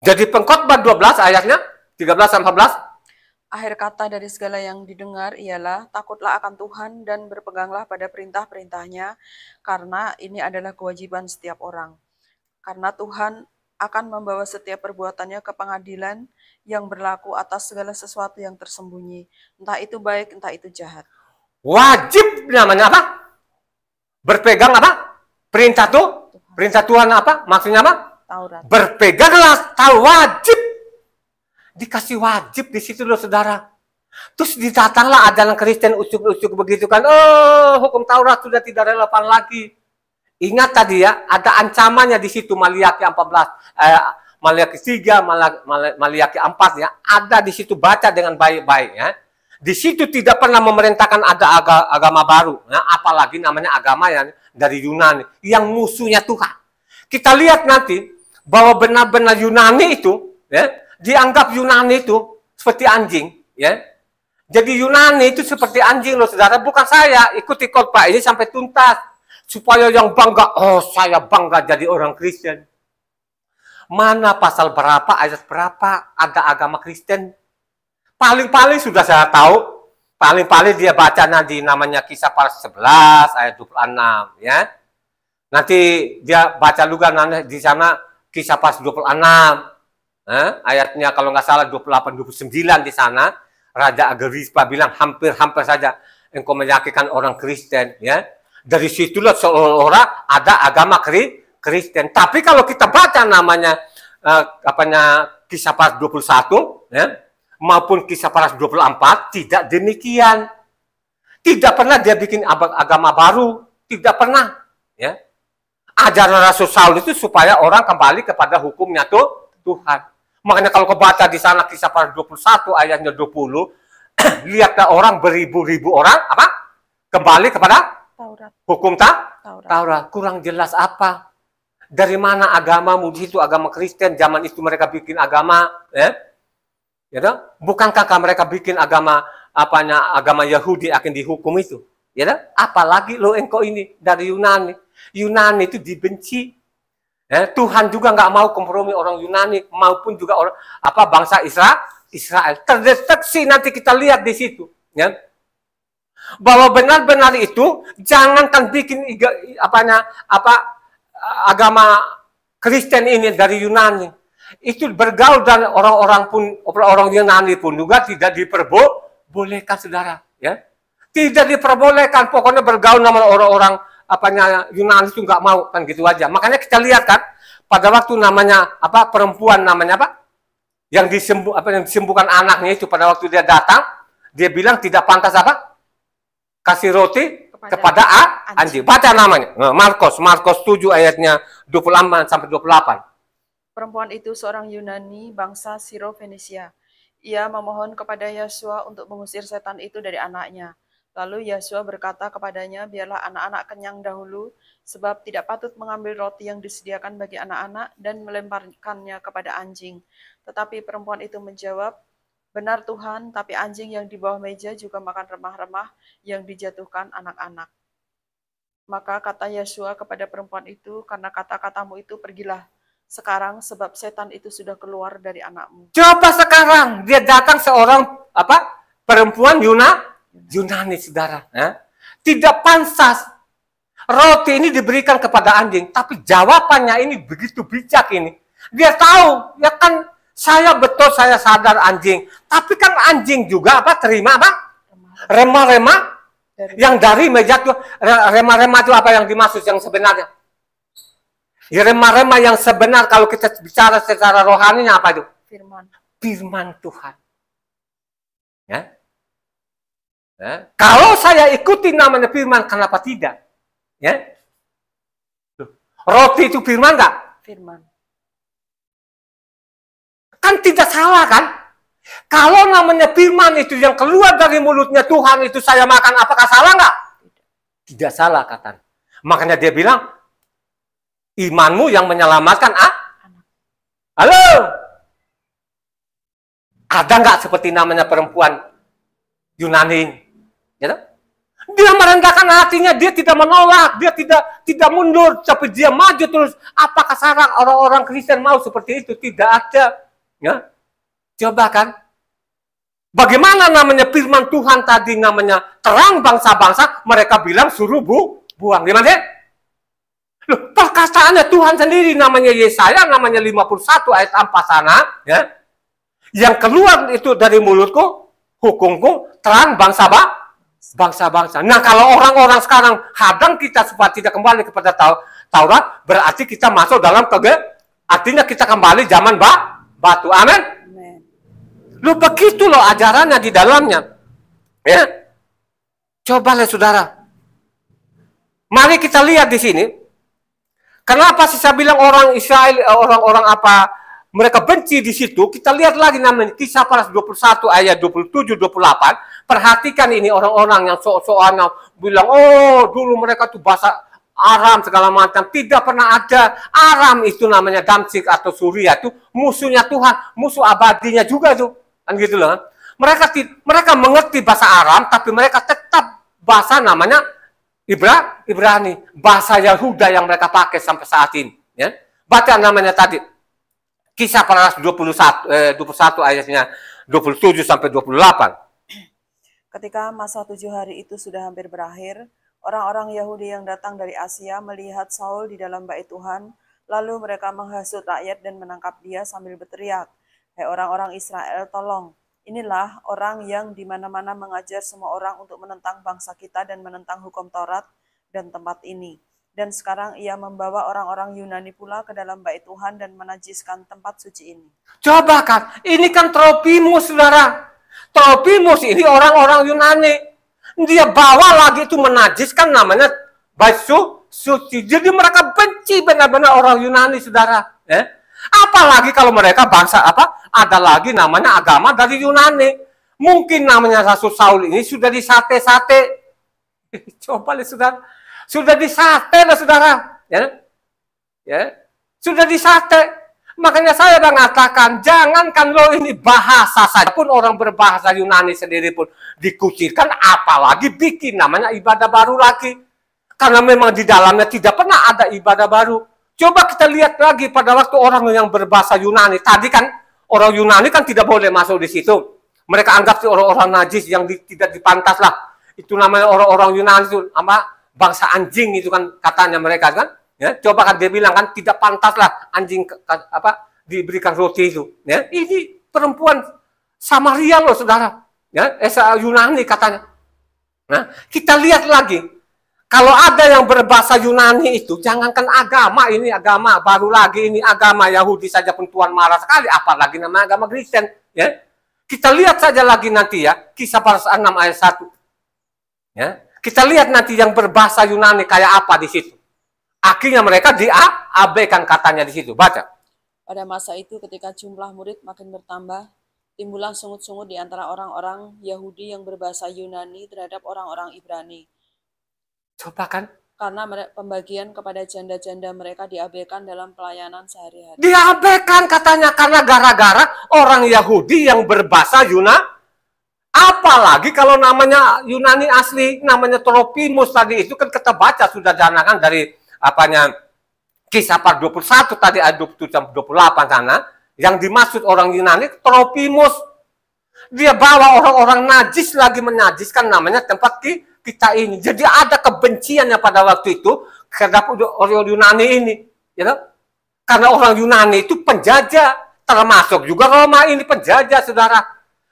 Jadi pengkhotbah 12 ayatnya 13 sampai 14. Akhir kata dari segala yang didengar ialah takutlah akan Tuhan dan berpeganglah pada perintah-perintahnya, karena ini adalah kewajiban setiap orang. Karena Tuhan akan membawa setiap perbuatannya ke pengadilan yang berlaku atas segala sesuatu yang tersembunyi, entah itu baik, entah itu jahat. Wajib namanya apa? Berpegang apa? Perintah tuh? Perintah Tuhan apa? Maksudnya apa? Taurat. Berpeganglah, tahu wajib. Dikasih wajib di situ loh saudara. Terus didatanglah ajaran Kristen ujuk-ujuk begitu kan. Oh, hukum Taurat sudah tidak relevan lagi. Ingat tadi ya, ada ancamannya di situ Maliaki 14, Maliaki 3, Maliaki 4 ya. Ada di situ, baca dengan baik-baik ya. Di situ tidak pernah memerintahkan ada agama baru, ya, apalagi namanya agama yang dari Yunani, yang musuhnya Tuhan. Kita lihat nanti bahwa benar-benar Yunani itu, ya, dianggap Yunani itu seperti anjing, ya. Jadi Yunani itu seperti anjing loh saudara, bukan saya ikuti khotbah ini sampai tuntas supaya yang bangga, oh saya bangga jadi orang Kristen. Mana pasal berapa, ayat berapa ada agama Kristen? Paling-paling sudah saya tahu, paling-paling dia baca nanti namanya Kisah Para 11 ayat 26 ya. Nanti dia baca juga nanti di sana Kisah Para 26. Ayatnya kalau nggak salah 28 29 di sana. Raja Agripa bilang hampir-hampir saja engkau meyakinkan orang Kristen ya. Dari situlah seolah-olah ada agama Kristen. Tapi kalau kita baca namanya Kisah Para 21 ya, maupun Kisah Para 24 tidak demikian. Tidak pernah dia bikin agama baru, tidak pernah ya. Ajaran Rasul Saul itu supaya orang kembali kepada hukumnya Tuhan. Makanya kalau kau baca di sana Kisah Para 21 ayatnya 20, lihatlah orang beribu-ribu orang apa? Kembali kepada Taurat. Hukum Taurat. Kurang jelas apa? Dari mana agamamu di situ agama Kristen? Zaman itu mereka bikin agama ya. Ya, bukankah mereka bikin agama agama Yahudi akan dihukum itu? Ya, apalagi lo engkau ini dari Yunani. Yunani itu dibenci. Ya, Tuhan juga nggak mau kompromi orang Yunani maupun juga orang bangsa Israel. Terdeteksi nanti kita lihat di situ. Ya, bahwa benar-benar itu jangankan bikin agama Kristen ini dari Yunani. Itu bergaul dan orang Yunani pun juga tidak diperbolehkan saudara ya, tidak diperbolehkan, pokoknya bergaul sama orang-orang Yunani itu nggak mau kan gitu aja. Makanya kita lihat kan pada waktu namanya perempuan namanya yang disembuhkan anaknya itu, pada waktu dia datang dia bilang tidak pantas kasih roti kepada anjing. Baca namanya Markus 7 ayatnya 28 sampai 28. Perempuan itu seorang Yunani bangsa Siro-Fenisia. Ia memohon kepada Yesua untuk mengusir setan itu dari anaknya. Lalu Yesua berkata kepadanya, biarlah anak-anak kenyang dahulu, sebab tidak patut mengambil roti yang disediakan bagi anak-anak dan melemparkannya kepada anjing. Tetapi perempuan itu menjawab, benar Tuhan, tapi anjing yang di bawah meja juga makan remah-remah yang dijatuhkan anak-anak. Maka kata Yesua kepada perempuan itu, karena kata-katamu itu pergilah sekarang, sebab setan itu sudah keluar dari anakmu. Coba sekarang dia datang seorang perempuan Yunani saudara, ya? Tidak pantas roti ini diberikan kepada anjing, tapi jawabannya ini begitu bijak ini. Dia tahu ya kan, saya sadar anjing, tapi kan anjing juga terima remah-remah yang dari meja tuh. Remah-remah itu apa yang dimaksud yang sebenarnya? Ya, remah-remah yang sebenar kalau kita bicara secara rohaninya apa itu? Firman Tuhan. Ya. Ya. Kalau saya ikuti namanya firman, kenapa tidak? Ya. Roti itu firman nggak? Firman. Kan tidak salah kan? Kalau namanya firman itu yang keluar dari mulutnya Tuhan itu saya makan, apakah salah nggak? Tidak salah katanya. Makanya dia bilang, imanmu yang menyelamatkan Halo? Ada nggak seperti namanya perempuan Yunani? Ya, dia merendahkan hatinya, dia tidak menolak, dia tidak mundur, tapi dia maju terus. Apakah sekarang orang-orang Kristen mau seperti itu? Tidak ada. Ya, coba kan? Bagaimana namanya firman Tuhan tadi namanya terang bangsa-bangsa, mereka bilang suruh buang. Gimana? Loh, perkataannya Tuhan sendiri namanya Yesaya, namanya 51 ayat 4 sana, ya. Yang keluar itu dari mulutku, hukumku, terang bangsa-bangsa. Nah, kalau orang-orang sekarang hadang kita supaya tidak kembali kepada Taurat, berarti kita masuk dalam artinya kita kembali zaman batu. Amin. Lu begitu loh ajarannya di dalamnya. Ya. Coba lihat saudara. Mari kita lihat di sini. Kenapa sih saya bilang orang Israel, orang-orang apa, mereka benci di situ. Kita lihat lagi namanya Kisah Para 21 ayat 27 28. Perhatikan ini orang-orang yang soalnya bilang, "Oh, dulu mereka tuh bahasa Aram segala macam." Tidak pernah ada. Aram itu namanya Damsik atau Suria itu musuhnya Tuhan, musuh abadinya juga tuh. Kan gitu loh. Mereka mengerti bahasa Aram, tapi mereka tetap bahasa namanya Ibrani, bahasa Yahuda yang mereka pakai sampai saat ini. Ya. Baca namanya tadi Kisah Para 21 ayatnya 27 sampai 28. Ketika masa 7 hari itu sudah hampir berakhir, orang-orang Yahudi yang datang dari Asia melihat Saul di dalam bait Tuhan, lalu mereka menghasut rakyat dan menangkap dia sambil berteriak, "Hai orang-orang Israel, tolong. Inilah orang yang di mana-mana mengajar semua orang untuk menentang bangsa kita dan menentang hukum Taurat dan tempat ini. Dan sekarang ia membawa orang-orang Yunani pula ke dalam bait Tuhan dan menajiskan tempat suci ini." Coba kan, ini kan Trofimus, saudara. Trofimus ini orang-orang Yunani. Dia bawa lagi itu menajiskan namanya bait suci. Jadi mereka benci benar-benar orang Yunani, saudara. Apalagi kalau mereka bangsa apa? Ada lagi namanya agama dari Yunani. Mungkin namanya Rasul Saul ini sudah disate-sate. Coba lihat saudara. Sudah disate lah saudara. Ya. Sudah disate. Makanya saya mengatakan, jangankan lo ini bahasa saja pun orang berbahasa Yunani sendiri pun dikucilkan, apalagi bikin namanya ibadah baru lagi. Karena memang di dalamnya tidak pernah ada ibadah baru. Coba kita lihat lagi pada waktu orang yang berbahasa Yunani. Tadi kan orang Yunani kan tidak boleh masuk di situ. Mereka anggap si orang-orang najis yang tidak dipantas lah. Itu namanya orang-orang Yunani itu bangsa anjing itu kan katanya mereka kan. Ya, coba kan dia bilang kan tidak pantas lah anjing diberikan roti itu. Ya, ini perempuan Samaria loh saudara. Ya, Yunani katanya. Nah, kita lihat lagi. Kalau ada yang berbahasa Yunani itu, jangankan agama, ini agama baru lagi, ini agama Yahudi saja pun Tuhan marah sekali, apalagi nama agama Kristen. Ya. Kita lihat saja lagi nanti ya, Kisah Para 6 ayat 1. Ya. Kita lihat nanti yang berbahasa Yunani kayak apa di situ. Akhirnya mereka diabaikan katanya di situ. Baca. Pada masa itu ketika jumlah murid makin bertambah, timbullah sungut-sungut di antara orang-orang Yahudi yang berbahasa Yunani terhadap orang-orang Ibrani. Coba kan? Karena pembagian kepada janda-janda mereka diabaikan dalam pelayanan sehari-hari. Diabaikan katanya karena gara-gara orang Yahudi yang berbahasa Yunani. Apalagi kalau namanya Yunani asli, namanya Trofimus tadi itu kan kita baca sudah janakan dari Kisah Para 21 tadi ayat 27 sampai 28 sana. Yang dimaksud orang Yunani Trofimus. Dia bawa orang-orang najis lagi menajiskan namanya tempat kita ini. Jadi ada kebenciannya pada waktu itu terhadap orang Yunani ini, ya. Karena orang Yunani itu penjajah, termasuk juga Roma ini penjajah, saudara.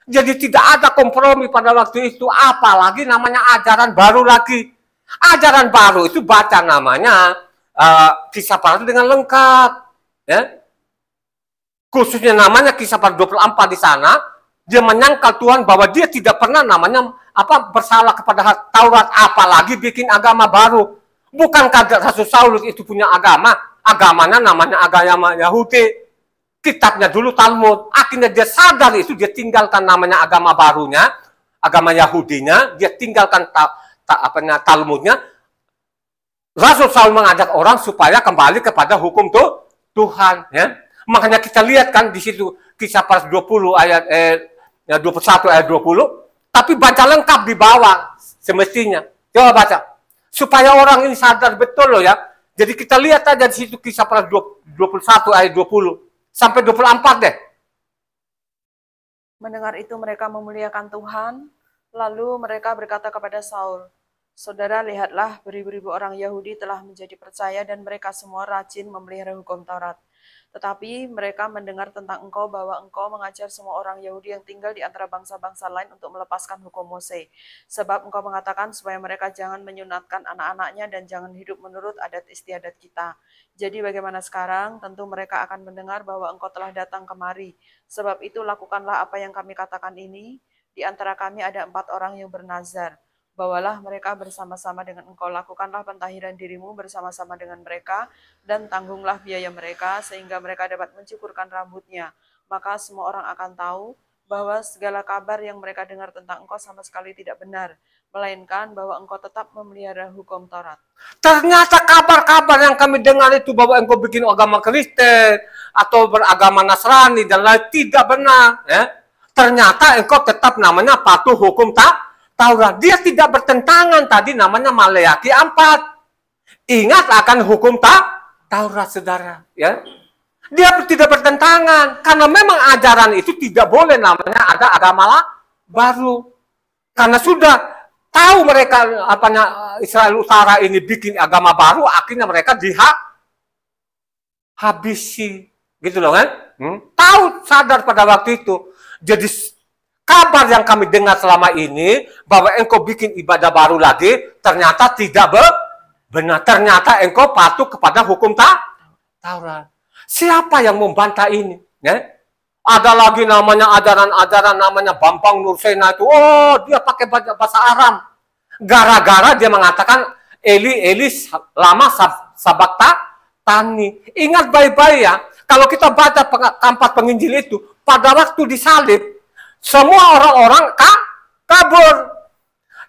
Jadi tidak ada kompromi pada waktu itu, apalagi namanya ajaran baru lagi. Ajaran baru itu baca namanya Kisah Para dengan lengkap, ya. Khususnya namanya Kisah Para 24 di sana. Dia menyangkal Tuhan bahwa dia tidak pernah namanya bersalah kepada Taurat, apalagi bikin agama baru. Bukankah Rasul Saulus itu punya agama? Agamanya namanya agama Yahudi. Kitabnya dulu Talmud. Akhirnya dia sadar itu, dia tinggalkan namanya agama barunya, agama Yahudinya, dia tinggalkan Talmudnya. Rasul Saul mengajak orang supaya kembali kepada hukum Tuhan. Ya. Makanya kita lihat kan di situ Kisah Para 20 ayat 21 ayat 20, tapi baca lengkap di bawah semestinya. Coba baca. Supaya orang ini sadar betul loh ya. Jadi kita lihat aja di situ Kisah Para 21 ayat 20 sampai 24 deh. Mendengar itu mereka memuliakan Tuhan, lalu mereka berkata kepada Saul, "Saudara, lihatlah, beribu-ribu orang Yahudi telah menjadi percaya dan mereka semua rajin memelihara hukum Taurat. Tetapi mereka mendengar tentang engkau bahwa engkau mengajar semua orang Yahudi yang tinggal di antara bangsa-bangsa lain untuk melepaskan hukum Mose. Sebab engkau mengatakan supaya mereka jangan menyunatkan anak-anaknya dan jangan hidup menurut adat istiadat kita. Jadi bagaimana sekarang? Tentu mereka akan mendengar bahwa engkau telah datang kemari. Sebab itu lakukanlah apa yang kami katakan ini. Di antara kami ada 4 orang yang bernazar. Bawalah mereka bersama-sama dengan engkau, lakukanlah pentahiran dirimu bersama-sama dengan mereka, dan tanggunglah biaya mereka, sehingga mereka dapat mencukurkan rambutnya. Maka semua orang akan tahu bahwa segala kabar yang mereka dengar tentang engkau sama sekali tidak benar, melainkan bahwa engkau tetap memelihara hukum Taurat." Ternyata kabar-kabar yang kami dengar itu bahwa engkau bikin agama Kristen atau beragama Nasrani dan lain tidak benar. Ya. Ternyata engkau tetap namanya patuh hukum Taurat. Dia tidak bertentangan tadi namanya Maleakhi 4. Ingat akan hukum Taurat, saudara. Ya. Dia tidak bertentangan karena memang ajaran itu tidak boleh namanya ada agama baru. Karena sudah tahu mereka Israel Utara ini bikin agama baru, akhirnya mereka dihabisi, gitu loh kan? Tahu, sadar pada waktu itu. Jadi kabar yang kami dengar selama ini bahwa engkau bikin ibadah baru lagi, ternyata tidak benar. Ternyata engkau patuh kepada hukum Taurat. Siapa yang membantah ini? Ya? Ada lagi namanya ajaran-ajaran namanya Bambang Nursena itu. Oh, dia pakai bahasa Aram. Gara-gara dia mengatakan Eli lama Sabaktani. Ingat baik-baik ya. Kalau kita baca keempat penginjil itu, pada waktu disalib, semua orang-orang kabur.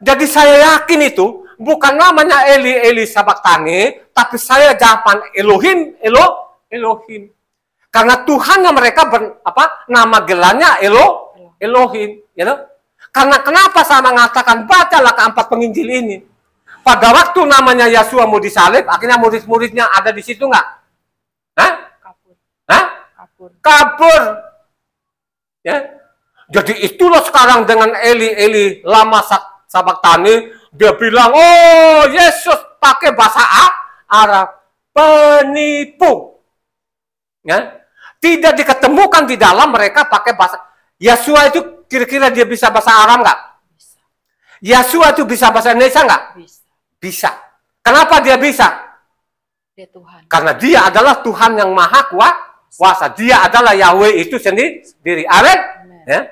Jadi saya yakin itu bukan namanya Eli Sabaktani, tapi saya jawaban Elohim. Karena Tuhan yang mereka nama gelarnya Elohim, you know? Karena kenapa saya mengatakan bacalah keempat penginjil ini? Pada waktu namanya Yesua mau disalib, akhirnya murid-muridnya ada di situ nggak? Hah? Kabur. Ya. Jadi itulah sekarang dengan Eli lama Sabaktani, dia bilang, oh Yesus pakai bahasa Arab, penipu. Ya. Tidak diketemukan di dalam mereka pakai bahasa. Yesua itu kira-kira dia bisa bahasa Arab nggak? Bisa. Yesua itu bisa bahasa Indonesia nggak? Bisa. Kenapa dia bisa? Dia Tuhan. Karena dia adalah Tuhan yang maha kuasa. Dia adalah Yahweh itu sendiri. Amin. Ya.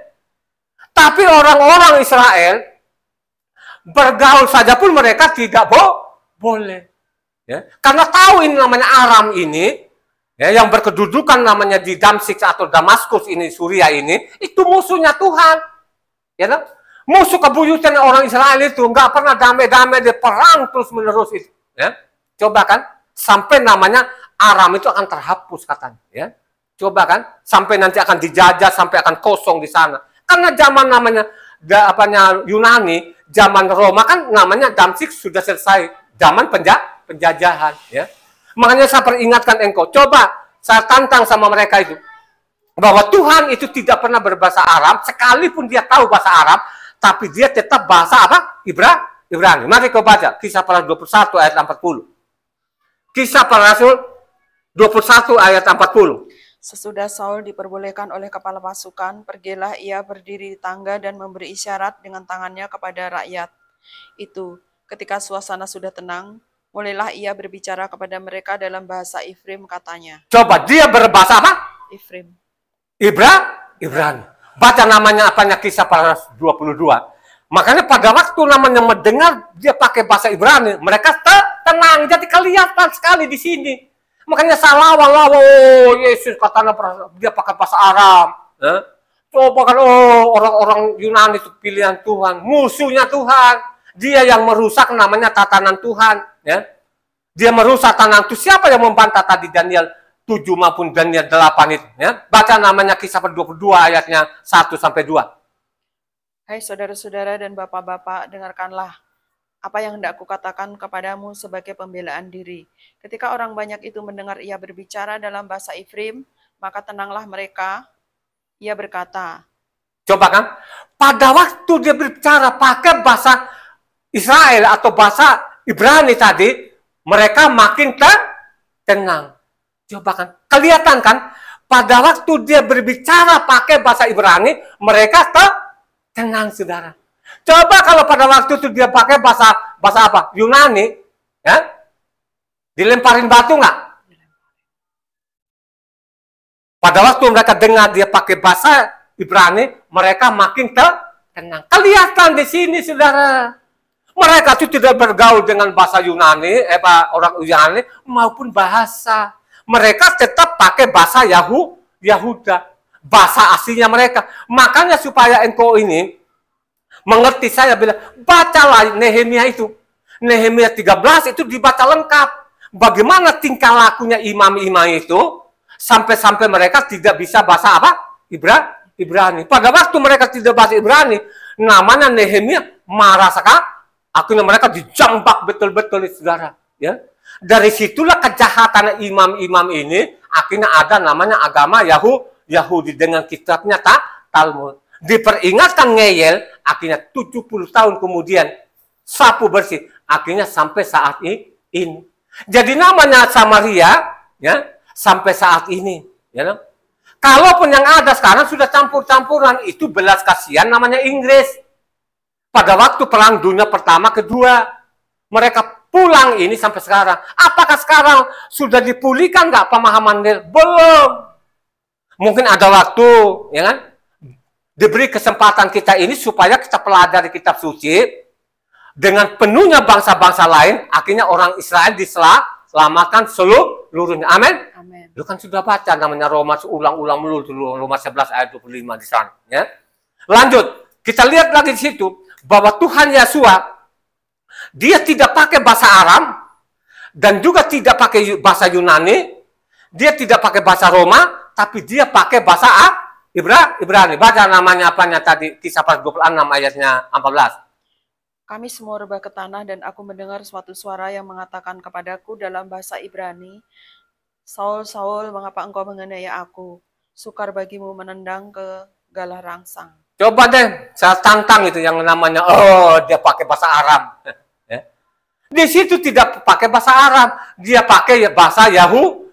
Tapi orang-orang Israel bergaul saja pun mereka tidak boleh. Ya. Karena tahu ini namanya Aram ini, ya, yang berkedudukan namanya di Damsyik atau Damaskus ini, Suria ini, itu musuhnya Tuhan. Ya, no? Musuh kebuyutan orang Israel itu nggak pernah damai-damai, dia perang terus-menerus itu. Ya. Coba kan, sampai namanya Aram itu akan terhapus katanya. Ya. Coba kan, sampai nanti akan dijajah, sampai akan kosong di sana. Karena zaman namanya Yunani, zaman Roma kan namanya Damsyik sudah selesai, zaman penjajahan. Ya. Makanya saya peringatkan engkau, coba saya tantang sama mereka itu, bahwa Tuhan itu tidak pernah berbahasa Arab, sekalipun dia tahu bahasa Arab, tapi dia tetap bahasa apa? Ibrani. Mari kau baca, Kisah Para 21 ayat 40. Kisah Para Rasul 21 ayat 40. Sesudah Saul diperbolehkan oleh kepala pasukan, pergilah ia berdiri di tangga dan memberi isyarat dengan tangannya kepada rakyat. Itu, ketika suasana sudah tenang, mulailah ia berbicara kepada mereka dalam bahasa Ifrim, katanya. Coba, dia berbahasa apa? Ifrim. Ibrani. Baca namanya apanya, Kisah Para 22. Makanya pada waktu namanya mendengar dia pakai bahasa Ibrani, mereka tenang. Jadi kelihatan sekali di sini. Makanya saya lawan, oh Yesus katanya dia pakai bahasa Arab. Coba kan, oh orang-orang Yunani itu pilihan Tuhan, musuhnya Tuhan. Dia yang merusak namanya tatanan Tuhan. Ya. Dia merusak tatanan itu. Siapa yang membantah tadi Daniel 7 maupun Daniel 8 itu? Ya. Baca namanya Kisah 22 ayatnya 1-2. Hai saudara-saudara dan bapak-bapak, dengarkanlah apa yang hendak kukatakan kepadamu sebagai pembelaan diri. Ketika orang banyak itu mendengar ia berbicara dalam bahasa Ifrim, maka tenanglah mereka. Ia berkata, Coba kan, pada waktu dia berbicara pakai bahasa Israel atau bahasa Ibrani tadi, mereka makin tenang. Coba kan, kelihatan kan, pada waktu dia berbicara pakai bahasa Ibrani, mereka tenang, saudara. Coba kalau pada waktu itu dia pakai bahasa apa? Yunani, ya, dilemparin batu nggak? Pada waktu mereka dengar dia pakai bahasa Ibrani, mereka makin tenang. Kelihatan di sini, saudara. Mereka itu tidak bergaul dengan bahasa Yunani, orang Yunani maupun bahasa. Mereka tetap pakai bahasa Yahuda, bahasa aslinya mereka. Makanya supaya engkau ini mengerti, saya bilang, bacalah Nehemia itu. Nehemia 13 itu dibaca lengkap. Bagaimana tingkah lakunya imam-imam itu, sampai-sampai mereka tidak bisa bahasa apa? Ibrani. Pada waktu mereka tidak bahasa Ibrani, namanya Nehemia marah sekali. Akhirnya mereka dijambak betul-betul, saudara. Ya, dari situlah kejahatan imam-imam ini. Akhirnya ada namanya agama Yahudi dengan kitabnya Talmud. Diperingatkan ngeyel, akhirnya 70 tahun kemudian sapu bersih. Akhirnya sampai saat ini. Jadi namanya Samaria, ya, sampai saat ini. Ya, kalaupun yang ada sekarang sudah campur-campuran, itu belas kasihan namanya Inggris. Pada waktu Perang Dunia Pertama, Kedua, mereka pulang ini sampai sekarang. Apakah sekarang sudah dipulihkan nggak pemahaman dia? Belum. Mungkin ada waktu, ya kan? Diberi kesempatan kita ini supaya kita pelajari kitab suci dengan penuhnya bangsa-bangsa lain. Akhirnya orang Israel diselamatkan seluruhnya. Amin. Amin. Lu kan sudah baca namanya Roma, ulang-ulang melulu, Roma 11 ayat 25 di sana. Ya. Lanjut, kita lihat lagi di situ bahwa Tuhan Yesus dia tidak pakai bahasa Aram dan juga tidak pakai bahasa Yunani, dia tidak pakai bahasa Roma, tapi dia pakai bahasa Ibrani. Baca namanya apanya tadi, Kisah 26 ayatnya 14. Kami semua rebah ke tanah dan aku mendengar suatu suara yang mengatakan kepadaku dalam bahasa Ibrani, Saul, Saul, mengapa engkau menganiaya aku? Sukar bagimu menendang ke galah rangsang. Coba deh, saya tantang itu yang namanya, dia pakai bahasa Aram. Di situ tidak pakai bahasa Arab, dia pakai bahasa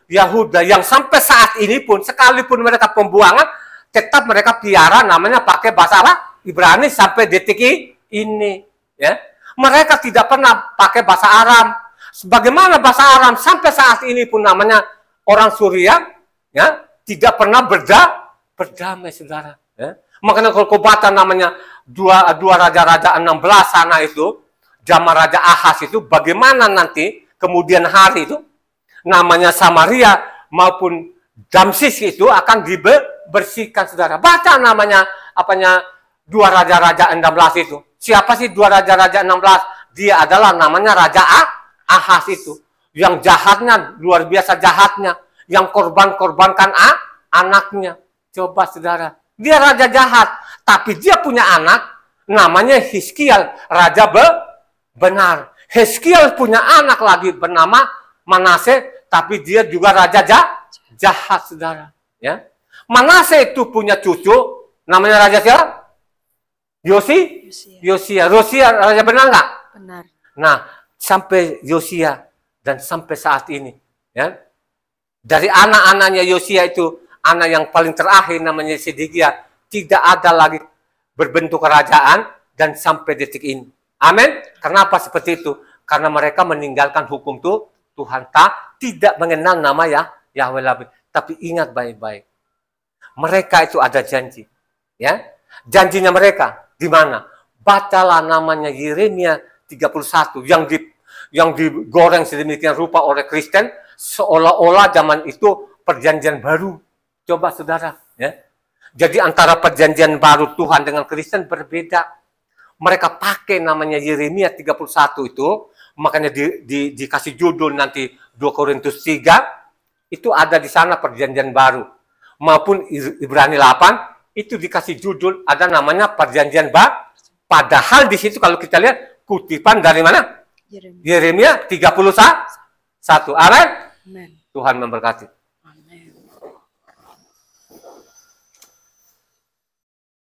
Yahuda yang sampai saat ini pun, sekalipun mereka pembuangan, tetap mereka piara namanya pakai bahasa apa? Ibrani sampai detik ini. Ya, mereka tidak pernah pakai bahasa Aram. Sebagaimana bahasa Aram sampai saat ini pun namanya orang Suriah, ya, tidak pernah berdamai, saudara. Ya. Makanya kalau kau baca namanya dua raja-raja 16 sana itu, zaman Raja Ahaz itu, bagaimana nanti kemudian hari itu namanya Samaria maupun Damsis itu akan dibersihkan, saudara. Baca namanya apanya dua raja-raja 16 itu. Siapa sih dua raja-raja 16? Dia adalah namanya Raja Ahaz itu. Yang jahatnya, luar biasa jahatnya. Yang korbankan anaknya. Coba, saudara. Dia raja jahat. Tapi dia punya anak, namanya Hizkiel, raja benar. Hizkiel punya anak lagi bernama Manase, tapi dia juga raja jahat, saudara. Ya. Manase itu punya cucu, namanya raja siapa? Yosia raja benar nggak? Benar. Nah, sampai Yosia dan sampai saat ini, ya, dari anak-anaknya Yosia itu, anak yang paling terakhir namanya Sedekia, tidak ada lagi berbentuk kerajaan dan sampai detik ini. Amin. Kenapa seperti itu? Karena mereka meninggalkan hukum Tuhan, tidak mengenal nama Yahweh Labib. Tapi ingat baik-baik, mereka itu ada janji, ya. Janjinya mereka di mana? Bacalah namanya Yeremia 31 yang digoreng sedemikian rupa oleh Kristen seolah-olah zaman itu perjanjian baru. Coba, saudara, ya. Jadi antara perjanjian baru Tuhan dengan Kristen berbeda. Mereka pakai namanya Yeremia 31 itu, makanya dikasih judul nanti 2 Korintus 3, itu ada di sana perjanjian baru. Maupun Ibrani 8, itu dikasih judul ada namanya perjanjian baru. Padahal di situ kalau kita lihat kutipan dari mana? Yeremia 31. Amin. Tuhan memberkati.